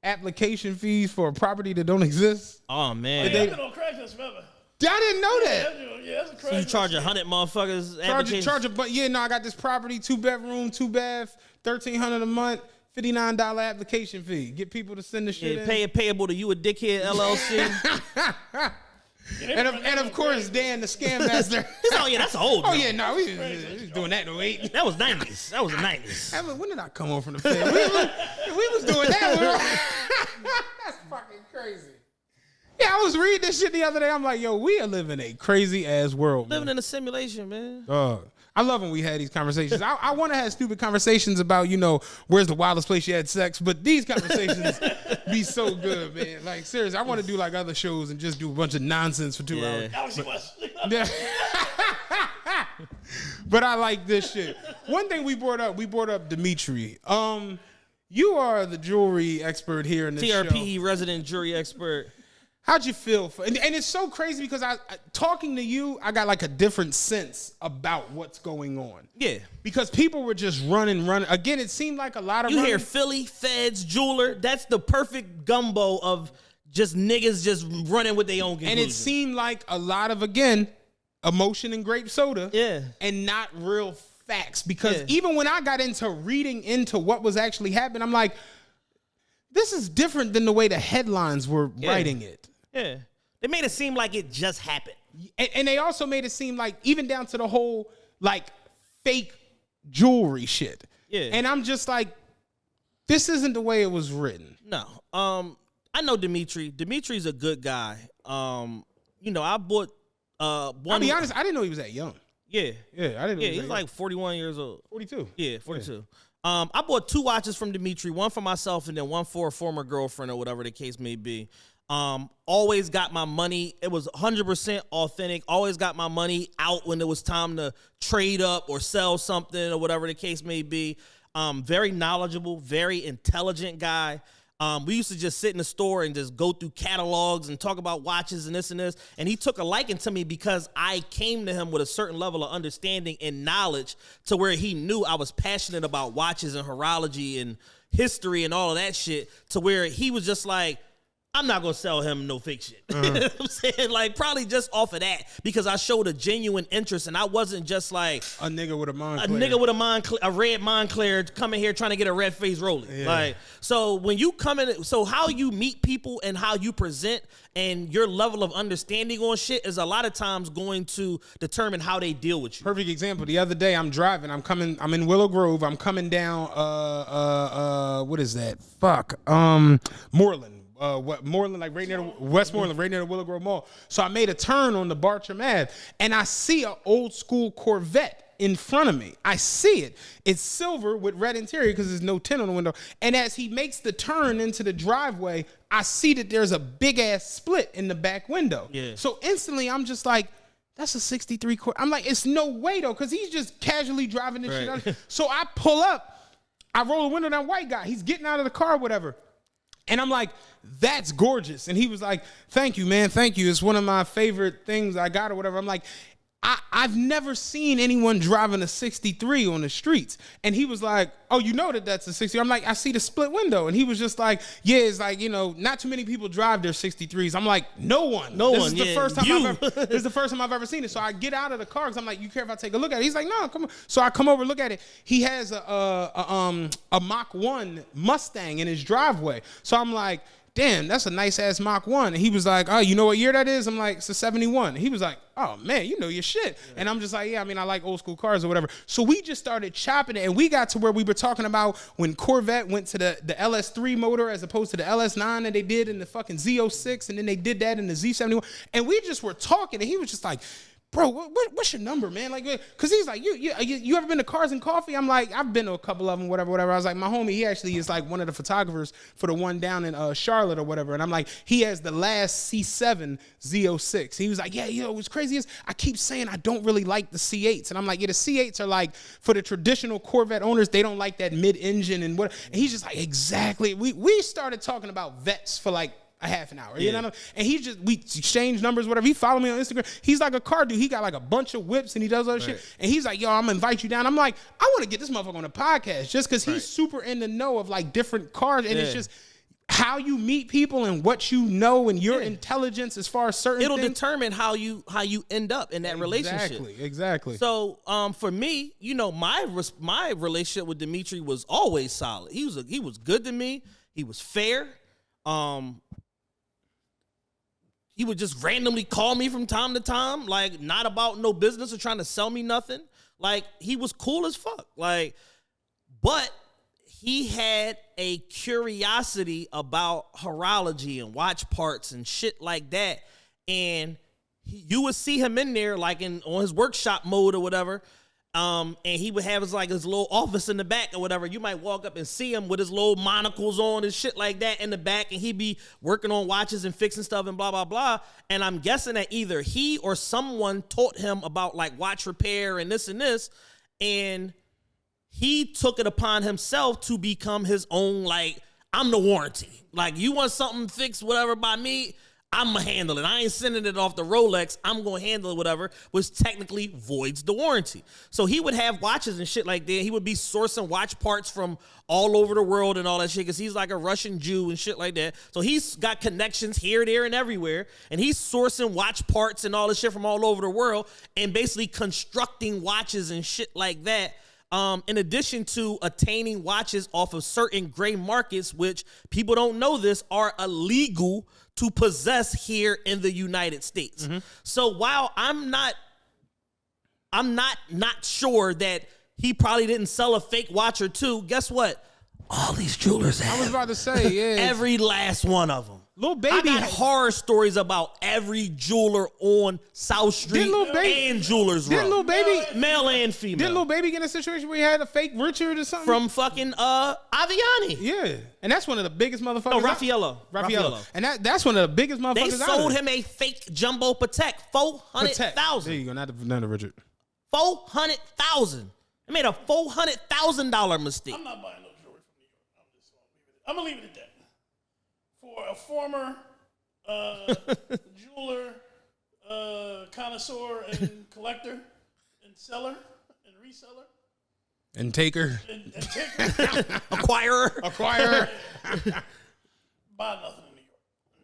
application fees for a property that don't exist. Oh man, they've been on Craigslist forever. I didn't know that. Yeah, that's a crazy. So you charge 100 motherfuckers. Charge a, but yeah, no, I got this property, 2-bedroom, 2-bath, $1,300 a month, $59 application fee. Get people to send the shit in. Pay it payable to you a dickhead LLC. And of course, Dan, the scam master. Oh yeah, that's old. Oh yeah, no, we was doing that in the 80s. That was 90s. That was the 90s. When did I come on from the Fed? We was doing that. That's fucking crazy. Yeah, I was reading this shit the other day. I'm like, yo, we are living a crazy ass world. Living in a simulation, man. I love when we had these conversations. I want to have stupid conversations about, where's the wildest place you had sex. But these conversations, be so good, man. Like seriously, I want to do like other shows and just do a bunch of nonsense for 2 hours. Galaxy Quest. But I like this shit. One thing we brought up Dimitre. You are the jewelry expert here in this TRPE show. resident jury expert. How'd you feel? And it's so crazy because I talking to you, I got like a different sense about what's going on. Yeah. Because people were just running. Again, it seemed like a lot of You running. hear Philly, Feds, jeweler. That's the perfect gumbo of just niggas just running with their own conclusions. And it seemed like a lot of, again, emotion and grape soda. Yeah. And not real facts. Because even when I got into reading into what was actually happening, I'm like, this is different than the way the headlines were writing it. Yeah. They made it seem like it just happened. And they also made it seem like, even down to the whole, like, fake jewelry shit. Yeah. And I'm just like, this isn't the way it was written. No. I know Dimitre. Dimitri's a good guy. You know, I bought one. I'll be honest, I didn't know he was that young. Yeah. Yeah, I didn't know Yeah, he's that like 41 years old. 42. Yeah, 42. I bought 2 watches from Dimitre, one for myself and then one for a former girlfriend or whatever the case may be. Always got my money. It was 100% authentic. Always got my money out when it was time to trade up or sell something or whatever the case may be. Very knowledgeable, very intelligent guy. We used to just sit in the store and just go through catalogs and talk about watches and this and this. And he took a liking to me because I came to him with a certain level of understanding and knowledge to where he knew I was passionate about watches and horology and history and all of that shit, to where he was just like, I'm not going to sell him no fake shit. You know what I'm saying? Like, probably just off of that, because I showed a genuine interest and I wasn't just like A nigga with a Montclair. a nigga with a red Montclair coming here trying to get a red face rolling. Yeah. Like, so when you come in, so how you meet people and how you present and your level of understanding on shit is a lot of times going to determine how they deal with you. Perfect example. The other day I'm driving. I'm in Willow Grove. I'm coming down what is that? Moreland. Moreland, like right near Westmoreland, right near the Willow Grove Mall. So I made a turn on the Bartram Ave, and I see an old school Corvette in front of me. I see it. It's silver with red interior because there's no tint on the window. And as he makes the turn into the driveway, I see that there's a big ass split in the back window. Yeah. So instantly, I'm just like, that's a 63 Corvette. I'm like, it's no way though, because he's just casually driving this shit out. So I pull up, I roll the window down. White guy, he's getting out of the car, whatever. And I'm like, that's gorgeous. And he was like, thank you, man. Thank you. It's one of my favorite things I got or whatever. I'm like, I've never seen anyone driving a 63 on the streets. And he was like, oh, you know that's a 60. I'm like, I see the split window. And he was just like, yeah, it's like, you know, not too many people drive their 63s. I'm like, no one. This is the first time this is the first time I've ever seen it. So I get out of the car because I'm like, you care if I take a look at it? He's like, no, come on. So I come over, look at it. He has a Mach 1 Mustang in his driveway. So I'm like, damn, that's a nice ass Mach 1. And he was like, oh, you know what year that is? I'm like, it's a 71. He was like, oh man, you know your shit. Yeah. And I'm just like, yeah, I mean, I like old school cars or whatever. So we just started chopping it, and we got to where we were talking about when Corvette went to the LS3 motor as opposed to the LS9 that they did in the fucking Z06, and then they did that in the Z71. And we just were talking, and he was just like, bro, what's your number, man? Like, because he's like, you ever been to Cars and Coffee? I'm like, I've been to a couple of them, whatever. I was like, my homie, he actually is like one of the photographers for the one down in Charlotte or whatever. And I'm like, he has the last C7 Z06. He was like, yeah, you know, what's crazy is I keep saying I don't really like the C8s. And I'm like, yeah, the C8s are like, for the traditional Corvette owners, they don't like that mid-engine and what. And he's just like, exactly. We started talking about vets for like a half an hour, you know? And we exchange numbers, whatever. He followed me on Instagram. He's like a car dude. He got like a bunch of whips and he does other shit. And he's like, yo, I'm gonna invite you down. I'm like, I want to get this motherfucker on the podcast just because he's super in the know of like different cars. And it's just how you meet people and what you know and your intelligence as far as certain It'll things. Determine how you end up in that relationship. Exactly. So for me, you know, my relationship with Dimitre was always solid. He was good to me. He was fair. He would just randomly call me from time to time, like not about no business or trying to sell me nothing. Like he was cool as fuck. Like, but he had a curiosity about horology and watch parts and shit like that. And you would see him in there like on his workshop mode or whatever. And he would have his little office in the back or whatever. You might walk up and see him with his little monocles on and shit like that in the back, and he'd be working on watches and fixing stuff and blah, blah, blah. And I'm guessing that either he or someone taught him about like watch repair and this, and he took it upon himself to become his own, like, I'm the warranty. Like, you want something fixed, whatever, by me, I'm going to handle it. I ain't sending it off the Rolex. I'm going to handle it, whatever, which technically voids the warranty. So he would have watches and shit like that. He would be sourcing watch parts from all over the world and all that shit because he's like a Russian Jew and shit like that. So he's got connections here, there, and everywhere. And he's sourcing watch parts and all this shit from all over the world and basically constructing watches and shit like that. In addition to attaining watches off of certain gray markets, which people don't know this, are illegal to possess here in the United States. Mm-hmm. So while I'm not sure that he probably didn't sell a fake watch or two, guess what? All these jewelers have. I was about to say, yeah. Every last one of them. Lil Baby I got horror stories about every jeweler on South Street and Jewelers Row. Didn't Lil Baby, male and female. Didn't Lil Baby get in a situation where he had a fake Richard or something? From fucking Aviani. Yeah. And that's one of the biggest motherfuckers. No, Raffaello. And that's one of the biggest motherfuckers. They sold him a fake jumbo Patek, $400,000. There you go, not the Richard. $400,000. They made a $400,000 mistake. I'm not buying no jewelry from New York. I'm gonna leave it at that. For a former jeweler, connoisseur, and collector, and seller, and reseller, and taker, and acquirer, buy nothing in New York.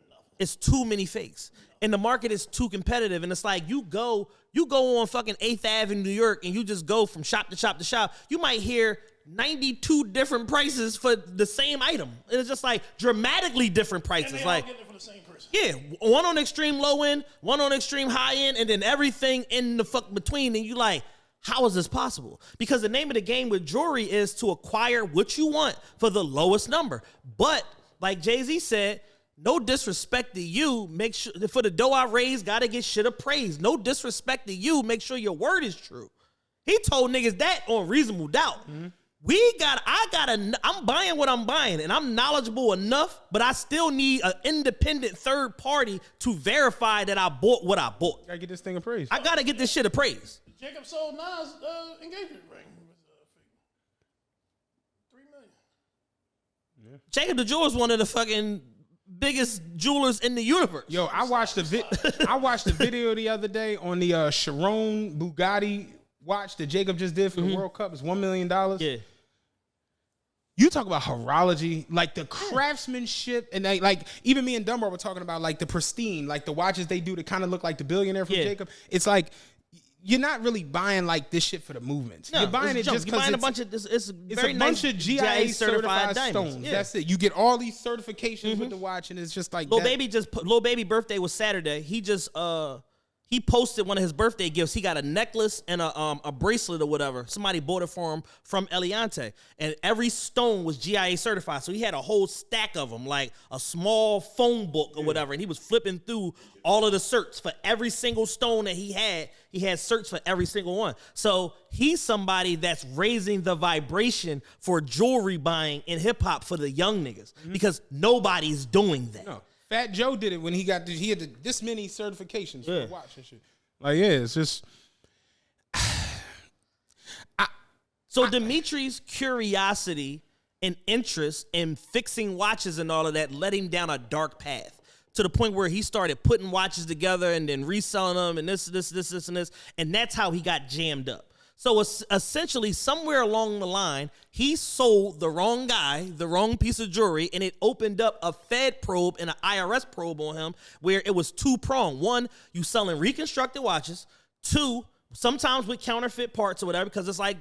Nothing. It's too many fakes, and the market is too competitive. And it's like you go on fucking 8th Ave in New York, and you just go from shop to shop to shop. You might hear 92 different prices for the same item. It's just like dramatically different prices. And they like all get it from the same person. Yeah, one on extreme low end, one on extreme high end, and then everything in the fuck between. And you like, how is this possible? Because the name of the game with jewelry is to acquire what you want for the lowest number. But like Jay-Z said, no disrespect to you. Make sure for the dough I raise, gotta get shit appraised. No disrespect to you. Make sure your word is true. He told niggas that on Reasonable Doubt. Mm-hmm. I'm buying what I'm buying, and I'm knowledgeable enough, but I still need an independent third party to verify that I bought what I bought. Gotta get this thing appraised. I gotta get this shit appraised. Jacob sold Nas engagement ring. $3 million. Yeah. Jacob the Jeweler is one of the fucking biggest jewelers in the universe. Yo, I watched the video the other day on the Chiron Bugatti watch that Jacob just did for the World Cup. It's $1 million. Yeah. You talk about horology, like the craftsmanship, and like even me and Dunbar were talking about like the pristine, like the watches they do to kind of look like the billionaire from Jacob. It's like you're not really buying like this shit for the movements. No, you're buying it just because a bunch of it's a bunch of GIA certified stones. Yeah. That's it. You get all these certifications with the watch, and it's just like Lil Baby birthday was Saturday. He just he posted one of his birthday gifts. He got a necklace and a bracelet or whatever. Somebody bought it for him from Eliante. And every stone was GIA certified. So he had a whole stack of them, like a small phone book or whatever. And he was flipping through all of the certs for every single stone that he had. He had certs for every single one. So he's somebody that's raising the vibration for jewelry buying in hip hop for the young niggas. Because nobody's doing that. No. Fat Joe did it when he had this many certifications for the watch and shit. Like, yeah, it's just. So Dimitri's curiosity and interest in fixing watches and all of that led him down a dark path to the point where he started putting watches together and then reselling them and this, and this. And that's how he got jammed up. So essentially, somewhere along the line, he sold the wrong guy, the wrong piece of jewelry, and it opened up a Fed probe and an IRS probe on him where it was two-pronged. One, you selling reconstructed watches. Two, sometimes with counterfeit parts or whatever, because it's like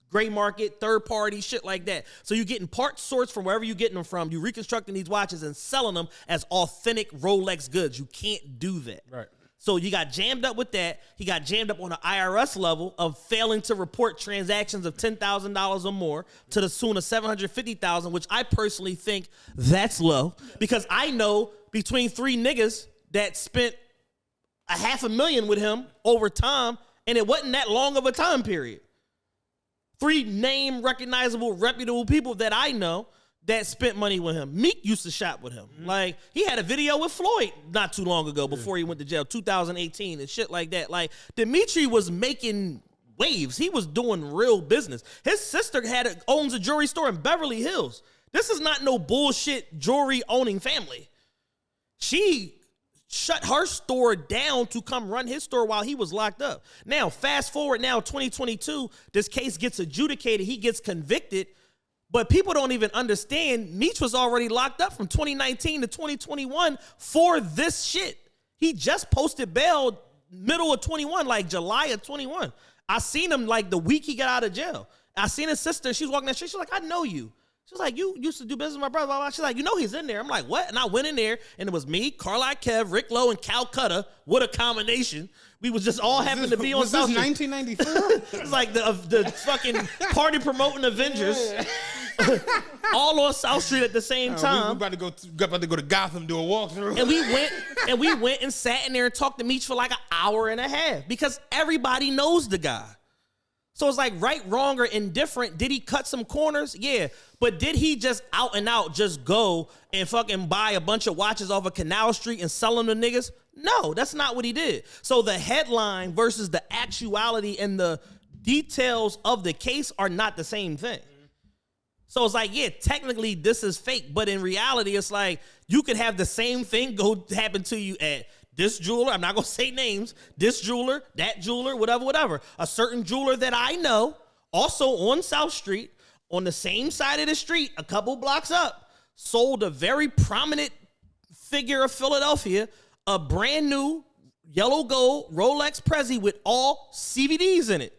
gray market, third party, shit like that. So you're getting parts sourced from wherever you're getting them from. You're reconstructing these watches and selling them as authentic Rolex goods. You can't do that. Right. So you got jammed up with that. He got jammed up on an IRS level of failing to report transactions of $10,000 or more to the tune of $750,000, which I personally think that's low because I know between three niggas that spent $500,000 with him over time And it wasn't that long of a time period. 3 name recognizable, reputable people that I know that spent money with him. Meek used to shop with him. Like, he had a video with Floyd not too long ago before he went to jail, 2018 and shit like that. Like, Dimitre was making waves. He was doing real business. His sister owns a jewelry store in Beverly Hills. This is not no bullshit jewelry owning family. She shut her store down to come run his store while he was locked up. Now, fast forward now, 2022, this case gets adjudicated. He gets convicted, but people don't even understand Meech was already locked up from 2019 to 2021 for this shit. He just posted bail middle of 21, like July of 21. I seen him like the week he got out of jail. I seen his sister. She was walking down the street. She's like, I know you. She's like, you used to do business with my brother. Blah, blah. She's like, you know he's in there. I'm like, what? And I went in there, and it was me, Carlisle Kev, Rick Lowe, and Calcutta. What a combination. We was just all happened to be on South Street. 1994? It's like the fucking party promoting Avengers. All on South Street at the same time. We about to go to Gotham, do a walkthrough. And we went and sat in there and talked to Meech for like an hour and a half because everybody knows the guy. So it's like right, wrong, or indifferent. Did he cut some corners? Yeah. But did he just out and out just go and fucking buy a bunch of watches off of Canal Street and sell them to niggas? No, that's not what he did. So the headline versus the actuality and the details of the case are not the same thing. So it's like, yeah, technically this is fake, but in reality, it's like you could have the same thing happen to you at this jeweler. I'm not going to say names. This jeweler, that jeweler, whatever. A certain jeweler that I know, also on South Street, on the same side of the street, a couple blocks up, sold a very prominent figure of Philadelphia a brand new yellow gold Rolex Prezi with all CVDs in it.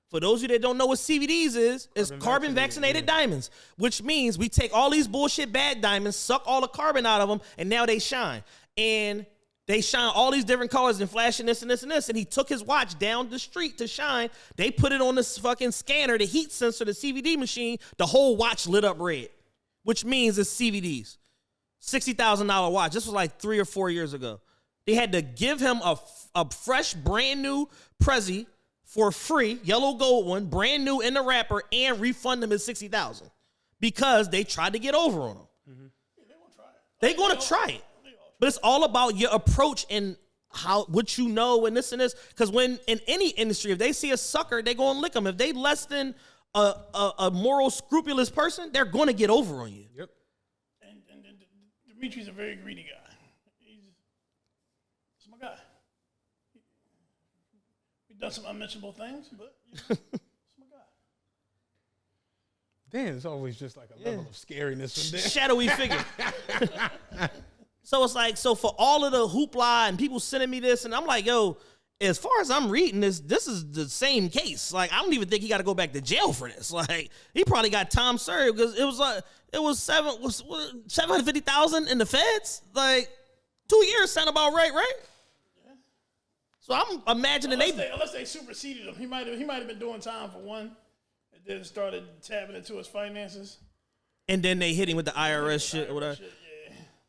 For those of you that don't know what CVDs is, it's carbon vaccinated diamonds, which means we take all these bullshit bad diamonds, suck all the carbon out of them, and now they shine. And they shine all these different colors and flashing this and this and this. And he took his watch down the street to shine. They put it on this fucking scanner, the heat sensor, the CVD machine. The whole watch lit up red, which means it's CVDs. $60,000 watch. This was like 3 or 4 years ago. They had to give him a fresh, brand new Prezi for free, yellow gold one, brand new in the wrapper, and refund him his $60,000 because they tried to get over on him. Mm-hmm. Yeah, they're going to try it. But it's all about your approach and what you know and this and this. Because when in any industry, if they see a sucker, they're going to lick them. If they less than a moral, scrupulous person, they're going to get over on you. Yep. And Dimitri's a very greedy guy. He's my guy. We've done some unmentionable things, but he's my guy. Damn, it's always just like a level of scariness from there. Shadowy figure. So it's like, so for all of the hoopla and people sending me this, and I'm like, yo, as far as I'm reading this is the same case. Like, I don't even think he got to go back to jail for this. Like, he probably got time served because it was $750,000 in the feds. Like, 2 years sound about right? Yeah. So I'm imagining unless they superseded him, he might have been doing time for one, and then started tapping into his finances. And then they hit him with the IRS shit or whatever.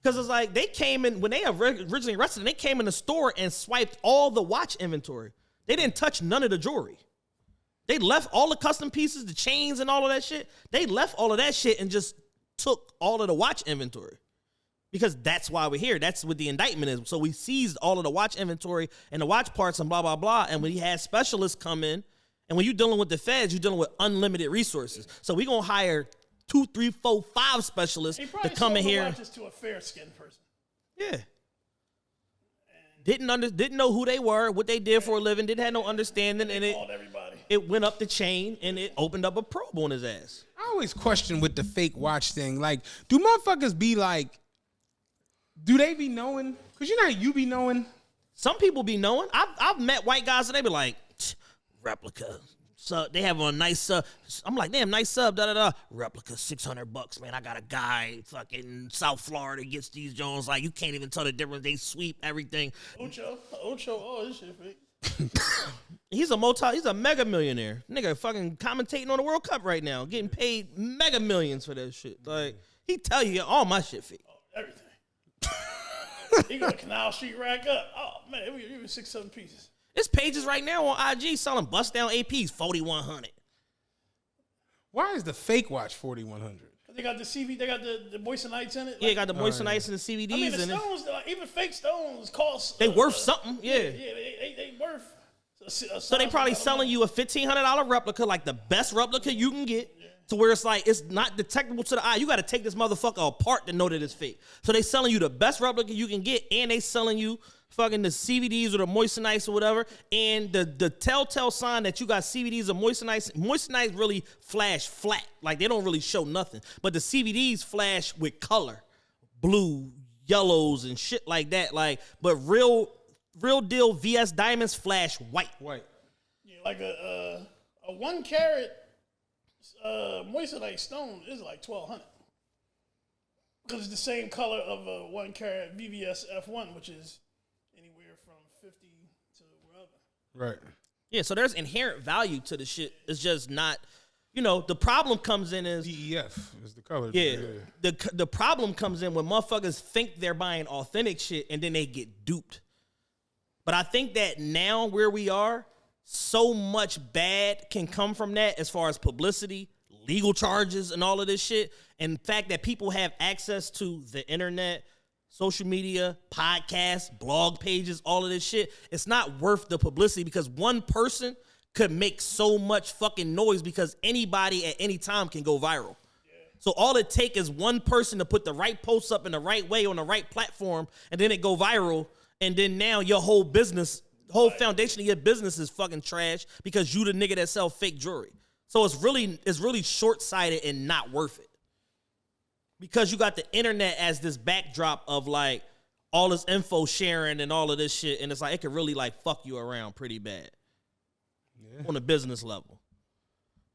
Because it's like they came in, when they originally arrested him, they came in the store and swiped all the watch inventory. They didn't touch none of the jewelry. They left all the custom pieces, the chains and all of that shit. They left all of that shit and just took all of the watch inventory. Because that's why we're here. That's what the indictment is. So we seized all of the watch inventory and the watch parts and blah, blah, blah. And we had specialists come in. And when you're dealing with the feds, you're dealing with unlimited resources. So we're going to hire 2, 3, 4, 5 specialists to come in here. Watches to a fair-skinned person. Yeah. Didn't know who they were, what they did for a living, didn't have no understanding, and it went up the chain and it opened up a probe on his ass. I always question with the fake watch thing. Like, do motherfuckers be like, do they be knowing? Because you know how you be knowing? Some people be knowing. I've met white guys and they be like, replica. So they have a nice sub. I'm like, damn, nice sub, replica, $600, man. I got a guy fucking South Florida gets these Jones. Like, you can't even tell the difference. They sweep everything. Ocho, oh, this shit fake. He's a mega millionaire. Nigga fucking commentating on the World Cup right now, getting paid mega millions for that shit. Like, he tell you all my shit fake. Oh, everything. He got a Canal Street rack up. Oh, man, it was 6, 7 pieces. There's pages right now on IG selling bust down APs 4,100. Why is the fake watch 4,100? They got the CV, they got the moistenites in it. Yeah, got the moistenites and the CVDs I mean, the in it. stones, like, even fake stones cost. They worth something, yeah. Yeah, they worth. So they probably selling you a $1,500 replica, like the best replica you can get, to where it's like it's not detectable to the eye. You got to take this motherfucker apart to know that it's fake. So they selling you the best replica you can get, and they selling you fucking the CVDs or the moistenites or whatever. And the telltale sign that you got CVDs or moistenites really flash flat, like they don't really show nothing. But the CVDs flash with color, blue, yellows, and shit like that. Like, but real deal VS diamonds flash white. White. Yeah, like a 1 carat moissanite stone is like $1,200 because it's the same color of a 1 carat VVS F1, which is anywhere from 50 to wherever. Right. Yeah, so there's inherent value to the shit. It's just not, the problem comes in is DEF is the color. yeah. The problem comes in when motherfuckers think they're buying authentic shit and then they get duped. But I think that now where we are, so much bad can come from that as far as publicity, legal charges, and all of this shit. And the fact that people have access to the internet, social media, podcasts, blog pages, all of this shit, it's not worth the publicity because one person could make so much fucking noise because anybody at any time can go viral. So all it takes is one person to put the right posts up in the right way on the right platform, and then it go viral, and then now your whole foundation of your business is fucking trash because you the nigga that sell fake jewelry. So it's really short-sighted and not worth it. Because you got the internet as this backdrop of like all this info sharing and all of this shit, and it's like it could really like fuck you around pretty bad on a business level.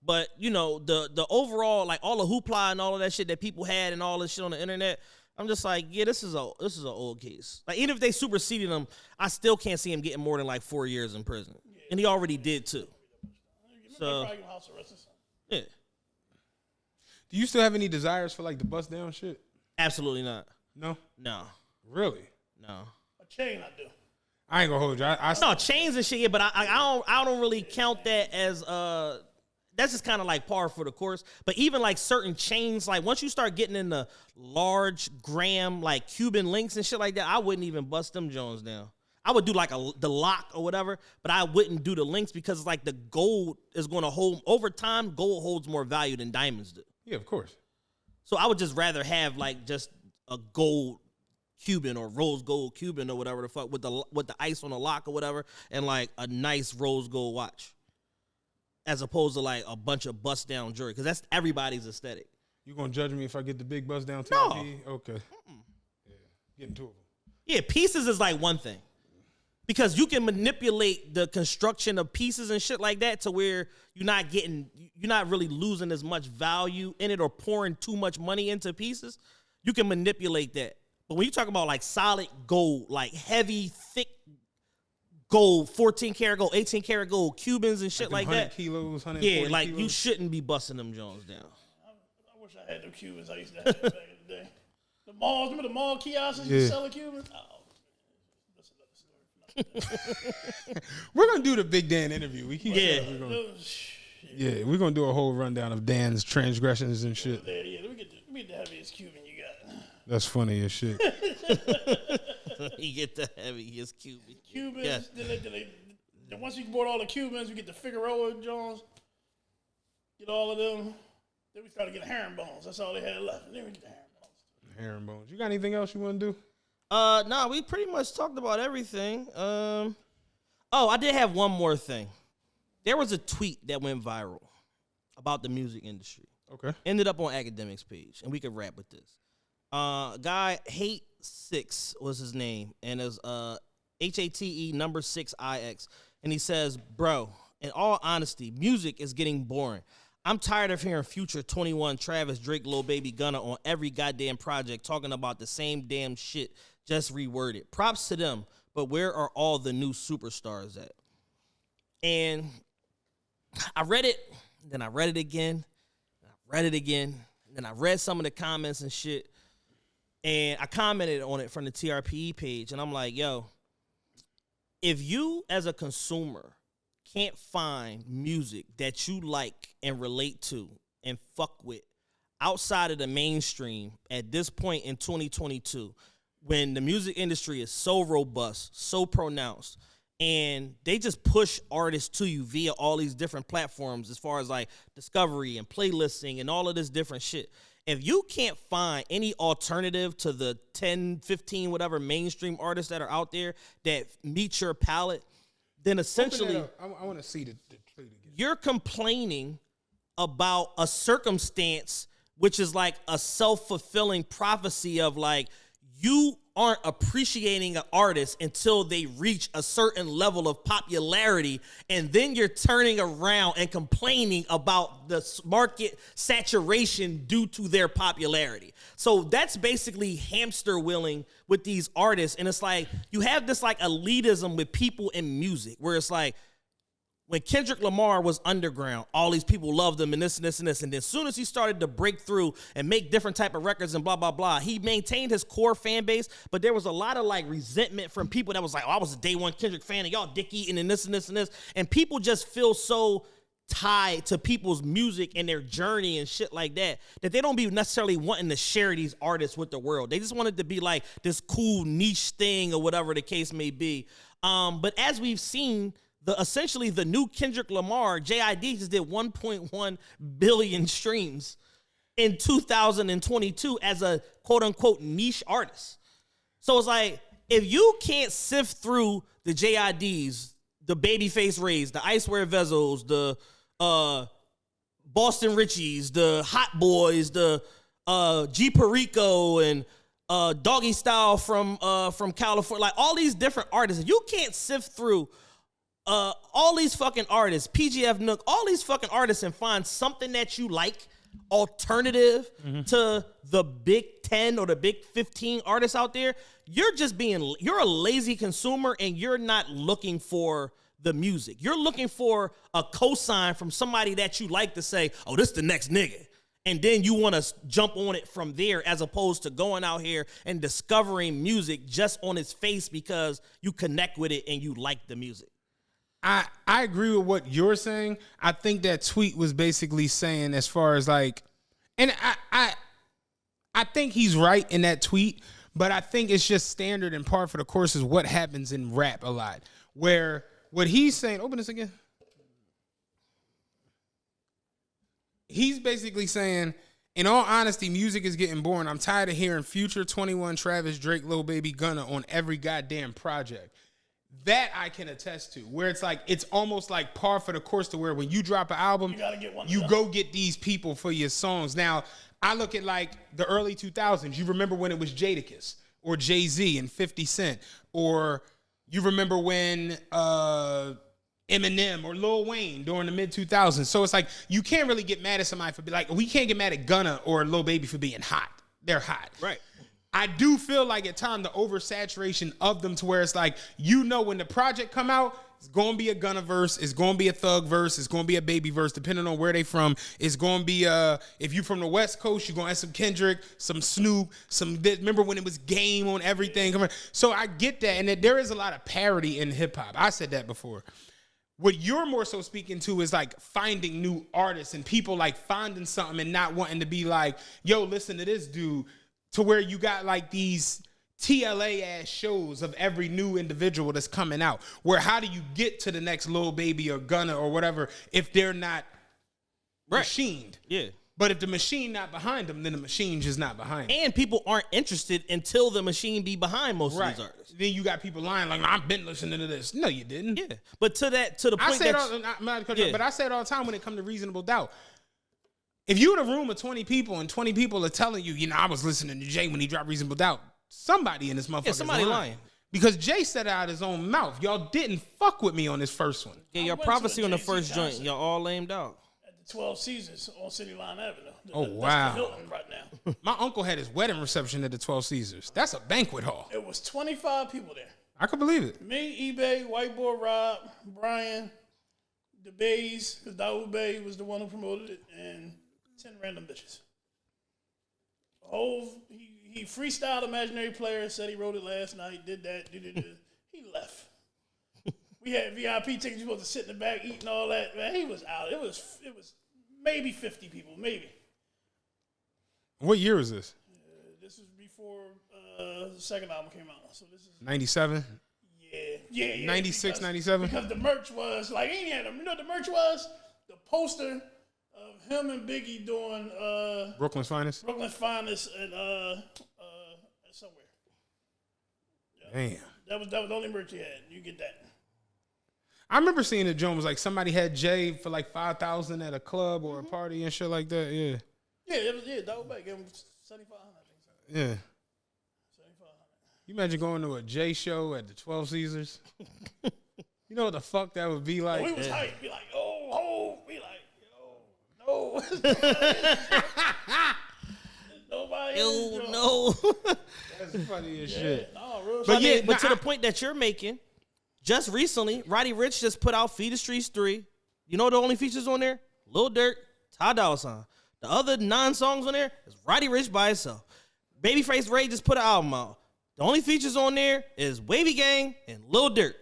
But the overall, like all the hoopla and all of that shit that people had and all this shit on the internet, I'm just like, yeah, this is an old case. Like even if they superseded him, I still can't see him getting more than like 4 years in prison, and he already did too. So yeah. Do you still have any desires for like the bust down shit? Absolutely not. No. No. Really? A chain, I do. I ain't gonna hold you. No, chains and shit, yeah, but I don't really count that as that's just kind of like par for the course. But even like certain chains, like once you start getting into large gram like Cuban links and shit like that, I wouldn't even bust them Jones down. I would do like the lock or whatever, but I wouldn't do the links because like the gold is going to hold over time. Gold holds more value than diamonds do. Yeah, of course. So I would just rather have like just a gold Cuban or rose gold Cuban or whatever the fuck with the ice on the lock or whatever, and like a nice rose gold watch, as opposed to like a bunch of bust down jewelry, because that's everybody's aesthetic. You gonna judge me if I get the big bust down No. TRPE? Okay. Yeah, getting two of them. Yeah, pieces is like one thing. Because you can manipulate the construction of pieces and shit like that to where you're not really losing as much value in it or pouring too much money into pieces. You can manipulate that. But when you talk about like solid gold, like heavy, thick gold, 14 karat gold, 18 karat gold, Cubans and shit like 100 that. kilos, 140 Yeah, like kilos. you shouldn't be busting them Jones down. I wish I had them Cubans I used to have back in the day. The malls, remember the mall kiosks Yeah. you selling Cubans? Oh. We're gonna do the Big Dan interview. We keep Yeah. saying we're gonna do a whole rundown of Dan's transgressions and shit. Yeah, we get the heaviest Cuban you got. That's funny as shit. You get the heaviest Cuban. Cubans, Yeah. then once you bought all the Cubans, we get the Figueroa Jones, get all of them. Then we started getting herringbones. That's all they had left. And then we get the herringbones. Herringbones. You got anything else you want to do? Nah, we pretty much talked about everything. I did have one more thing. There was a tweet that went viral about the music industry. Okay. Ended up on Academics page, and we could wrap with this. Guy Hate6 was his name, and it's HATE number 6IX, and he says, "Bro, in all honesty, music is getting boring. I'm tired of hearing Future, 21, Travis, Drake, Lil Baby, Gunna on every goddamn project talking about the same damn shit, just reworded. Props to them, but where are all the new superstars at?" And I read it, then I read it again, and I read it again, and then I read some of the comments and shit, and I commented on it from the TRPE page, and I'm like, yo, if you as a consumer can't find music that you like and relate to and fuck with outside of the mainstream at this point in 2022, when the music industry is so robust, so pronounced, and they just push artists to you via all these different platforms as far as like discovery and playlisting and all of this different shit. If you can't find any alternative to the 10, 15, whatever mainstream artists that are out there that meet your palate, then essentially I want to see the tweet again. You're complaining about a circumstance which is like a self-fulfilling prophecy of like, you aren't appreciating an artist until they reach a certain level of popularity, and then you're turning around and complaining about the market saturation due to their popularity. So that's basically hamster wheeling with these artists, and it's like you have this like elitism with people in music where it's like, when Kendrick Lamar was underground, all these people loved him and this and this and this. And then as soon as he started to break through and make different type of records and blah, blah, blah, he maintained his core fan base. But there was a lot of like resentment from people that was like, oh, I was a day one Kendrick fan and y'all dick eating and this and this and this. And people just feel so tied to people's music and their journey and shit like that, that they don't be necessarily wanting to share these artists with the world. They just want it to be like this cool niche thing or whatever the case may be. But as we've seen, essentially the new Kendrick Lamar, JID just did 1.1 billion streams in 2022 as a quote unquote niche artist. So it's like, if you can't sift through the JIDs, the Babyface Rays, the Icewear Vezels, the Boston Richies, the Hot Boys, the G Perico and Doggy Style from California, like all these different artists, if you can't sift through all these fucking artists, PGF Nook, all these fucking artists and find something that you like, alternative to the big 10 or the big 15 artists out there, you're a lazy consumer and you're not looking for the music. You're looking for a cosign from somebody that you like to say, oh, this the next nigga. And then you want to jump on it from there as opposed to going out here and discovering music just on its face because you connect with it and you like the music. I agree with what you're saying. I think that tweet was basically saying as far as like, and I think he's right in that tweet, but I think it's just standard and par for the course is what happens in rap a lot. Where what he's saying, open this again. He's basically saying, in all honesty, music is getting boring. I'm tired of hearing Future, 21, Travis, Drake, Lil Baby, Gunna on every goddamn project. That I can attest to, where it's like, it's almost like par for the course to where when you drop an album, you go get these people for your songs. Now, I look at like the early 2000s. You remember when it was Jadakiss or Jay-Z and 50 Cent, or you remember when Eminem or Lil Wayne during the mid 2000s. So it's like, you can't really get mad at somebody for being like, we can't get mad at Gunna or Lil Baby for being hot. They're hot. Right. I do feel like at times the oversaturation of them to where it's like, you know, when the project come out, it's going to be a Gunna verse, it's going to be a Thug verse, it's going to be a Baby verse, depending on where they from. It's going to be, if you from the West Coast, you're going to have some Kendrick, some Snoop, remember when it was Game on everything? So I get that, and that there is a lot of parody in hip hop. I said that before. What you're more so speaking to is like finding new artists and people like finding something and not wanting to be like, yo, listen to this dude. To where you got like these TLA ass shows of every new individual that's coming out. Where how do you get to the next Lil Baby or Gunna or whatever if they're not machined? Yeah. But if the machine not behind them, then the machine just not behind them. And people aren't interested until the machine be behind most of these artists. Then you got people lying like, I've been listening to this. No, you didn't. Yeah. But to the point but I say it all the time when it comes to Reasonable Doubt. If you in a room of 20 people and 20 people are telling you, you know, I was listening to Jay when he dropped Reasonable Doubt, somebody in this motherfucker somebody lying. Because Jay said it out of his own mouth. Y'all didn't fuck with me on this first one. Yeah, your prophecy on the first joint, y'all all lamed out. At the 12 Seasons on City Line Avenue. Wow. That's the Hilton right now. My uncle had his wedding reception at the 12 Caesars. That's a banquet hall. It was 25 people there. I could believe it. Me, eBay, White Boy Rob, Brian, the Bays, because Daoud Bay was the one who promoted it, and 10 random bitches. He freestyled Imaginary Player, said he wrote it last night, did that, he left. we had VIP tickets. You supposed to sit in the back eating all that. Man, he was out. It was maybe 50 people, maybe. What year was this? This is before the second album came out. So this is 97? Yeah. 96, 97? Because the merch was like, you know what the merch was? The poster of him and Biggie doing Brooklyn's Finest? Brooklyn's Finest and somewhere. Damn. That was the only merch he had. You get that. I remember seeing the joint was like somebody had Jay for like 5,000 at a club or a party and shit like that. Yeah. Yeah, double back. Gave him 7,500. Yeah. 7,500. You imagine going to a Jay show at the 12 Caesars? You know what the fuck that would be like? We was hyped. Be like, oh. Be like, yo, no. Nobody. Yo, no. That's funny as shit. No, real But shit. but to the point that you're making, just recently, Roddy Ricch just put out Feed the Streets 3. You know the only features on there? Lil Durk, Ty Dolla $ign. The other 9 songs on there is Roddy Ricch by itself. Babyface Ray just put an album out. The only features on there is Wavy Gang and Lil Durk.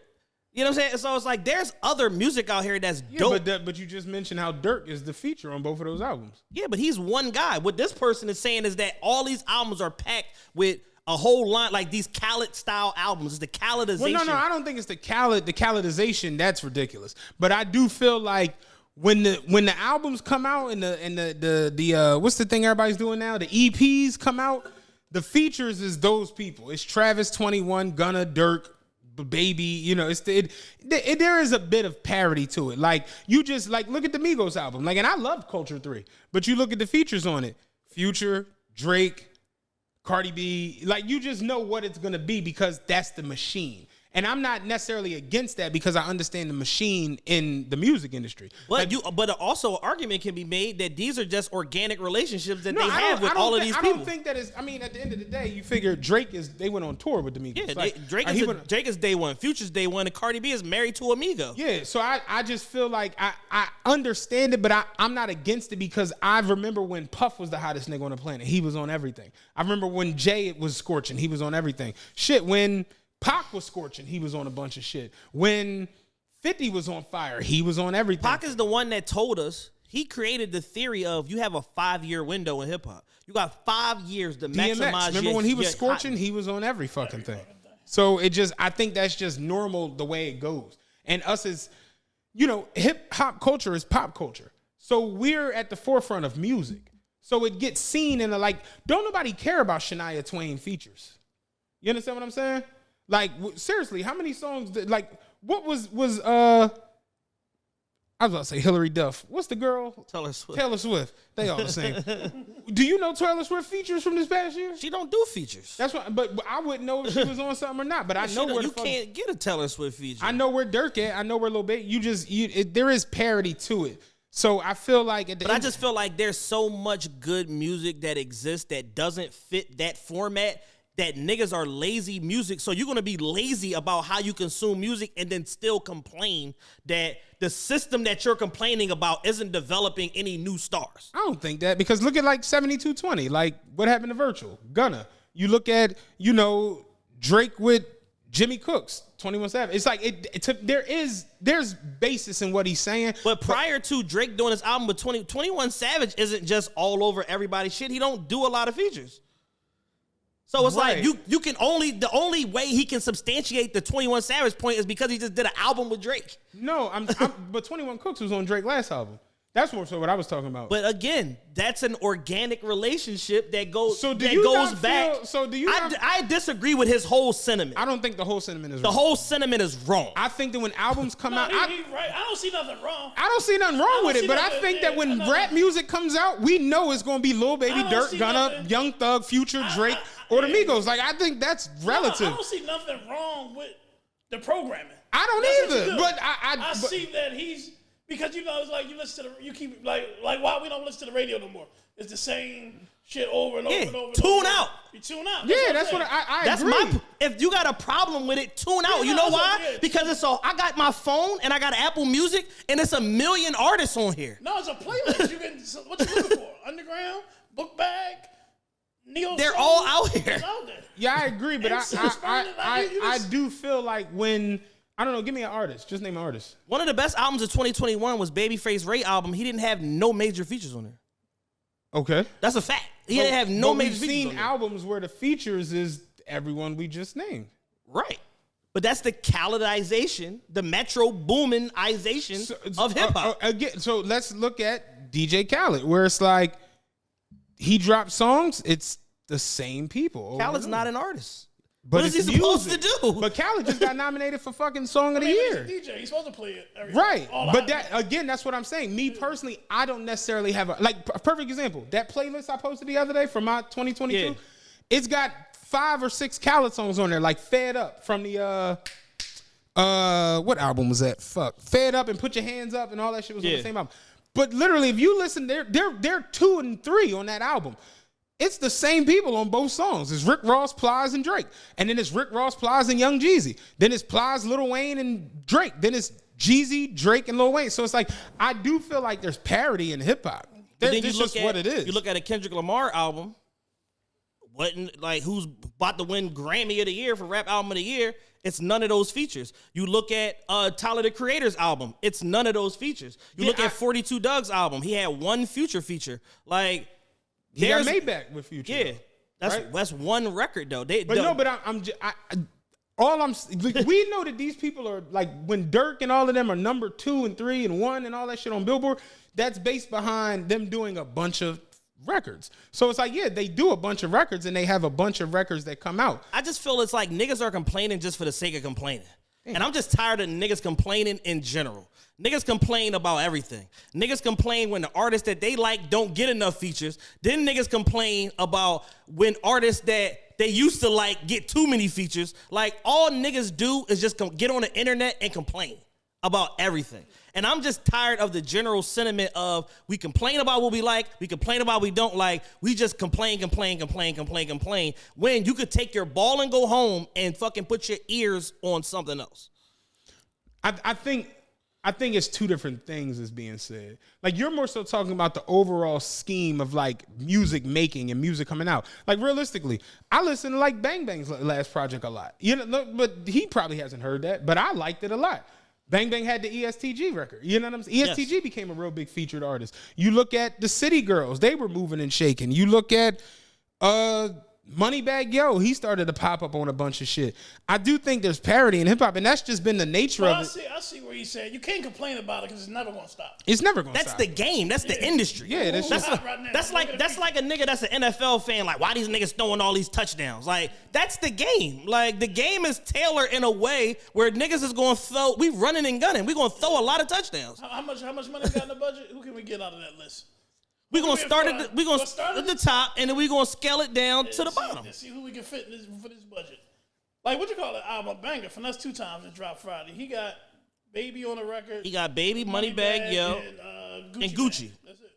You know what I'm saying? So it's like there's other music out here that's dope. But you just mentioned how Durk is the feature on both of those albums. Yeah, but he's one guy. What this person is saying is that all these albums are packed with a whole line, like these Khaled style albums. It's the Khaledization. Well, no, I don't think it's the Khaledization. That's ridiculous. But I do feel like when the albums come out and the what's the thing everybody's doing now? The EPs come out. The features is those people. It's Travis 21, Gunna, Durk, Baby. You know, there is a bit of parody to it. Like you just like look at the Migos album. Like, and I love Culture 3, but you look at the features on it: Future, Drake, Cardi B. Like you just know what it's gonna be because that's the machine. And I'm not necessarily against that because I understand the machine in the music industry. But but also an argument can be made that these are just organic relationships that they have with all of these people. I don't think that is. I mean, at the end of the day, you figure they went on tour with the Migos. Yeah, like, Drake is day one, Future's day one, and Cardi B is married to Amigo. Yeah, so I just feel like I understand it, but I'm not against it because I remember when Puff was the hottest nigga on the planet. He was on everything. I remember when Jay was scorching. He was on everything. Shit, when Pac was scorching, he was on a bunch of shit. When 50 was on fire, he was on everything. Pac is the one that told us, he created the theory of you have a 5-year window in hip hop. You got 5 years to maximize. Remember when he was scorching, he was on every fucking thing. So I think that's just normal the way it goes. And us as, hip hop culture is pop culture. So we're at the forefront of music. So it gets seen in don't nobody care about Shania Twain features. You understand what I'm saying? Like, seriously, how many songs, what was I was about to say Hillary Duff. What's the girl? Taylor Swift. Taylor Swift. They all the same. Do you know Taylor Swift features from this past year? She don't do features. That's why, but I wouldn't know if she was on something or not. But I know where you can't get a Taylor Swift feature. I know where Durk at. I know where Lil Baby. There is parody to it. So I feel like I just feel like there's so much good music that exists that doesn't fit that format. That niggas are lazy music, so you're gonna be lazy about how you consume music and then still complain that the system that you're complaining about isn't developing any new stars. I don't think that because look at 7220, like what happened to Virtual, Gunna. You look at Drake with Jimmy Cooks, 21 Savage. It's like there's basis in what he's saying. But prior to Drake doing his album with 21 Savage isn't just all over everybody's shit. He don't do a lot of features. So it's right. like you can the only way he can substantiate the 21 Savage point is because he just did an album with Drake. No, but 21 Cooks was on Drake's last album. That's more so what I was talking about. But again, that's an organic relationship that goes back. I disagree with his whole sentiment. I don't think the whole sentiment is wrong. The whole sentiment is wrong. I think that when albums come out, right. I don't see nothing wrong. I don't see nothing wrong with it, but I think that when rap music comes out, we know it's going to be Lil Baby, Durk, Gunna, Young Thug, Future, Drake, or the Migos. Like I think that's relative. I don't see nothing wrong with the programming. I don't either. But I see that he's. Because it's like you listen to you keep like why we don't listen to the radio no more. It's the same shit over and over and over. Tune out. You tune out. That's what I agree. If you got a problem with it, tune out. You know why? Because I got my phone and I got Apple Music and it's 1 million artists on here. No, it's a playlist. What you looking for? Underground, Book Bag, Neo. They're all out here. It's out there. Yeah, I agree, but I do feel like when I don't know. Give me an artist. Just name an artist. One of the best albums of 2021 was Babyface Ray album. He didn't have no major features on there. Okay. That's a fact. He didn't have no major features. We've seen albums where the features is everyone we just named. Right. But that's the Khaledization, the Metro Boominization of hip hop. Again, so let's look at DJ Khaled, where it's like he drops songs. It's the same people. Khaled's not an artist. But what is he supposed to do? But Khaled just got nominated for fucking Song of the Year. He's a DJ. He's supposed to play it. Right. But that again, that's what I'm saying. Me personally, I don't necessarily have a perfect example. That playlist I posted the other day for my 2022, it's got 5 or 6 Khaled songs on there, like Fed Up from the what album was that? Fed Up and Put Your Hands Up and all that shit was on the same album. But literally, if you listen, they're 2 and 3 on that album. It's the same people on both songs. It's Rick Ross, Plies, and Drake. And then it's Rick Ross, Plies, and Young Jeezy. Then it's Plies, Lil Wayne, and Drake. Then it's Jeezy, Drake, and Lil Wayne. So it's like, I do feel like there's parody in hip-hop. That's just what it is. You look at a Kendrick Lamar album, who's about to win Grammy of the Year for Rap Album of the Year, it's none of those features. You look at Tyler, the Creator's album, it's none of those features. You look at 42 Doug's album, he had one Future feature. Like, he got Maybach with Future. Yeah, that's one record though. We know that these people are like, when Dirk and all of them are number 2 and 3 and 1 and all that shit on Billboard, that's based behind them doing a bunch of records. So it's like, yeah, they do a bunch of records and they have a bunch of records that come out. I just feel it's like niggas are complaining just for the sake of complaining. And I'm just tired of niggas complaining in general. Niggas complain about everything. Niggas complain when the artists that they like don't get enough features. Then niggas complain about when artists that they used to like get too many features. Like, all niggas do is just get on the internet and complain about everything. And I'm just tired of the general sentiment of we complain about what we like, we complain about what we don't like, we just complain, when you could take your ball and go home and fucking put your ears on something else. I think it's 2 different things is being said. Like, you're more so talking about the overall scheme of like music making and music coming out. Like, realistically, I listen to like Bang Bang's last project a lot. You know, but he probably hasn't heard that, but I liked it a lot. Bang Bang had the ESTG record. You know what I'm saying? ESTG became a real big featured artist. You look at the City Girls, they were moving and shaking. You look at Moneybagg Yo, he started to pop up on a bunch of shit. I do think there's parody in hip hop, and that's just been the nature of it. I see where you said you can't complain about it because it's never gonna stop. It's never gonna stop. That's the game. That's the industry. Yeah, that's like a nigga that's an NFL fan. Like, why these niggas throwing all these touchdowns? Like, that's the game. Like, the game is tailored in a way where niggas is gonna throw. We running and gunning. We gonna throw a lot of touchdowns. How much money got in the budget? Who can we get out of that list? We're gonna start at the top, and then we're gonna scale it down to the bottom. See who we can fit for this budget. Like, what you call it? Album banger. Finesse 2 times it dropped Friday. He got Baby on the record. He got Baby, Moneybagg Yo, and Gucci. That's it.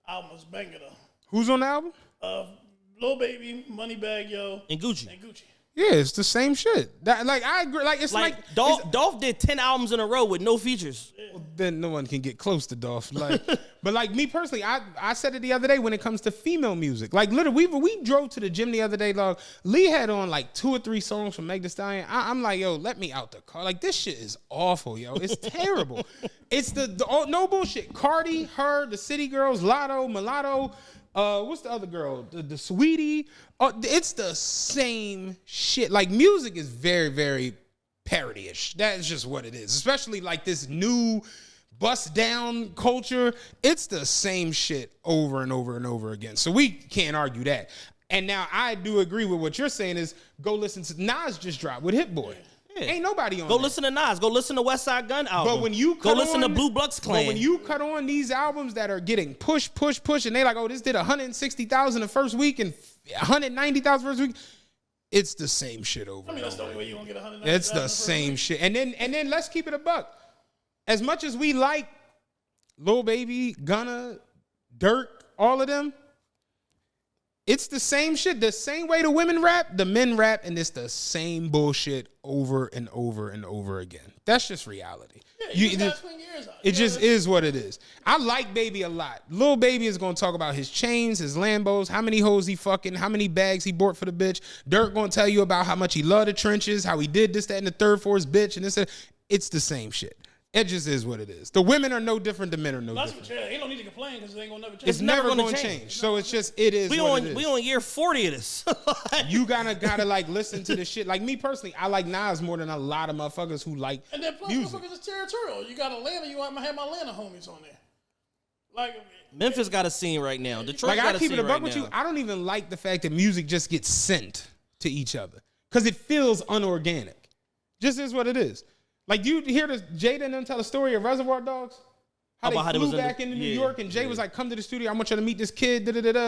Album was banger though. Who's on the album? Lil Baby, Moneybagg Yo, and Gucci. Yeah, it's the same shit. That, like, I agree. Like, it's like Dolph did 10 albums in a row with no features. Well, then no one can get close to Dolph. Like, but like me personally, I said it the other day when it comes to female music. Like, literally, we drove to the gym the other day, dog. Lee had on like 2 or 3 songs from Meg Thee Stallion. I'm like, yo, let me out the car. Like, this shit is awful, yo. It's terrible. It's the no bullshit. Cardi, her, the City Girls, Lotto, Mulatto. What's the other girl? The Sweetie. It's the same shit. Like, music is very, very parody-ish. That is just what it is. Especially like this new bust down culture. It's the same shit over and over and over again. So we can't argue that. And now I do agree with what you're saying is go listen to Nas just dropped with Hit Boy. Yeah. Ain't nobody on Go that. Listen to Nas. Go listen to West Side Gun album. But when you go listen to Blue Bloods Clan. But when you cut on these albums that are getting push, and they like, oh, this did 160,000 the first week and 190,000 first week, it's the same shit over. I mean, that's the only way you gonna get 190,000. It's the same shit. And then let's keep it a buck. As much as we like Lil Baby, Gunna, Dirk, all of them, it's the same shit. The same way the women rap, the men rap, and it's the same bullshit over and over and over again. That's just reality. Yeah, you got 20 years out. It just is what it is. I like Baby a lot. Lil Baby is gonna talk about his chains, his Lambos, how many hoes he fucking, how many bags he bought for the bitch. Dirk gonna tell you about how much he loved the trenches, how he did this, that, and the third for his bitch, and this. It's the same shit. It just is what it is. The women are no different. The men are no different. He don't need to complain because it ain't gonna never change. It's never gonna change. So it's just it is. We on year 40 of this. You gotta like listen to the shit. Like me personally, I like Nas more than a lot of motherfuckers who like and then plus music. Motherfuckers is territorial. You got Atlanta. You might have my Atlanta homies on there. Like Memphis got a scene right now. Detroit like got I a keep scene it a buck right with now. you. I don't even like the fact that music just gets sent to each other because it feels unorganic. Just is what it is. Like you hear this Jada and them tell a story of Reservoir Dogs. How they flew back into New York and Jay was like, come to the studio. I want you to meet this kid.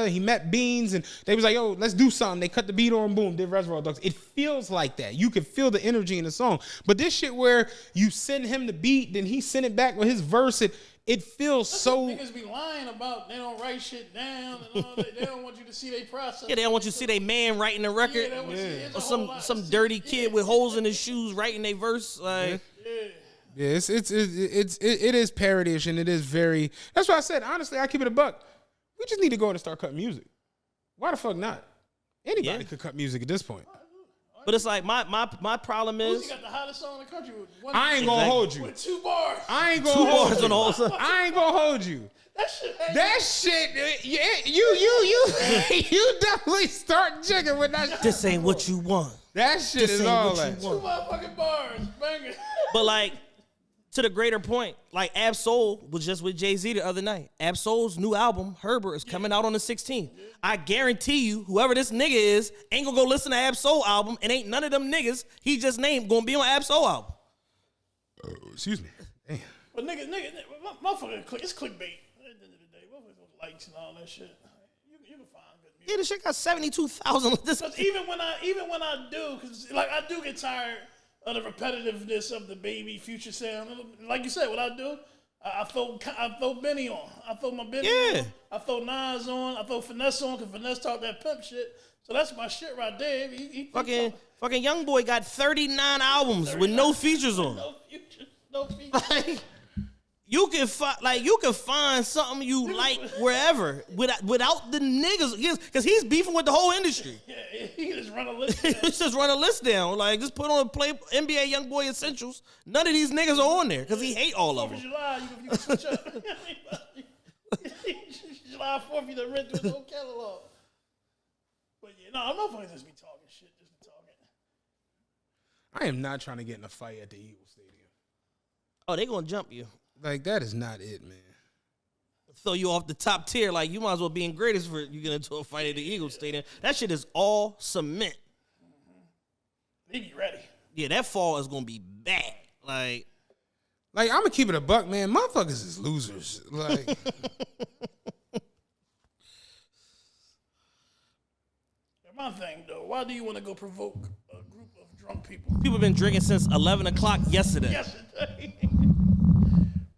He met Beans and they was like, yo, let's do something. They cut the beat on, boom, did Reservoir Dogs. It feels like that. You can feel the energy in the song. But this shit where you send him the beat, then he send it back with his verse, it feels so. Niggas be lying about they don't write shit down and all that. They don't want you to see their process. Yeah, they don't want you to see their man writing the record. Or some dirty kid with holes in his shoes writing their verse. Like, yeah, it is parody-ish and it is very. That's why I said honestly, I keep it a buck. We just need to go in and start cutting music. Why the fuck not? Anybody could cut music at this point. but it's like my problem is Uzi got the hottest song in the country with one. I ain't gonna hold you. With 2 bars. I ain't gonna hold you. on the whole song. I ain't gonna hold you. That shit. You definitely start jigging with that shit. This ain't what you want. That shit This is ain't all what you that. 2 want. motherfucking bars. Banger. But like, to the greater point, like Ab Soul was just with Jay-Z the other night. Ab Soul's new album, Herbert, is coming out on the 16th. I guarantee you, whoever this nigga is, ain't gonna go listen to Ab Soul album, and ain't none of them niggas he just named gonna be on Ab Soul album. Excuse me. Damn. But nigga, motherfucker, it's clickbait. At the end of the day, motherfuckers likes and all that shit. You can find good music. Yeah, this shit got 72,000. Because even when I do, because like I do get tired of the repetitiveness of the Baby Future sound. Like you said, what I do, I throw Benny on. I throw my Benny on. I throw Nas on. I throw Finesse on because Finesse talk that pimp shit. So that's my shit right there. He fucking Young Boy got 39 albums with no features on. No features. You can find something you like wherever without the niggas, because he's beefing with the whole industry. Yeah, he can just run a list. Just run a list down, like just put on play NBA Young Boy Essentials. None of these niggas are on there because he hate all of them. July, you can switch up. July 4th, you done read through his whole catalog. But yeah, no, I'm not fucking just be talking shit, just be talking. I am not trying to get in a fight at the Eagles Stadium. Oh, they gonna jump you. Like, that is not it, man. Throw you off the top tier. Like, you might as well be in greatest for you get into a fight at the Eagles Stadium. That shit is all cement. They be ready. Yeah, that fall is gonna be bad. Like I'm gonna keep it a buck, man. Motherfuckers is losers. Like, My thing though, why do you want to go provoke a group of drunk people? people been drinking since 11 o'clock yesterday. Yesterday.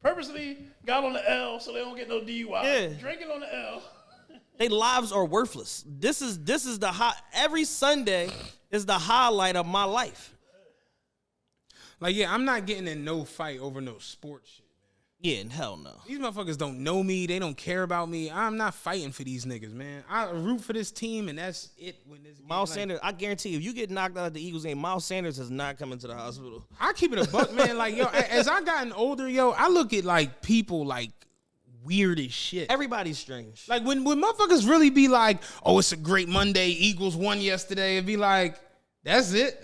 Purposely got on the L so they don't get no DUI. Yeah. Drinking on the L. Their lives are worthless. This is the every Sunday is the highlight of my life. like, yeah, I'm not getting in no fight over no sports shit. Yeah, and hell no. These motherfuckers don't know me. They don't care about me. I'm not fighting for these niggas, man. I root for this team, and that's it. When this Miles Sanders, I guarantee you, if you get knocked out of the Eagles game, Miles Sanders is not coming to the hospital. I keep it a buck, man. Like, yo, as I gotten older, yo, I look at like people like weird as shit. Everybody's strange. Like when motherfuckers really be like, oh, it's a great Monday. Eagles won yesterday. It'd be like, that's it.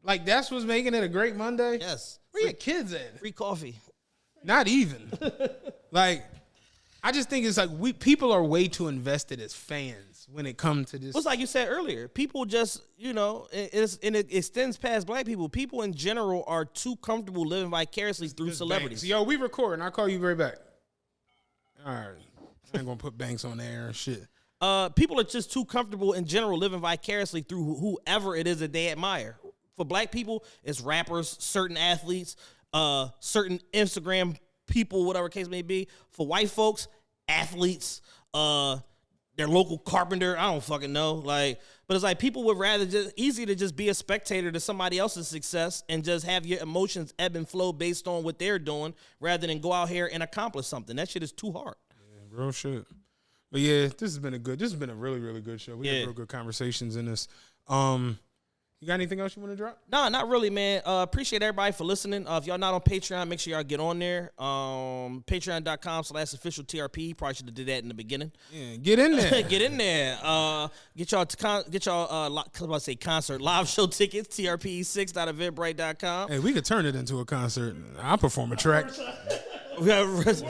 Like that's what's making it a great Monday. Yes. Where your kids at? Free coffee. Not even. Like, I just think it's like people are way too invested as fans when it comes to this. It's like you said earlier. People just, it extends past black people. People in general are too comfortable living vicariously through celebrities. Banks. Yo, we recording. I'll call you right back. All right. I ain't gonna put Banks on there and shit. People are just too comfortable in general living vicariously through whoever it is that they admire. For black people, it's rappers, certain athletes, certain Instagram people, whatever case may be. For white folks, athletes, their their local carpenter. I don't fucking know. Like, but it's like people would rather easy to just be a spectator to somebody else's success and just have your emotions ebb and flow based on what they're doing rather than go out here and accomplish something. That shit is too hard. Yeah, real shit. But yeah, this has been a really, really good show. We had real good conversations in this. You got anything else you want to drop? Nah, not really, man. Appreciate everybody for listening. If y'all not on Patreon, make sure y'all get on there. Patreon.com/official TRPE. Probably should have did that in the beginning. Yeah, get in there. Get in there. Get y'all concert live show tickets. TRPE6.eventbrite.com. Hey, we could turn it into a concert. I'll perform a track. We got Put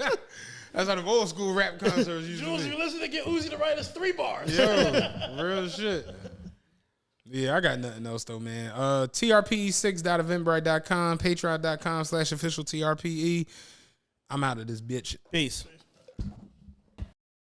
it. That's how the old school rap concerts usually. Jules, you listen to get Uzi to write us 3 bars. Yo, real shit. Yeah, I got nothing else though, man. TRPE6.eventbrite.com, patreon.com/official TRPE. I'm out of this bitch. Peace.